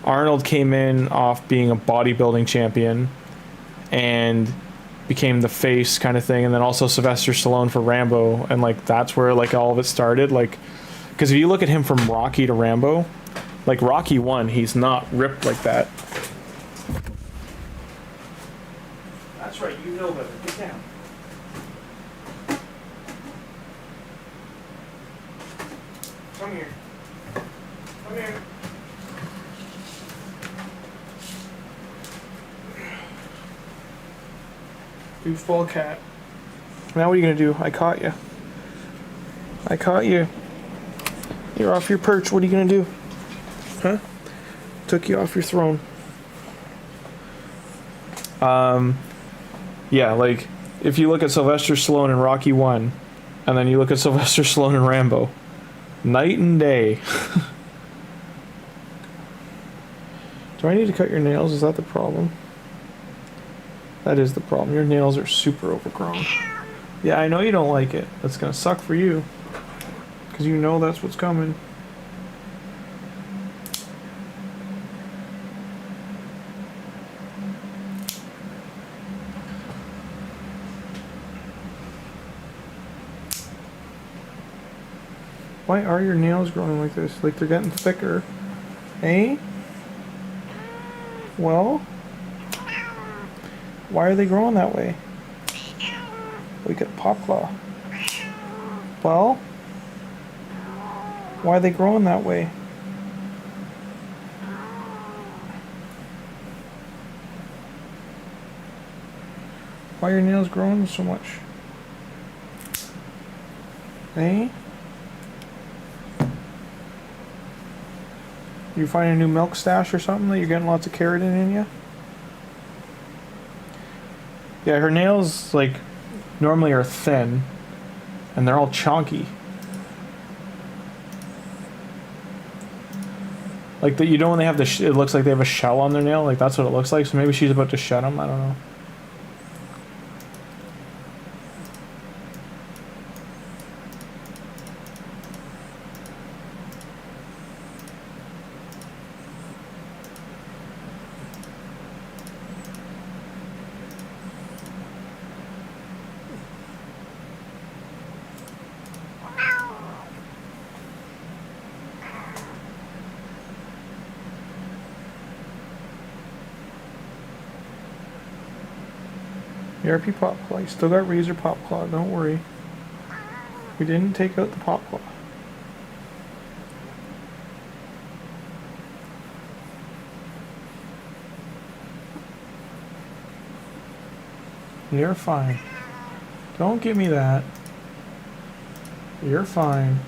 Arnold came in off being a bodybuilding champion and became the face kind of thing, and then also Sylvester Stallone for Rambo, and like that's where like all of it started. Like, because if you look at him from Rocky to Rambo, like Rocky 1, he's not ripped like that. That's right, you know better. Get down. Come here. Come here. Goofball cat. Now what are you gonna do? I caught you. I caught you. You're off your perch. What are you gonna do? Huh? Took you off your throne. Yeah, like if you look at Sylvester Stallone in Rocky 1, and then you look at Sylvester Stallone in Rambo, night and day. Do I need to cut your nails? Is that the problem? That is the problem. Your nails are super overgrown. Yeah, I know you don't like it. That's gonna suck for you, because you know that's what's coming. Why are your nails growing like this? Like they're getting thicker. Eh? Well? Why are they growing that way? We got Pop Claw. Well? Why are they growing that way? Why are your nails growing so much? Eh? You find a new milk stash or something that you're getting lots of keratin in you? Yeah, her nails, like, normally are thin, and they're all chonky. Like that, you know when they have the it looks like they have a shell on their nail, like that's what it looks like. So maybe she's about to shed them. I don't know. ERP pop claw. You still got razor pop claw. Don't worry. We didn't take out the pop claw. You're fine. Don't give me that. You're fine.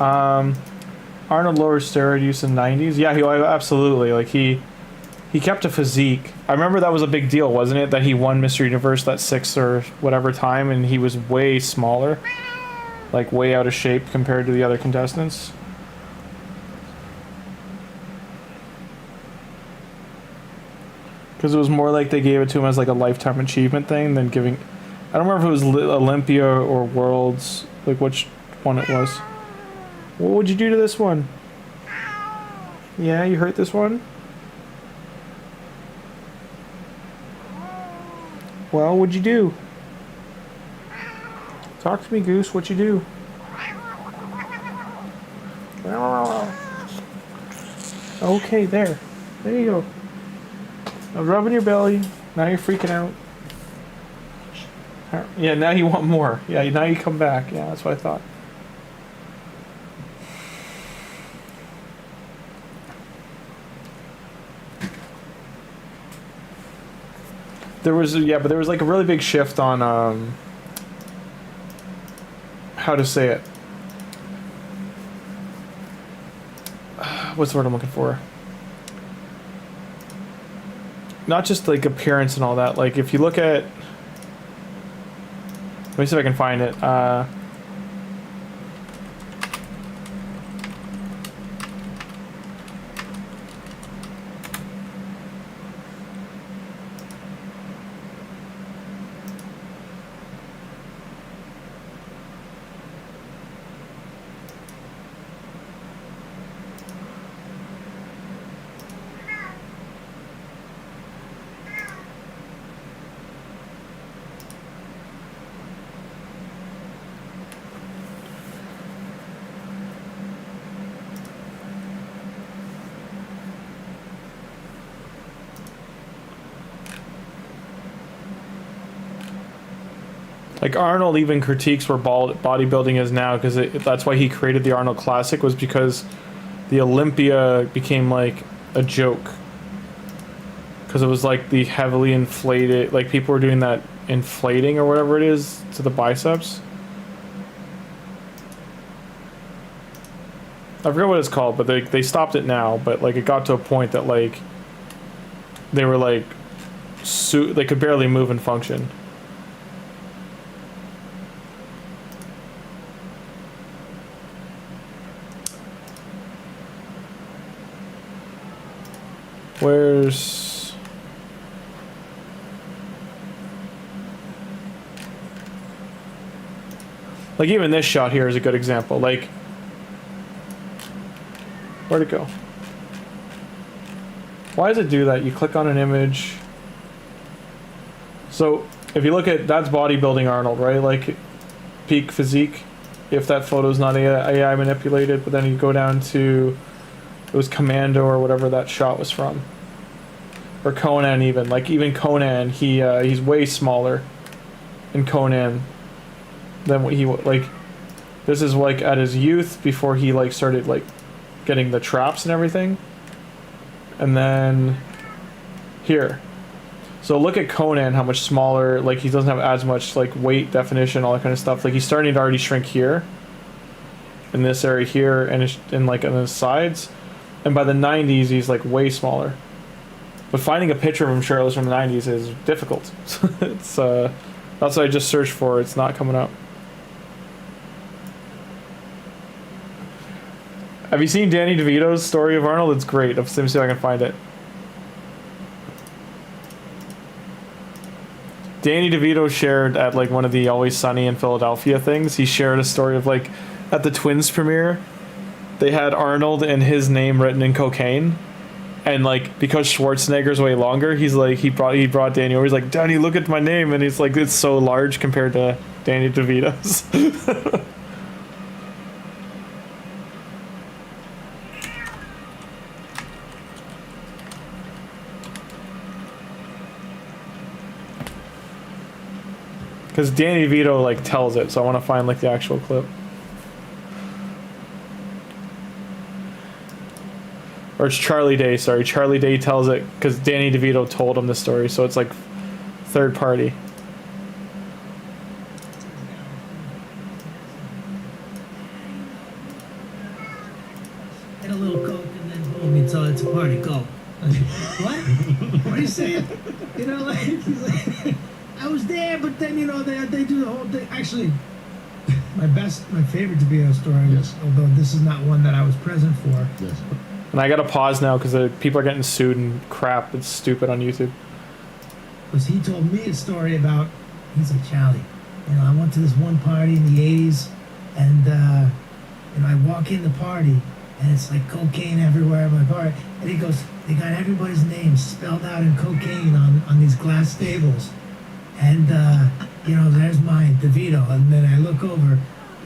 Arnold lowered steroid use in the 90s. Yeah, he absolutely. Like he kept a physique. I remember that was a big deal, wasn't it? That he won Mr. Universe that 6 or whatever time, and he was way smaller. Like, way out of shape compared to the other contestants. Because it was more like they gave it to him as like a lifetime achievement thing than giving... I don't remember if it was Olympia or Worlds, like which one it was. What would you do to this one? Yeah, you hurt this one? Well, what'd you do? Talk to me, Goose. What'd you do? Okay, there. There you go. Now rubbing your belly. Now you're freaking out. Yeah, now you want more. Yeah, now you come back. Yeah, that's what I thought. There was, yeah, but there was like a really big shift on, how to say it. What's the word I'm looking for? Not just like appearance and all that. Like if you look at, let me see if I can find it. Like Arnold even critiques where bodybuilding is now, because that's why he created the Arnold Classic, was because the Olympia became like a joke. Because it was like the heavily inflated, like people were doing that inflating or whatever it is to the biceps. I forget what it's called, but they stopped it now. But like it got to a point that like they were like they could barely move and function. Where's... like even this shot here is a good example. Like, where'd it go? Why does it do that? You click on an image. So if you look at, that's bodybuilding Arnold, right? Like peak physique, if that photo's not AI manipulated. But then you go down to, it was Commando or whatever that shot was from, or Conan even. Like even Conan, he's way smaller in Conan than what he like. This is like at his youth before he like started like getting the traps and everything. And then here, so look at Conan, how much smaller. Like he doesn't have as much like weight definition, all that kind of stuff. Like he's starting to already shrink here, in this area here, and like on his sides. And by the 90s, he's like way smaller. But finding a picture of him shirtless from the 90s is difficult. It's that's what I just searched for. It's not coming up. Have you seen Danny DeVito's story of Arnold? It's great. Let me see if I can find it. Danny DeVito shared at like one of the Always Sunny in Philadelphia things. He shared a story of like at the Twins premiere, they had Arnold and his name written in cocaine, and like because Schwarzenegger's way longer, he's like he brought Danny over. He's like, Danny, look at my name, and he's like, it's so large compared to Danny DeVito's. Because Danny DeVito like tells it, so I want to find like the actual clip. Or it's Charlie Day, sorry. Charlie Day tells it because Danny DeVito told him the story, so it's like third party. Get a little coke and then boom, it's a party. Go. What? What are you saying? You know, like, he's like, I was there, but then you know they do the whole thing. Actually, my favorite DeVito story, yes. Although this is not one that I was present for. Yes. And I gotta pause now because people are getting sued and crap. It's stupid on YouTube. Was he told me a story about? He's like, Charlie, you know, I went to this one party in the '80s, and you know, I walk in the party, and it's like cocaine everywhere at my bar. And he goes, they got everybody's names spelled out in cocaine on these glass tables. And, you know, there's mine, DeVito. And then I look over,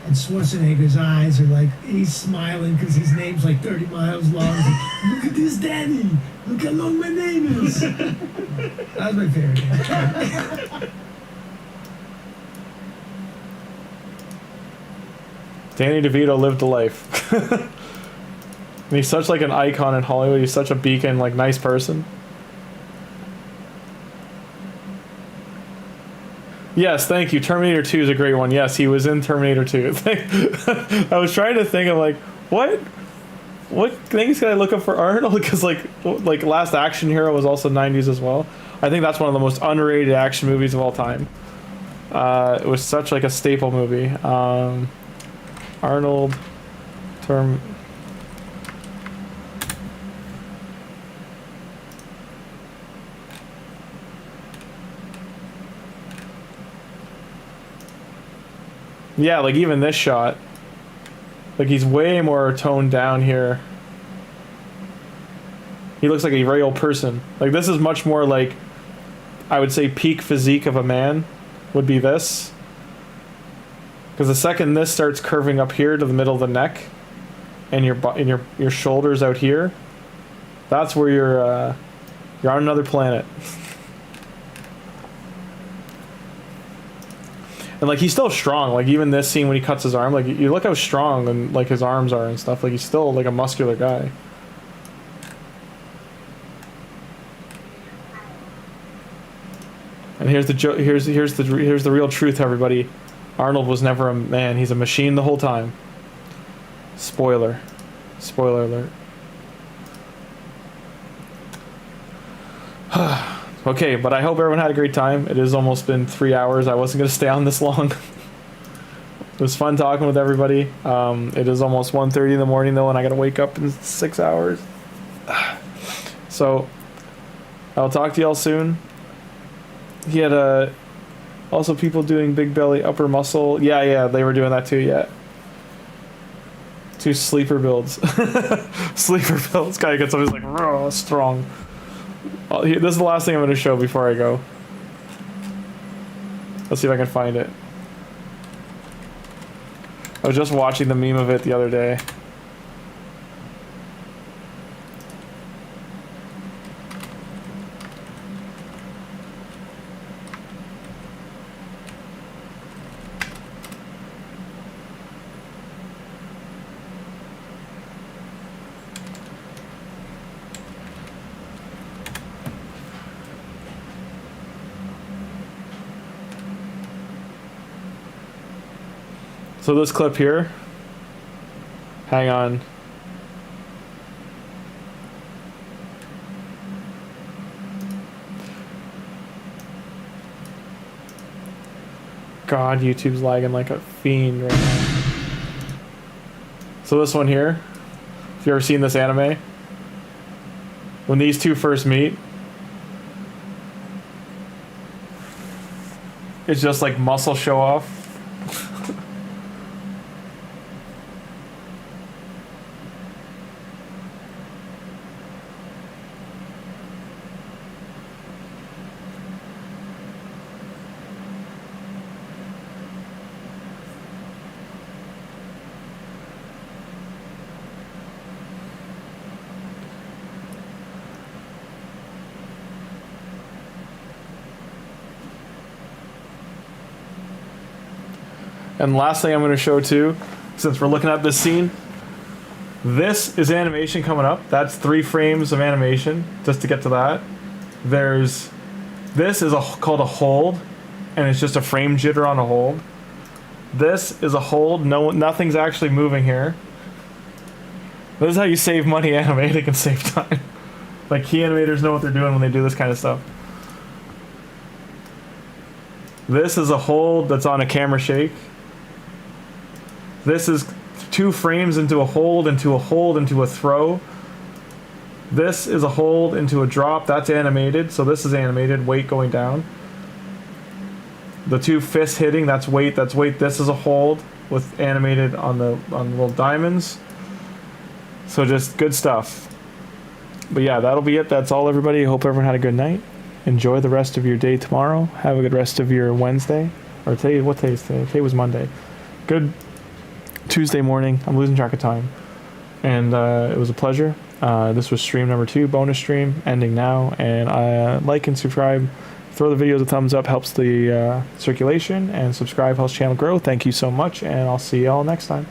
and Schwarzenegger's eyes are like, he's smiling because his name's like 30 miles long. He's like, look at this, Danny. Look how long my name is. That was my favorite. Danny DeVito lived a life. And he's such like an icon in Hollywood. He's such a beacon, like nice person. Yes, thank you. Terminator 2 is a great one. Yes, he was in Terminator 2. I was trying to think of like what things can I look up for Arnold, because like Last Action Hero was also 90s as well. I think that's one of the most underrated action movies of all time. It was such like a staple movie. Arnold Yeah, like even this shot, like he's way more toned down here. He looks like a real person. Like this is much more like, I would say peak physique of a man would be this. Because the second this starts curving up here to the middle of the neck, and your shoulders out here, that's where you're on another planet. And like he's still strong. Like even this scene when he cuts his arm, like you look how strong and like his arms are and stuff. Like he's still like a muscular guy. And here's the real truth, everybody. Arnold was never a man. He's a machine the whole time. Spoiler alert. Okay, but I hope everyone had a great time. It has almost been 3 hours. I wasn't going to stay on this long. It was fun talking with everybody. It is almost 1:30 in the morning, though, and I got to wake up in 6 hours. So, I'll talk to y'all soon. He had also people doing big belly, upper muscle. Yeah, they were doing that too, yeah. 2 sleeper builds. Sleeper builds. Guy gets up, he's like, raw, strong. This is the last thing I'm going to show before I go. Let's see if I can find it. I was just watching the meme of it the other day. So this clip here, hang on. God, YouTube's lagging like a fiend right now. So this one here, Have you ever seen this anime? When these two first meet, it's just like muscle show off. And last thing I'm going to show too, since we're looking at this scene, this is animation coming up. That's 3 frames of animation just to get to that. This is called a hold, and it's just a frame jitter on a hold. This is a hold. Nothing's actually moving here. This is how you save money animating and save time. Like, key animators know what they're doing when they do this kind of stuff. This is a hold that's on a camera shake. This is 2 frames into a hold, into a hold, into a throw. This is a hold into a drop. That's animated. So this is animated. Weight going down. The 2 fists hitting. That's weight. That's weight. This is a hold with animated on the little diamonds. So just good stuff. But yeah, that'll be it. That's all, everybody. Hope everyone had a good night. Enjoy the rest of your day tomorrow. Have a good rest of your Wednesday. Or today, what day is today? Today was Monday. Good Tuesday morning. I'm losing track of time. And it was a pleasure. This was stream number 2, bonus stream, ending now. And like and subscribe. Throw the videos a thumbs up, helps the circulation. And subscribe helps channel grow. Thank you so much. And I'll see you all next time.